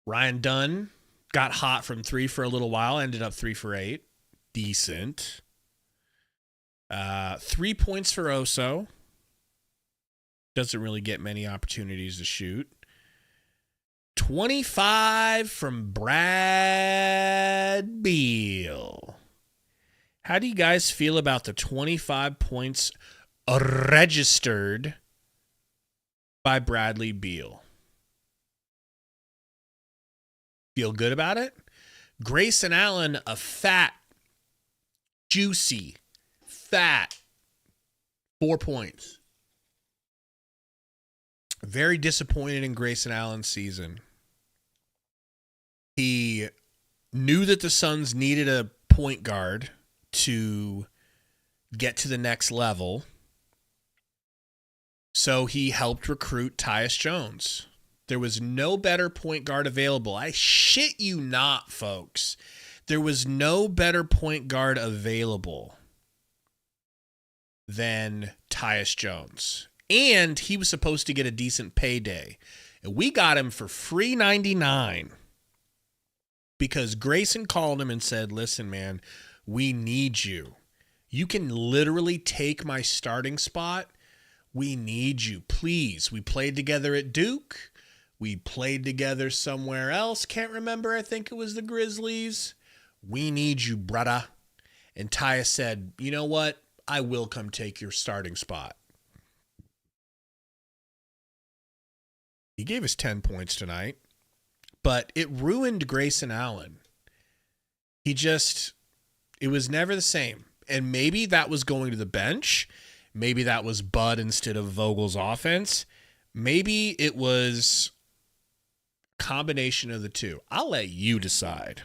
Ryan Dunn got hot from 3 for a little while, ended up 3 for 8. Decent. 3 points for Oso. Doesn't really get many opportunities to shoot. 25 from Brad Beal. How do you guys feel about the 25 points registered by Bradley Beal? Feel good about it? Grayson Allen, a fat, juicy, fat 4 points. Very disappointed in Grayson Allen's season. He knew that the Suns needed a point guard to get to the next level, so he helped recruit Tyus Jones. There was no better point guard available. I shit you not, folks. There was no better point guard available than Tyus Jones. And he was supposed to get a decent payday. And we got him for free $99 because Grayson called him and said, listen, man, we need you. You can literally take my starting spot. We need you. Please. We played together at Duke. We played together somewhere else. Can't remember. I think it was the Grizzlies. We need you, brother. And Tyus said, you know what? I will come take your starting spot. He gave us 10 points tonight, but it ruined Grayson Allen. It was never the same. And maybe that was going to the bench. Maybe that was Bud instead of Vogel's offense. Maybe it was a combination of the two. I'll let you decide.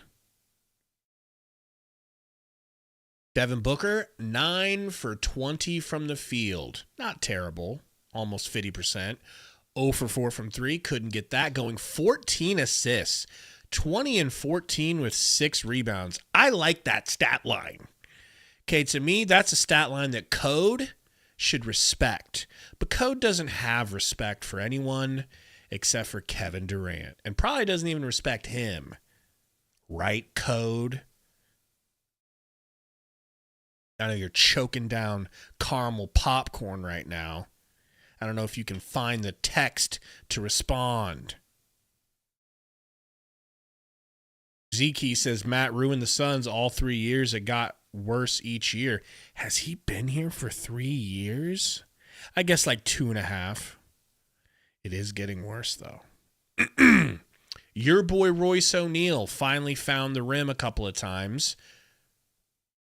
Devin Booker, 9 for 20 from the field. Not terrible. Almost 50%. 0 for 4 from 3. Couldn't get that going. 14 assists. 20 and 14 with 6 rebounds. I like that stat line. Okay, to me, that's a stat line that Code should respect. But Code doesn't have respect for anyone except for Kevin Durant. And probably doesn't even respect him. Right, Code? I know you're choking down caramel popcorn right now. I don't know if you can find the text to respond. Zeke says, Matt ruined the Suns all 3 years. It got worse each year. Has he been here for 3 years? I guess like 2.5. It is getting worse, though. Your boy Royce O'Neal finally found the rim a couple of times.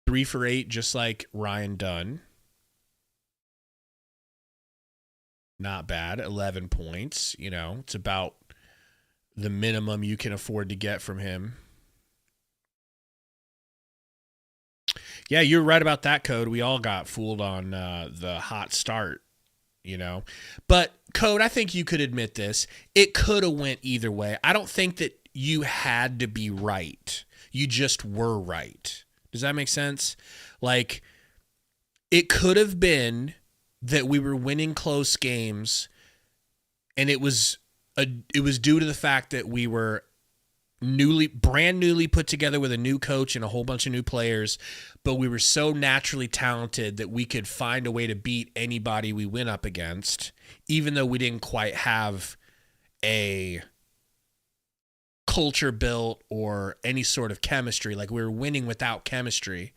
3 for 8, just like Ryan Dunn. Not bad. 11 points. You know, it's about the minimum you can afford to get from him. Yeah, you're right about that, Code. We all got fooled on the hot start, you know. But, Code, I think you could admit this. It could have went either way. I don't think that you had to be right. You just were right. Does that make sense? Like, it could have been that we were winning close games, and it was due to the fact that we were brand newly put together with a new coach and a whole bunch of new players, but we were so naturally talented that we could find a way to beat anybody we went up against, even though we didn't quite have a culture built or any sort of chemistry. Like, we were winning without chemistry.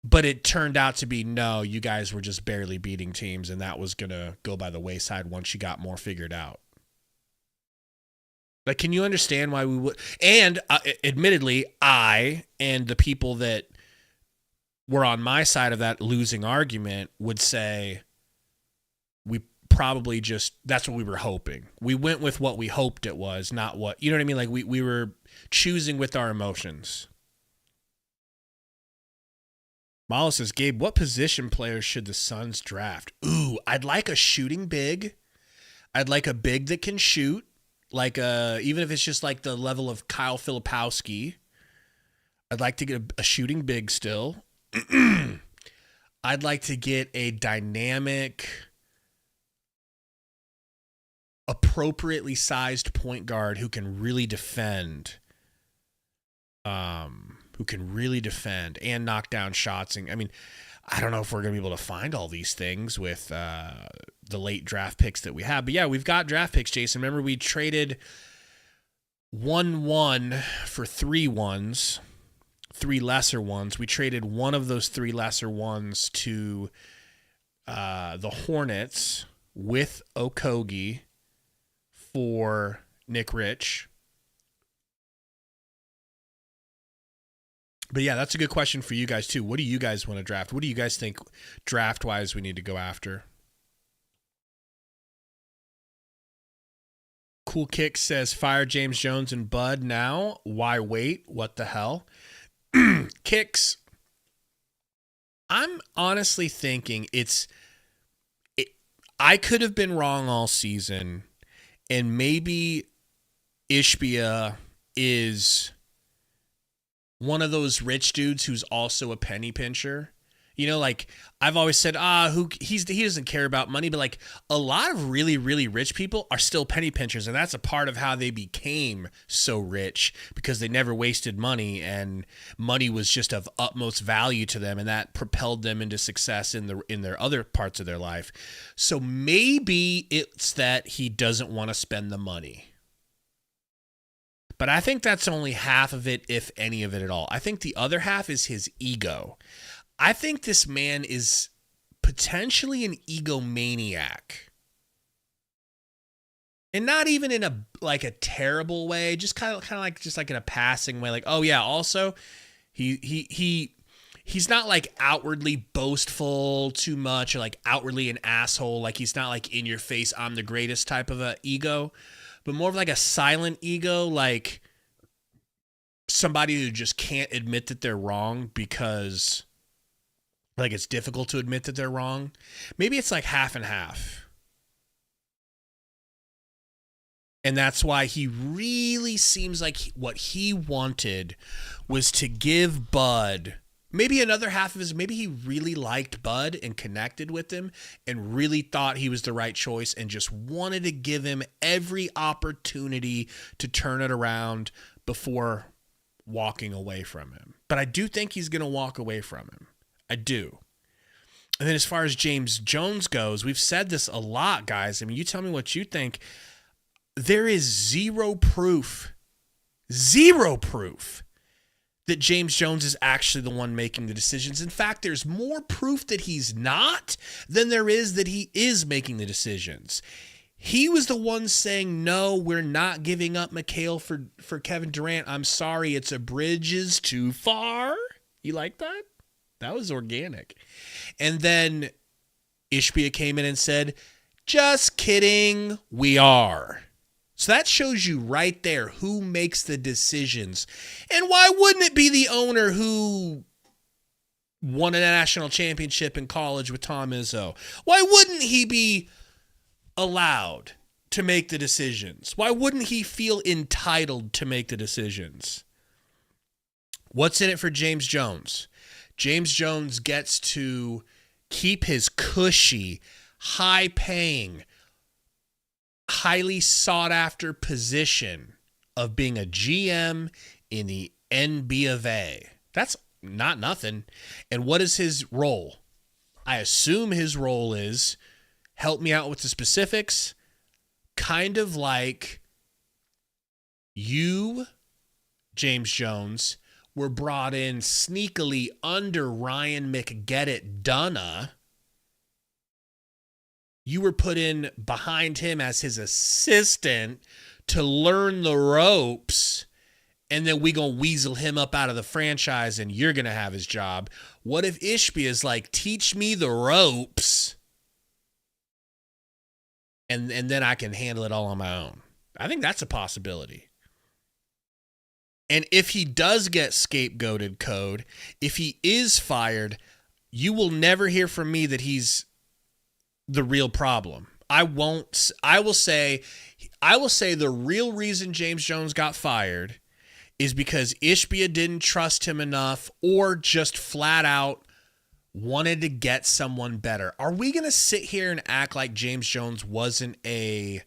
But it turned out to be, no, you guys were just barely beating teams, and that was going to go by the wayside once you got more figured out. Like, can you understand why we would? And admittedly, I and the people that were on my side of that losing argument would say we probably just, that's what we were hoping. We went with what we hoped it was, not what, you know what I mean? Like, we were choosing with our emotions. Mala says, Gabe, what position players should the Suns draft? Ooh, I'd like a shooting big. I'd like a big that can shoot. Like, even if it's just like the level of Kyle Filipowski. I'd like to get a shooting big still. I'd like to get a dynamic, appropriately sized point guard who can really defend. And knock down shots. And I mean, I don't know if we're going to be able to find all these things with the late draft picks that we have. But yeah, we've got draft picks, Jason. Remember, we traded 1-1 for 3 1s, 3 lesser ones. We traded one of those 3 lesser ones to the Hornets with Okogie for Nick Rich. But yeah, that's a good question for you guys too. What do you guys want to draft? What do you guys think draft-wise we need to go after? Cool Kick says, fire James Jones and Bud now. Why wait? What the hell? Kicks, I'm honestly thinking I could have been wrong all season, and maybe Ishbia is one of those rich dudes who's also a penny pincher. You know, like I've always said, he doesn't care about money, but like a lot of really, really rich people are still penny pinchers, and that's a part of how they became so rich, because they never wasted money, and money was just of utmost value to them, and that propelled them into success in their other parts of their life. So maybe it's that he doesn't want to spend the money. But I think that's only half of it, if any of it at all. I think the other half is his ego. I think this man is potentially an egomaniac. And not even in a terrible way, just kind of like in a passing way, like, oh yeah, also he's not like outwardly boastful too much, or like outwardly an asshole, like he's not like in your face, I'm the greatest type of a ego, but more of like a silent ego, like somebody who just can't admit that they're wrong because like it's difficult to admit that they're wrong. Maybe it's like half and half. And that's why he really seems like what he wanted was to give Bud, maybe another half of his, maybe he really liked Bud and connected with him and really thought he was the right choice and just wanted to give him every opportunity to turn it around before walking away from him. But I do think he's going to walk away from him. I do. And then as far as James Jones goes, we've said this a lot, guys. I mean, you tell me what you think. There is zero proof that James Jones is actually the one making the decisions. In fact, there's more proof that he's not than there is that he is making the decisions. He was the one saying, no, we're not giving up McHale for Kevin Durant. I'm sorry, it's a bridge is too far. You like that? That was organic. And then Ishbia came in and said, just kidding, we are. So that shows you right there who makes the decisions. And why wouldn't it be the owner who won a national championship in college with Tom Izzo? Why wouldn't he be allowed to make the decisions? Why wouldn't he feel entitled to make the decisions? What's in it for James Jones? James Jones gets to keep his cushy, high-paying, highly sought-after position of being a GM in the NBA of A. That's not nothing. And what is his role? I assume his role is help me out with the specifics, kind of like you, James Jones, were brought in sneakily under Ryan McGet-it-Donna. You were put in behind him as his assistant to learn the ropes, and then we gonna weasel him up out of the franchise and you're gonna have his job. What if Ishbia is like, teach me the ropes, and then I can handle it all on my own? I think that's a possibility. And if he does get scapegoated, Code, if he is fired, you will never hear from me that he's the real problem. I will say the real reason James Jones got fired is because Ishbia didn't trust him enough, or just flat out wanted to get someone better. Are we going to sit here and act like James Jones wasn't a...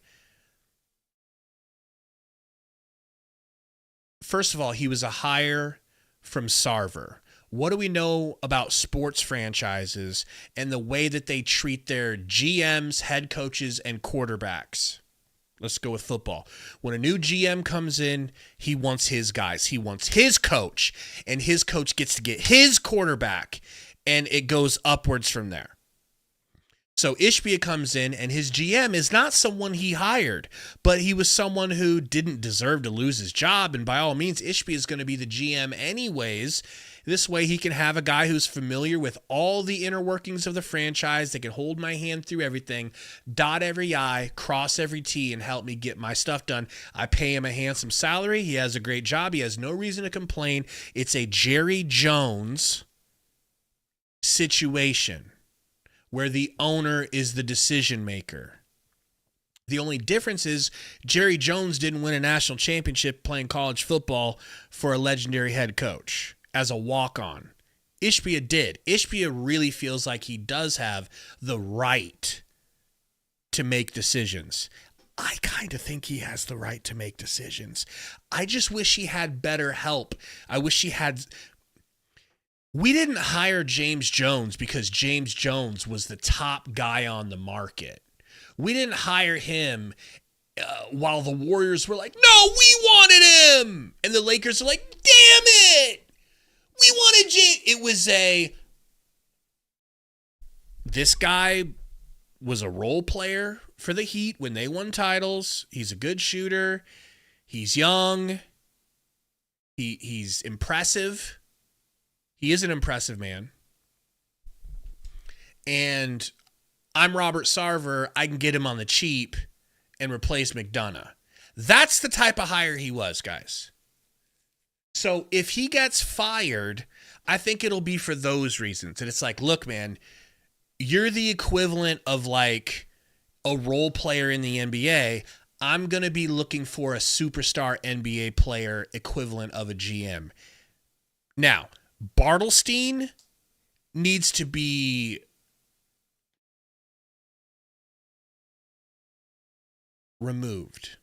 First of all, he was a hire from Sarver. What do we know about sports franchises and the way that they treat their GMs, head coaches, and quarterbacks? Let's go with football. When a new GM comes in, he wants his guys. He wants his coach, and his coach gets to get his quarterback, and it goes upwards from there. So Ishbia comes in, and his GM is not someone he hired, but he was someone who didn't deserve to lose his job, and by all means, Ishbia is going to be the GM anyways. This way he can have a guy who's familiar with all the inner workings of the franchise that can hold my hand through everything, dot every I, cross every T, and help me get my stuff done. I pay him a handsome salary. He has a great job. He has no reason to complain. It's a Jerry Jones situation where the owner is the decision maker. The only difference is Jerry Jones didn't win a national championship playing college football for a legendary head coach as a walk-on. Ishbia did. Ishbia really feels like he does have the right to make decisions. I kind of think he has the right to make decisions. I just wish he had better help. I wish he had... We didn't hire James Jones because James Jones was the top guy on the market. We didn't hire him while the Warriors were like, no, we wanted him. And the Lakers are like, damn it. We wanted James. It was this guy was a role player for the Heat when they won titles. He's a good shooter. He's young. He's impressive. He is an impressive man. And I'm Robert Sarver. I can get him on the cheap and replace McDonough. That's the type of hire he was, guys. So if he gets fired, I think it'll be for those reasons. And it's like, look, man, you're the equivalent of like a role player in the NBA. I'm going to be looking for a superstar NBA player equivalent of a GM. Now, Bartlestein needs to be removed.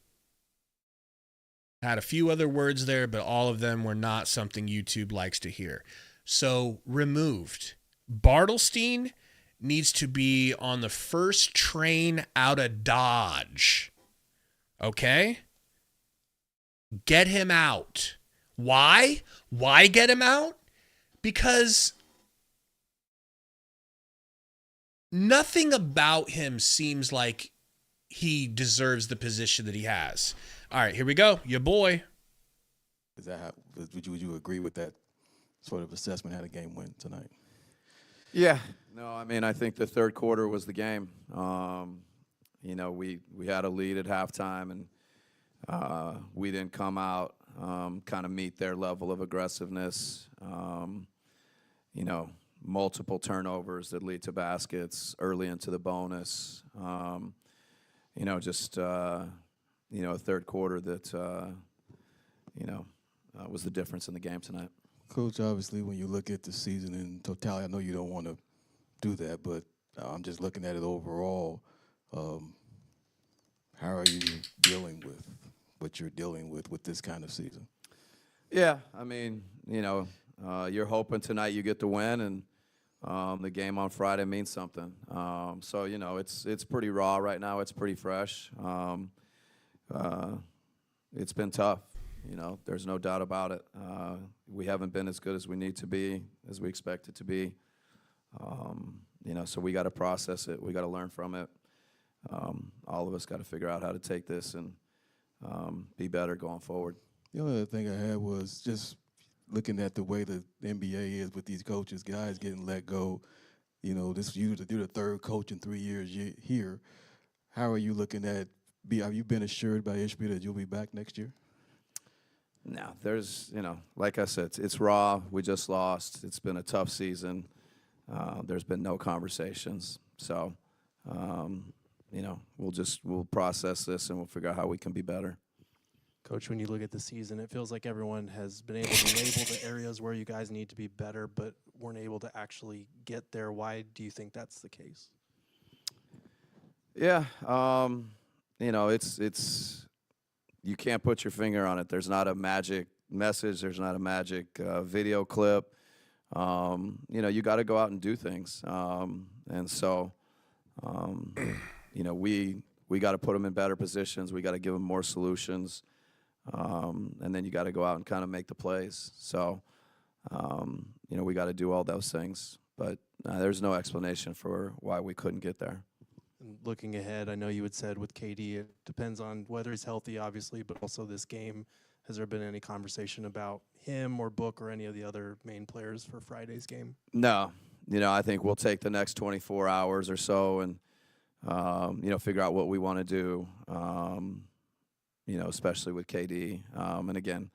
I had a few other words there, but all of them were not something YouTube likes to hear. So, removed. Bartlestein needs to be on the first train out of Dodge. Okay? Get him out. Why? Why get him out? Because nothing about him seems like he deserves the position that he has. All right, here we go. Your boy. Is that how, would you agree with that sort of assessment how the game went tonight? Yeah. No, I mean, I think the third quarter was the game. You know, we had a lead at halftime, and we didn't come out, kind of meet their level of aggressiveness. You know, multiple turnovers that lead to baskets early into the bonus. You know, just, you know, a third quarter that, you know, was the difference in the game tonight. Coach, obviously, when you look at the season in totality, I know you don't want to do that, but I'm just looking at it overall. How are you dealing with what you're dealing with this kind of season? Yeah, I mean, you know, you're hoping tonight you get the win, and the game on Friday means something. So, you know, it's pretty raw right now. It's pretty fresh. It's been tough. You know, there's no doubt about it. We haven't been as good as we need to be, as we expect it to be. You know, so we got to process it. We got to learn from it. All of us got to figure out how to take this and be better going forward. The only other thing I had was just looking at the way the NBA is with these coaches, guys getting let go. You know, this you're the third coach in 3 years here. How are you looking at? Have you been assured by Ishbia that you'll be back next year? No, there's, you know, like I said, it's raw. We just lost. It's been a tough season. There's been no conversations. So, you know, we'll process this and we'll figure out how we can be better. Coach, when you look at the season, it feels like everyone has been able to label the areas where you guys need to be better, but weren't able to actually get there. Why do you think that's the case? Yeah, you know, it's you can't put your finger on it. There's not a magic message. There's not a magic video clip. you got to go out and do things. And so, we got to put them in better positions. We got to give them more solutions. And then you got to go out and kind of make the plays. So, we got to do all those things. But there's no explanation for why we couldn't get there. Looking ahead, I know you had said with KD, it depends on whether he's healthy, obviously, but also this game. Has there been any conversation about him or Book or any of the other main players for Friday's game? No. I think we'll take the next 24 hours or so and, figure out what we want to do, especially with KD. And again,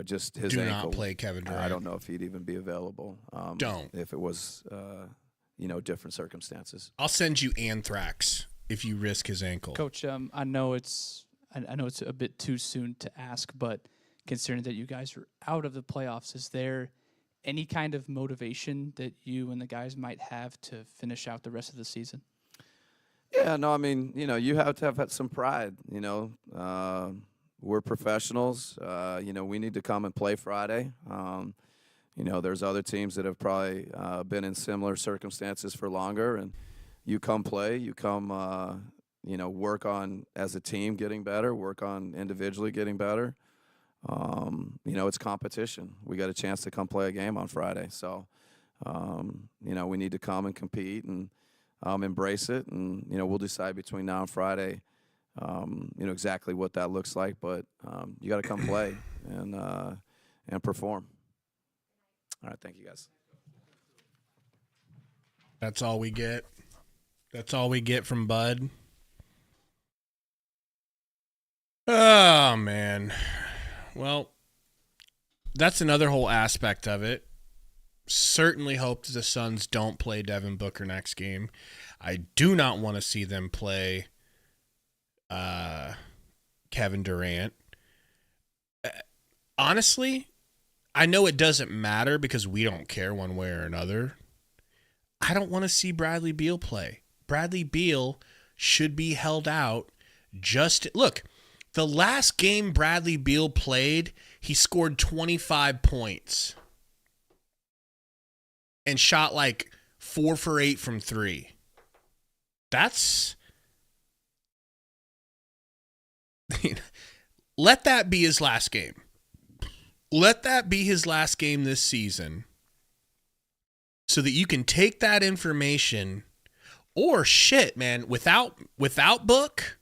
just his Do ankle. not play Kevin Durant. I don't know if he'd even be available. Don't. If it was, different circumstances. I'll send you anthrax if you risk his ankle. Coach, I know it's a bit too soon to ask, but considering that you guys are out of the playoffs, is there any kind of motivation that you and the guys might have to finish out the rest of the season? Yeah, no, I mean, you have to have some pride, We're professionals. We need to come and play Friday. There's other teams that have probably been in similar circumstances for longer, and you come play, you come, work on as a team getting better, work on individually getting better. It's competition. We got a chance to come play a game on Friday. So, we need to come and compete and embrace it. And, we'll decide between now and Friday, exactly what that looks like. But you got to come play and perform. All right, thank you, guys. That's all we get. That's all we get from Bud. Oh, man. Well, that's another whole aspect of it. Certainly hope that the Suns don't play Devin Booker next game. I do not want to see them play Kevin Durant. Honestly, I know it doesn't matter because we don't care one way or another. I don't want to see Bradley Beal play. Bradley Beal should be held out. Look, the last game Bradley Beal played, he scored 25 points and shot like 4 for 8 from 3. Let that be his last game. Let that be his last game this season so that you can take that information or shit, man, without Book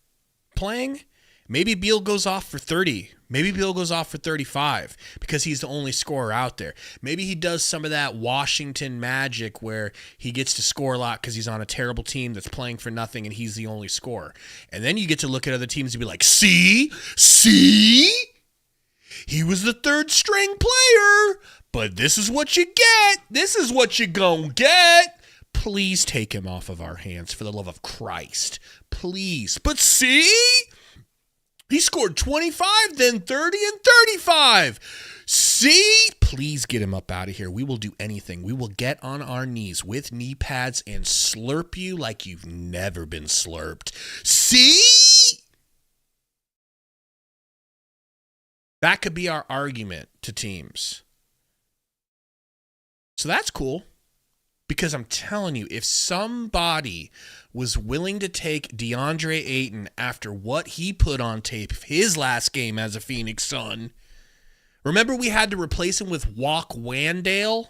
playing, maybe Beal goes off for 30. Maybe Beal goes off for 35 because he's the only scorer out there. Maybe he does some of that Washington magic where he gets to score a lot because he's on a terrible team that's playing for nothing and he's the only scorer. And then you get to look at other teams and be like, see? He was the third string player, but this is what you get. This is what you gonna get. Please take him off of our hands for the love of Christ. Please. But see? He scored 25, then 30, and 35. See? Please get him up out of here. We will do anything. We will get on our knees with knee pads and slurp you like you've never been slurped. See? That could be our argument to teams. So that's cool. Because I'm telling you, if somebody was willing to take DeAndre Ayton after what he put on tape his last game as a Phoenix Sun, remember we had to replace him with Walk Wandale,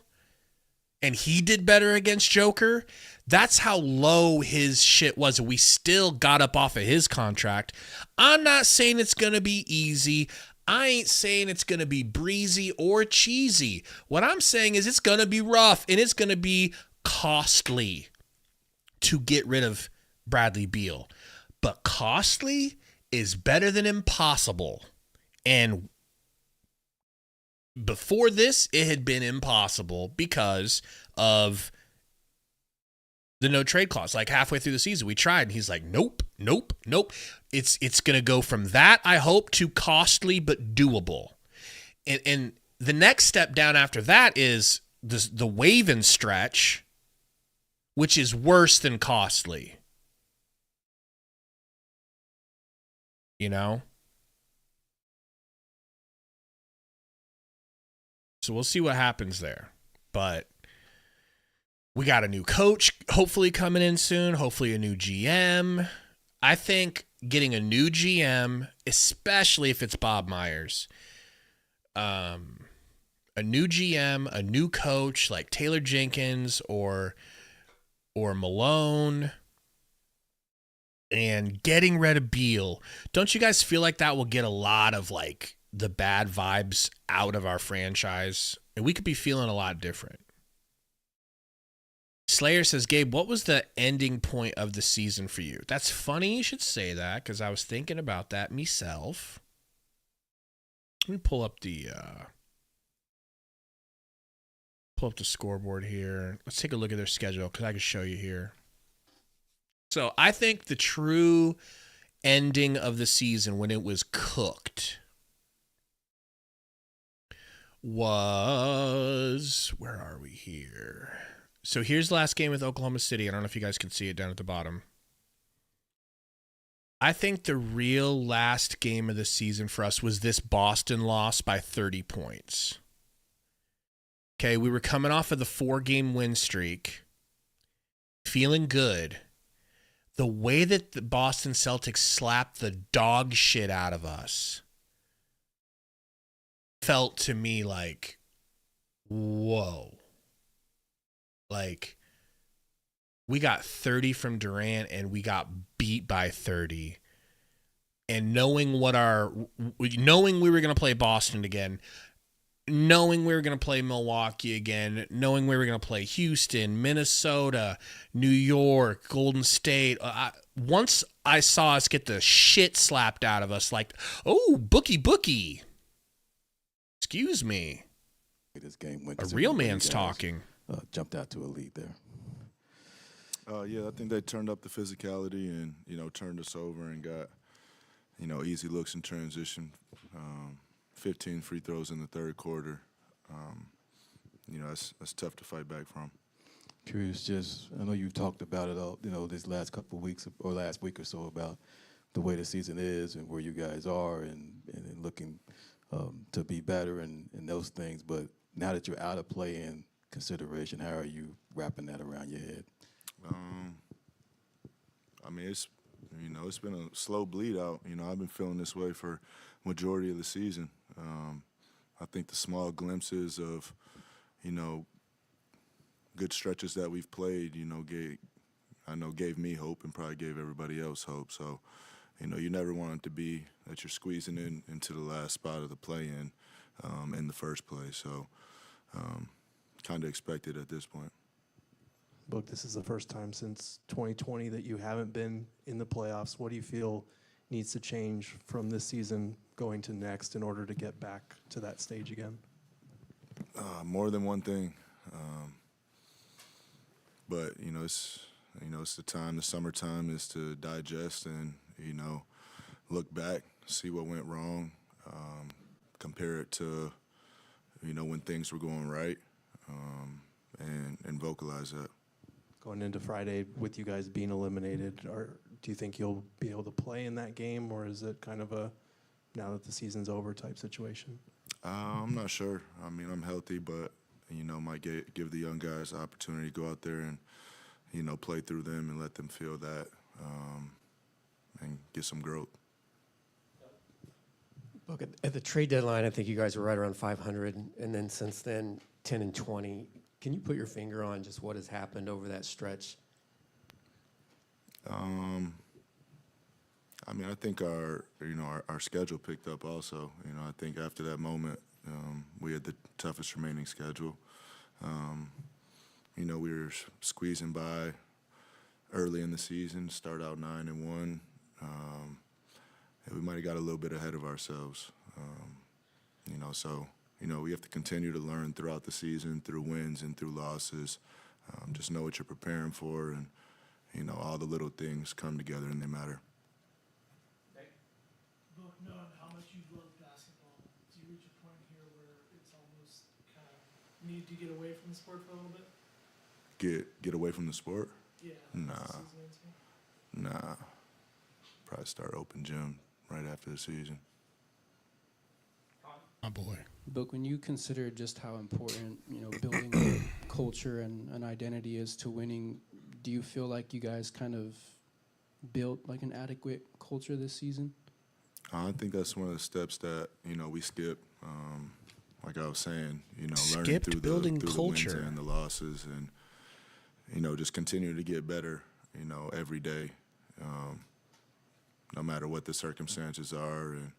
and he did better against Joker? That's how low his shit was. We still got up off of his contract. I'm not saying it's going to be easy. I ain't saying it's going to be breezy or cheesy. What I'm saying is it's going to be rough and it's going to be costly to get rid of Bradley Beal. But costly is better than impossible. And before this, it had been impossible because of the no trade clause. Like halfway through the season, we tried, and he's like, nope. It's going to go from that, I hope, to costly but doable. And the next step down after that is the wave and stretch, which is worse than costly. You know? So we'll see what happens there. But we got a new coach hopefully coming in soon, hopefully a new GM. I think getting a new GM, especially if it's Bob Myers, a new GM, a new coach like Taylor Jenkins or Malone, and getting rid of Beal, don't you guys feel like that will get a lot of like the bad vibes out of our franchise? And we could be feeling a lot different. Slayer says, Gabe, what was the ending point of the season for you? That's funny you should say that, because I was thinking about that myself. Let me pull up the scoreboard here. Let's take a look at their schedule, because I can show you here. So I think the true ending of the season when it was cooked was, where are we here? So here's the last game with Oklahoma City. I don't know if you guys can see it down at the bottom. I think the real last game of the season for us was this Boston loss by 30 points. Okay, we were coming off of the 4-game win streak, feeling good. The way that the Boston Celtics slapped the dog shit out of us felt to me like, whoa. Like, we got 30 from Durant and we got beat by 30. And knowing we were going to play Boston again, knowing we were going to play Milwaukee again, knowing we were going to play Houston, Minnesota, New York, Golden State. Once I saw us get the shit slapped out of us, like, oh, bookie. Excuse me. This game went a real man's talking. Jumped out to a lead there. Yeah, I think they turned up the physicality and, turned us over and got, easy looks in transition. 15 free throws in the third quarter. That's tough to fight back from. Curious, I know you talked about it all, this last couple of weeks or last week or so about the way the season is and where you guys are and looking to be better and those things. But now that you're out of play-in consideration, how are you wrapping that around your head? It's been a slow bleed out. I've been feeling this way for majority of the season. I think the small glimpses of, good stretches that we've played, gave me hope and probably gave everybody else hope. So, you never want it to be that you're squeezing into the last spot of the play-in in the first place. So, kind of expected at this point. Book, this is the first time since 2020 that you haven't been in the playoffs. What do you feel needs to change from this season going to next in order to get back to that stage again? More than one thing. But, it's the time, the summertime is to digest and, look back, see what went wrong, compare it to, when things were going right, and vocalize that. Going into Friday with you guys being eliminated, do you think you'll be able to play in that game, or is it kind of a now that the season's over type situation? I'm not sure. I'm healthy, but, might give the young guys the opportunity to go out there and, play through them and let them feel that and get some growth. Look, at the trade deadline, I think you guys were right around 500, and then since then, 10 and 20. Can you put your finger on just what has happened over that stretch? I think our schedule picked up also. I think after that moment, we had the toughest remaining schedule. We were squeezing by early in the season, start out 9-1. We might have got a little bit ahead of ourselves. We have to continue to learn throughout the season, through wins and through losses. Just know what you're preparing for, and, all the little things come together and they matter. Book, knowing how much you love basketball, do you reach a point here where it's almost kind of need to get away from the sport for a little bit? Get away from the sport? Yeah. Nah. Probably start open gym right after the season. My boy. But when you consider just how important, building a culture and an identity is to winning, do you feel like you guys kind of built like an adequate culture this season? I think that's one of the steps that, we skip. Like I was saying, learning Skipped through building the wins culture. and the losses, and just continue to get better, every day, no matter what the circumstances are. And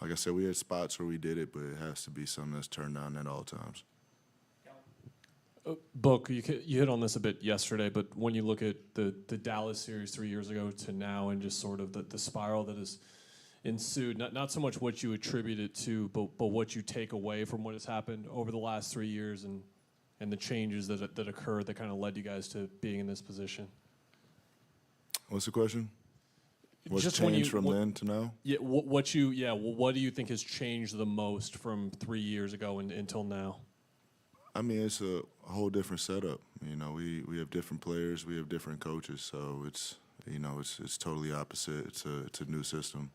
like I said, we had spots where we did it, but it has to be something that's turned on at all times. Book, you hit on this a bit yesterday, but when you look at the Dallas series 3 years ago to now, and just sort of the spiral that has ensued, not so much what you attribute it to, but what you take away from what has happened over the last 3 years, and the changes that occurred that kind of led you guys to being in this position. What's the question? What's Just changed from then to now? Yeah, what do you think has changed the most from 3 years ago until now? I mean, it's a whole different setup. We have different players, we have different coaches, so it's totally opposite. It's a new system.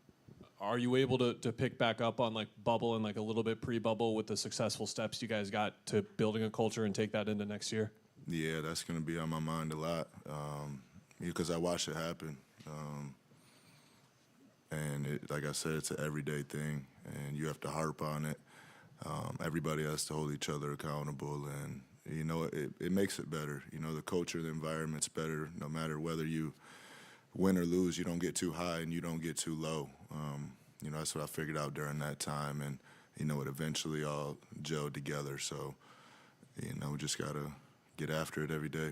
Are you able to pick back up on like bubble and like a little bit pre-bubble with the successful steps you guys got to building a culture and take that into next year? Yeah, that's going to be on my mind a lot because I watched it happen. And like I said, it's an everyday thing, and you have to harp on it. Everybody has to hold each other accountable, and it makes it better. The culture, the environment's better no matter whether you win or lose. You don't get too high and you don't get too low. That's what I figured out during that time, and it eventually all gelled together. So we just gotta get after it every day.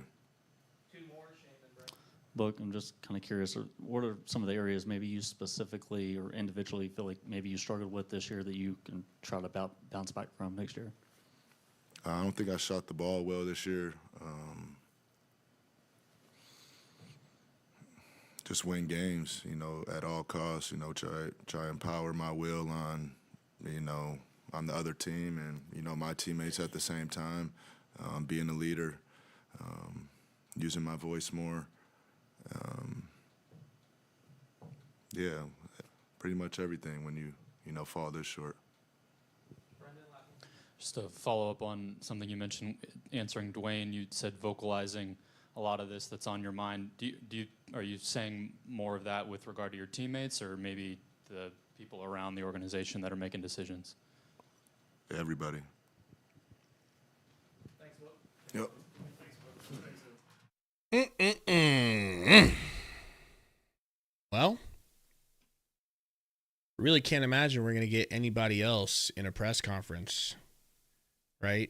Book, I'm just kind of curious, what are some of the areas maybe you specifically or individually feel like maybe you struggled with this year that you can try to bounce back from next year? I don't think I shot the ball well this year. Just win games, at all costs, try and power my will on, on the other team and, my teammates at the same time, being a leader, using my voice more. Yeah, pretty much everything when you fall this short. Just to follow up on something you mentioned, answering Dwayne, you said vocalizing a lot of this that's on your mind. Are you saying more of that with regard to your teammates, or maybe the people around the organization that are making decisions? Everybody. Thanks, Will. Yep. Well, really can't imagine we're going to get anybody else in a press conference, right?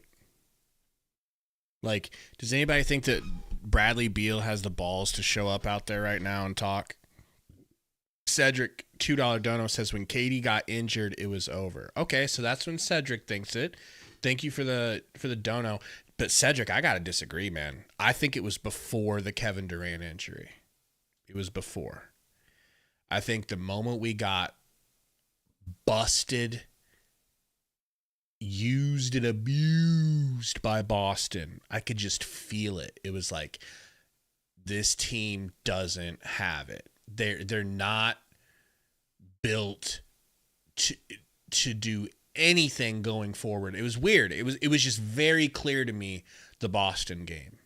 Like, does anybody think that Bradley Beal has the balls to show up out there right now and talk? Cedric $2 Dono says when Katie got injured, it was over. Okay, so that's when Cedric thinks it. Thank you for the Dono. But Cedric, I got to disagree, man. I think it was before the Kevin Durant injury. It was before. I think the moment we got busted, used and abused by Boston, I could just feel it. It was like, this team doesn't have it. They're not built to do anything going forward. It was weird. It was just very clear to me, the Boston game.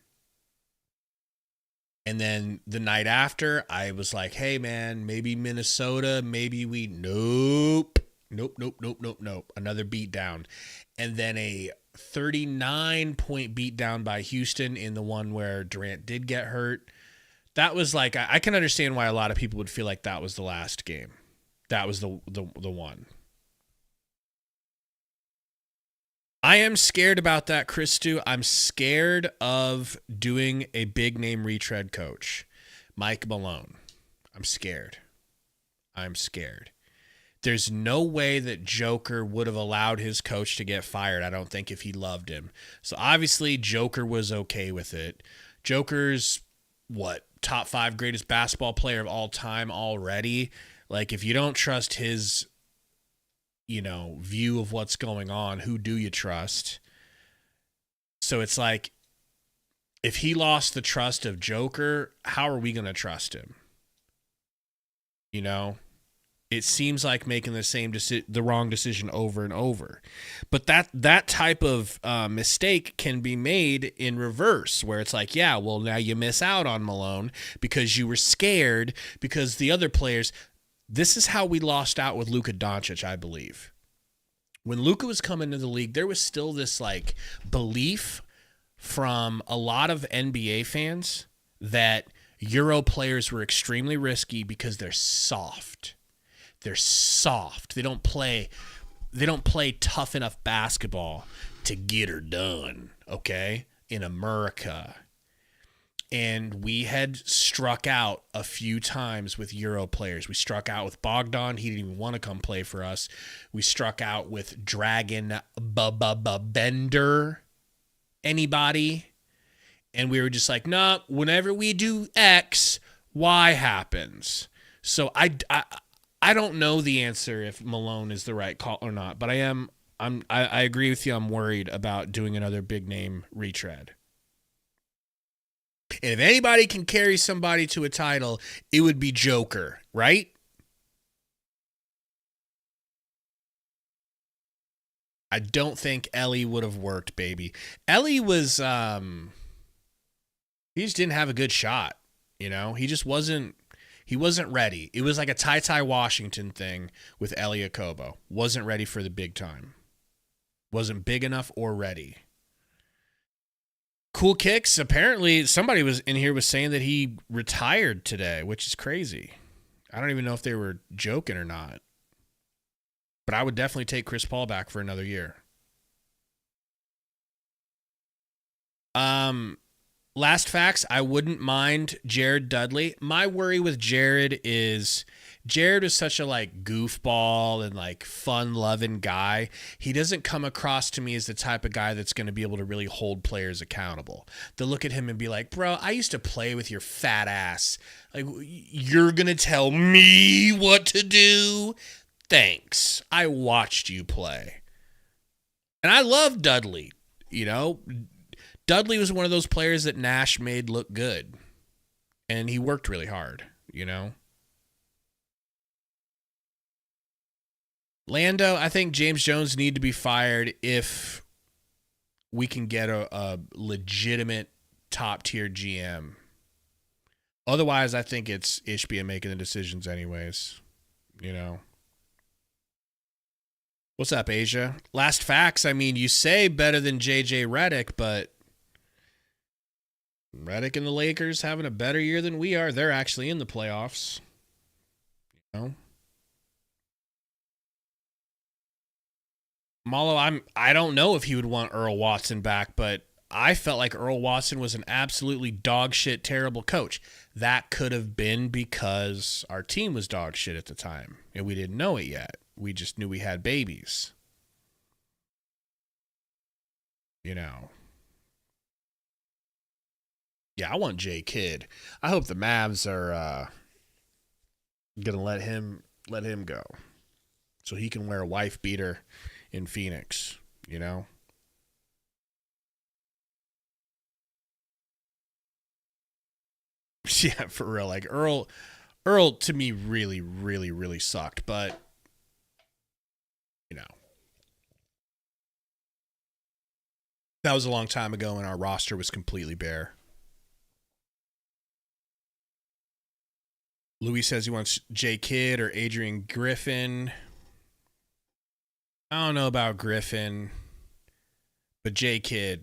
And then the night after, I was like, hey, man, maybe Minnesota, maybe we... Nope. Another beatdown. And then a 39-point beatdown by Houston in the one where Durant did get hurt. That was like... I can understand why a lot of people would feel like that was the last game. That was the one. I am scared about that, Chris Stu. I'm scared of doing a big name retread coach, Mike Malone. I'm scared. There's no way that Joker would have allowed his coach to get fired, I don't think, if he loved him. So obviously Joker was okay with it. Joker's, top 5 greatest basketball player of all time already. Like, if you don't trust his view of what's going on, who do you trust? So it's like, if he lost the trust of Joker, how are we going to trust him? It seems like making the wrong decision over and over. But that type of mistake can be made in reverse, where it's like, yeah, well, now you miss out on Malone because you were scared because the other players. This is how we lost out with Luka Doncic, I believe. When Luka was coming to the league, there was still this like belief from a lot of NBA fans that Euro players were extremely risky because they're soft. They're soft. They don't play tough enough basketball to get her done, okay? In America. And we had struck out a few times with Euro players. We struck out with Bogdan. He didn't even want to come play for us. We struck out with Dragon Bender. Anybody? And we were just like, nah, whenever we do X, Y happens. So I don't know the answer if Malone is the right call or not, but I agree with you. I'm worried about doing another big name retread. And if anybody can carry somebody to a title, it would be Joker, right? I don't think Ellie would have worked, baby. Ellie was he just didn't have a good shot, you know? He wasn't ready. It was like a Ty Washington thing with Ellie Okobo. Wasn't ready for the big time. Wasn't big enough or ready. Cool Kicks. Apparently, somebody was in here was saying that he retired today, which is crazy. I don't even know if they were joking or not. But I would definitely take Chris Paul back for another year. Last facts, I wouldn't mind Jared Dudley. My worry with Jared is such a like goofball and like fun-loving guy. He doesn't come across to me as the type of guy that's going to be able to really hold players accountable. They'll look at him and be like, bro, I used to play with your fat ass. Like, you're going to tell me what to do? Thanks. I watched you play. And I love Dudley, you know. Dudley was one of those players that Nash made look good. And he worked really hard, you know. Lando, I think James Jones need to be fired if we can get a legitimate top-tier GM. Otherwise, I think it's Ishbia making the decisions anyways, you know. What's up, Asia? Last facts, I mean, you say better than JJ Redick, but Redick and the Lakers having a better year than we are. They're actually in the playoffs. You know? Malo, I don't know if he would want Earl Watson back, but I felt like Earl Watson was an absolutely dog shit, terrible coach. That could have been because our team was dog shit at the time, and we didn't know it yet. We just knew we had babies. You know. Yeah, I want Jay Kidd. I hope the Mavs are gonna let him go, so he can wear a wife beater in Phoenix. You know. Yeah, for real. Like Earl to me really, really, really sucked, but you know. That was a long time ago when our roster was completely bare. Louis says he wants Jay Kidd or Adrian Griffin. I don't know about Griffin, but Jay Kidd.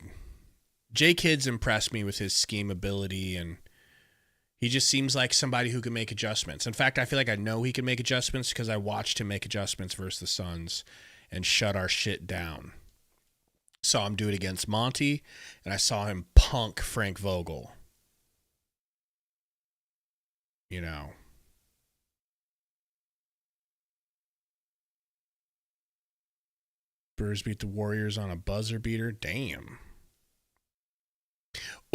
Jay Kidd's impressed me with his scheme ability, and he just seems like somebody who can make adjustments. In fact, I feel like I know he can make adjustments because I watched him make adjustments versus the Suns and shut our shit down. Saw him do it against Monty, and I saw him punk Frank Vogel. You know. Spurs beat the Warriors on a buzzer beater. Damn.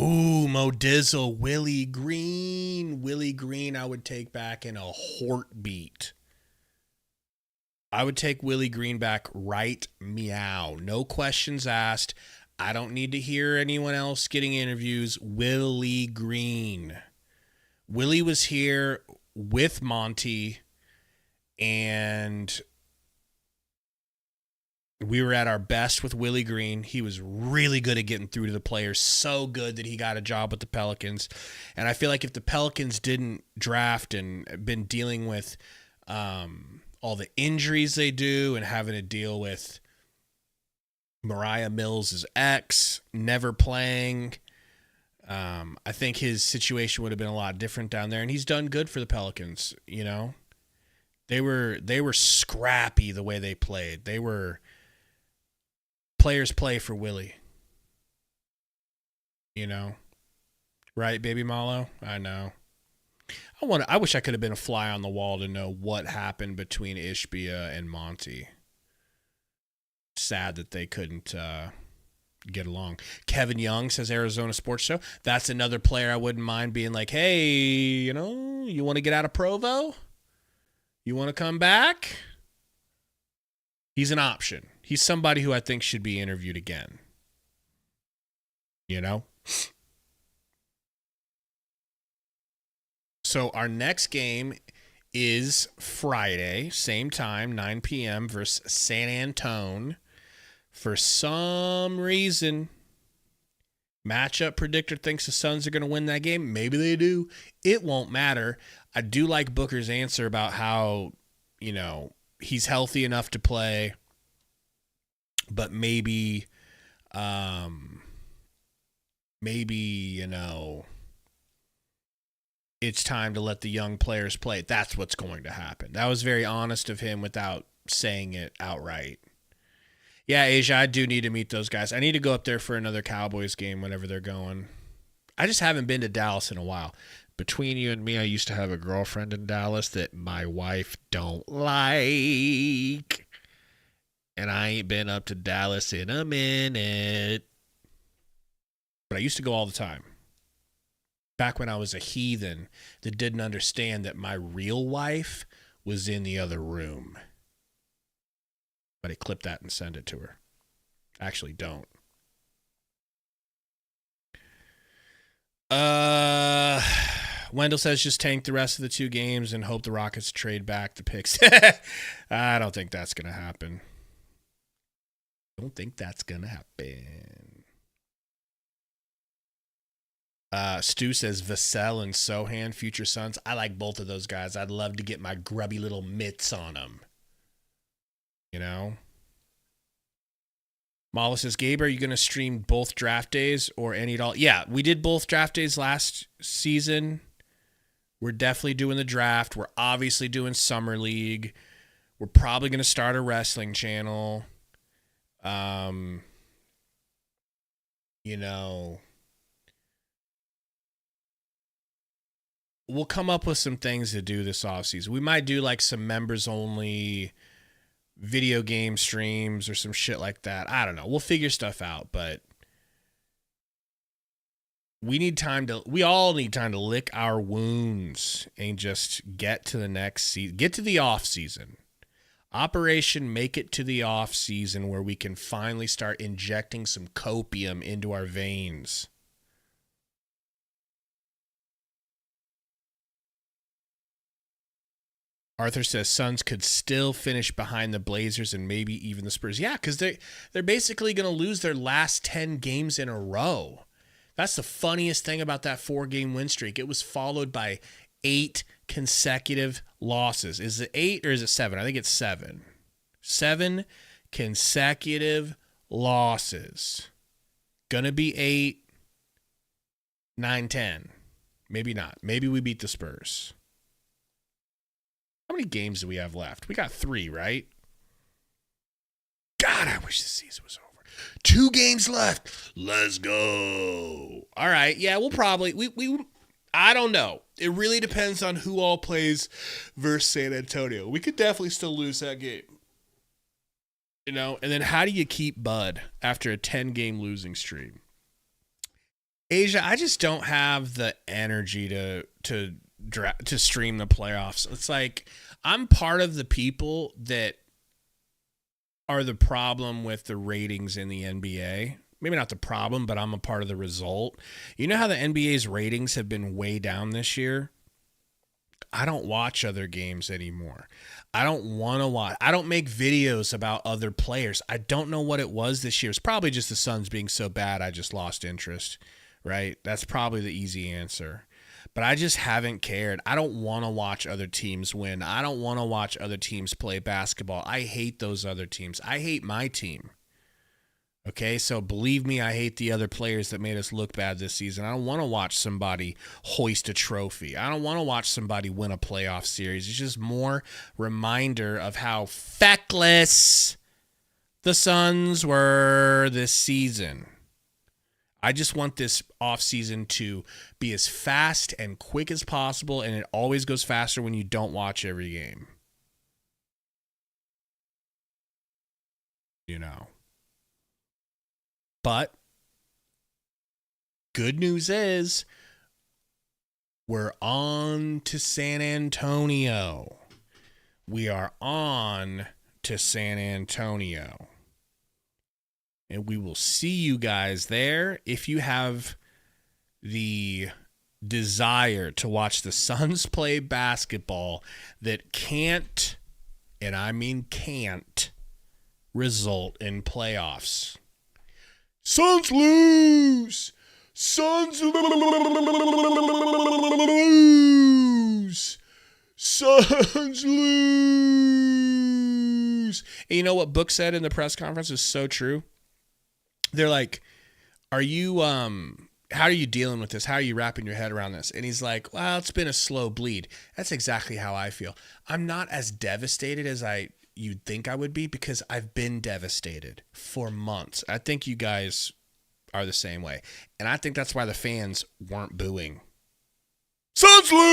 Ooh, Mo Dizzle, Willie Green. Willie Green I would take back in a heartbeat. I would take Willie Green back right meow. No questions asked. I don't need to hear anyone else getting interviews. Willie Green. Willie was here with Monty, And we were at our best with Willie Green. He was really good at getting through to the players, so good that he got a job with the Pelicans. And I feel like if the Pelicans didn't draft and been dealing with all the injuries they do and having to deal with Mariah Mills' ex never playing, I think his situation would have been a lot different down there. And he's done good for the Pelicans, you know. They were scrappy the way they played. They were players play for Willie. You know? Right, Baby Malo? I know. I wish I could have been a fly on the wall to know what happened between Ishbia and Monty. Sad that they couldn't get along. Kevin Young says Arizona Sports Show. That's another player I wouldn't mind being like, hey, you know, you want to get out of Provo? You want to come back? He's an option. He's somebody who I think should be interviewed again. You know? So our next game is Friday, same time, 9 p.m. versus San Antone. For some reason, matchup predictor thinks the Suns are going to win that game. Maybe they do. It won't matter. I do like Booker's answer about how, you know, he's healthy enough to play, but maybe, you know, it's time to let the young players play. That's what's going to happen. That was very honest of him without saying it outright. Yeah, Asia, I do need to meet those guys. I need to go up there for another Cowboys game whenever they're going. I just haven't been to Dallas in a while. Between you and me, I used to have a girlfriend in Dallas that my wife don't like. And I ain't been up to Dallas in a minute. But I used to go all the time. Back when I was a heathen that didn't understand that my real wife was in the other room. But I clip that and send it to her. Actually, don't. Wendell says just tank the rest of the 2 games and hope the Rockets trade back the picks. I don't think that's going to happen. Stu says Vassell and Sohan, future Suns. I like both of those guys. I'd love to get my grubby little mitts on them. You know? Mala says, Gabe, are you going to stream both draft days or any at all? Yeah, we did both draft days last season. We're definitely doing the draft. We're obviously doing Summer League. We're probably going to start a wrestling channel. You know, we'll come up with some things to do this offseason. We might do like some members only video game streams or some shit like that. I don't know. We'll figure stuff out, but we all need time to lick our wounds and just get to the next season, get to the off season. Operation Make It to the Off Season, where we can finally start injecting some copium into our veins. Arthur says Suns could still finish behind the Blazers and maybe even the Spurs. Yeah, because they're basically going to lose their last 10 games in a row. That's the funniest thing about that 4-game win streak. It was followed by 8 consecutive losses. Is it 8 or is it 7? I think it's 7. 7 consecutive losses. Gonna be 8, 9, 10. Maybe not. Maybe we beat the Spurs. How many games do we have left? We got 3, right? God, I wish the season was over. 2 games left. Let's go. All right. Yeah, we'll probably I don't know. It really depends on who all plays versus San Antonio. We could definitely still lose that game. You know, and then how do you keep Bud after a 10-game losing streak? Asia, I just don't have the energy to stream the playoffs. It's like I'm part of the people that are the problem with the ratings in the NBA. Maybe not the problem, but I'm a part of the result. You know how the NBA's ratings have been way down this year? I don't watch other games anymore. I don't want to watch. I don't make videos about other players. I don't know what it was this year. It's probably just the Suns being so bad I just lost interest, right? That's probably the easy answer. But I just haven't cared. I don't want to watch other teams win. I don't want to watch other teams play basketball. I hate those other teams. I hate my team. Okay, so believe me, I hate the other players that made us look bad this season. I don't want to watch somebody hoist a trophy. I don't want to watch somebody win a playoff series. It's just more reminder of how feckless the Suns were this season. I just want this offseason to be as fast and quick as possible, and it always goes faster when you don't watch every game. You know. But good news is we're on to San Antonio. We are on to San Antonio. And we will see you guys there. If you have the desire to watch the Suns play basketball that can't, and I mean can't, result in playoffs. Suns lose! Suns lose! Suns lose! And you know what Book said in the press conference is so true? They're like, are you, how are you dealing with this? How are you wrapping your head around this? And he's like, well, it's been a slow bleed. That's exactly how I feel. I'm not as devastated as you'd think I would be because I've been devastated for months. I think you guys are the same way. And I think that's why the fans weren't booing. Suns lose!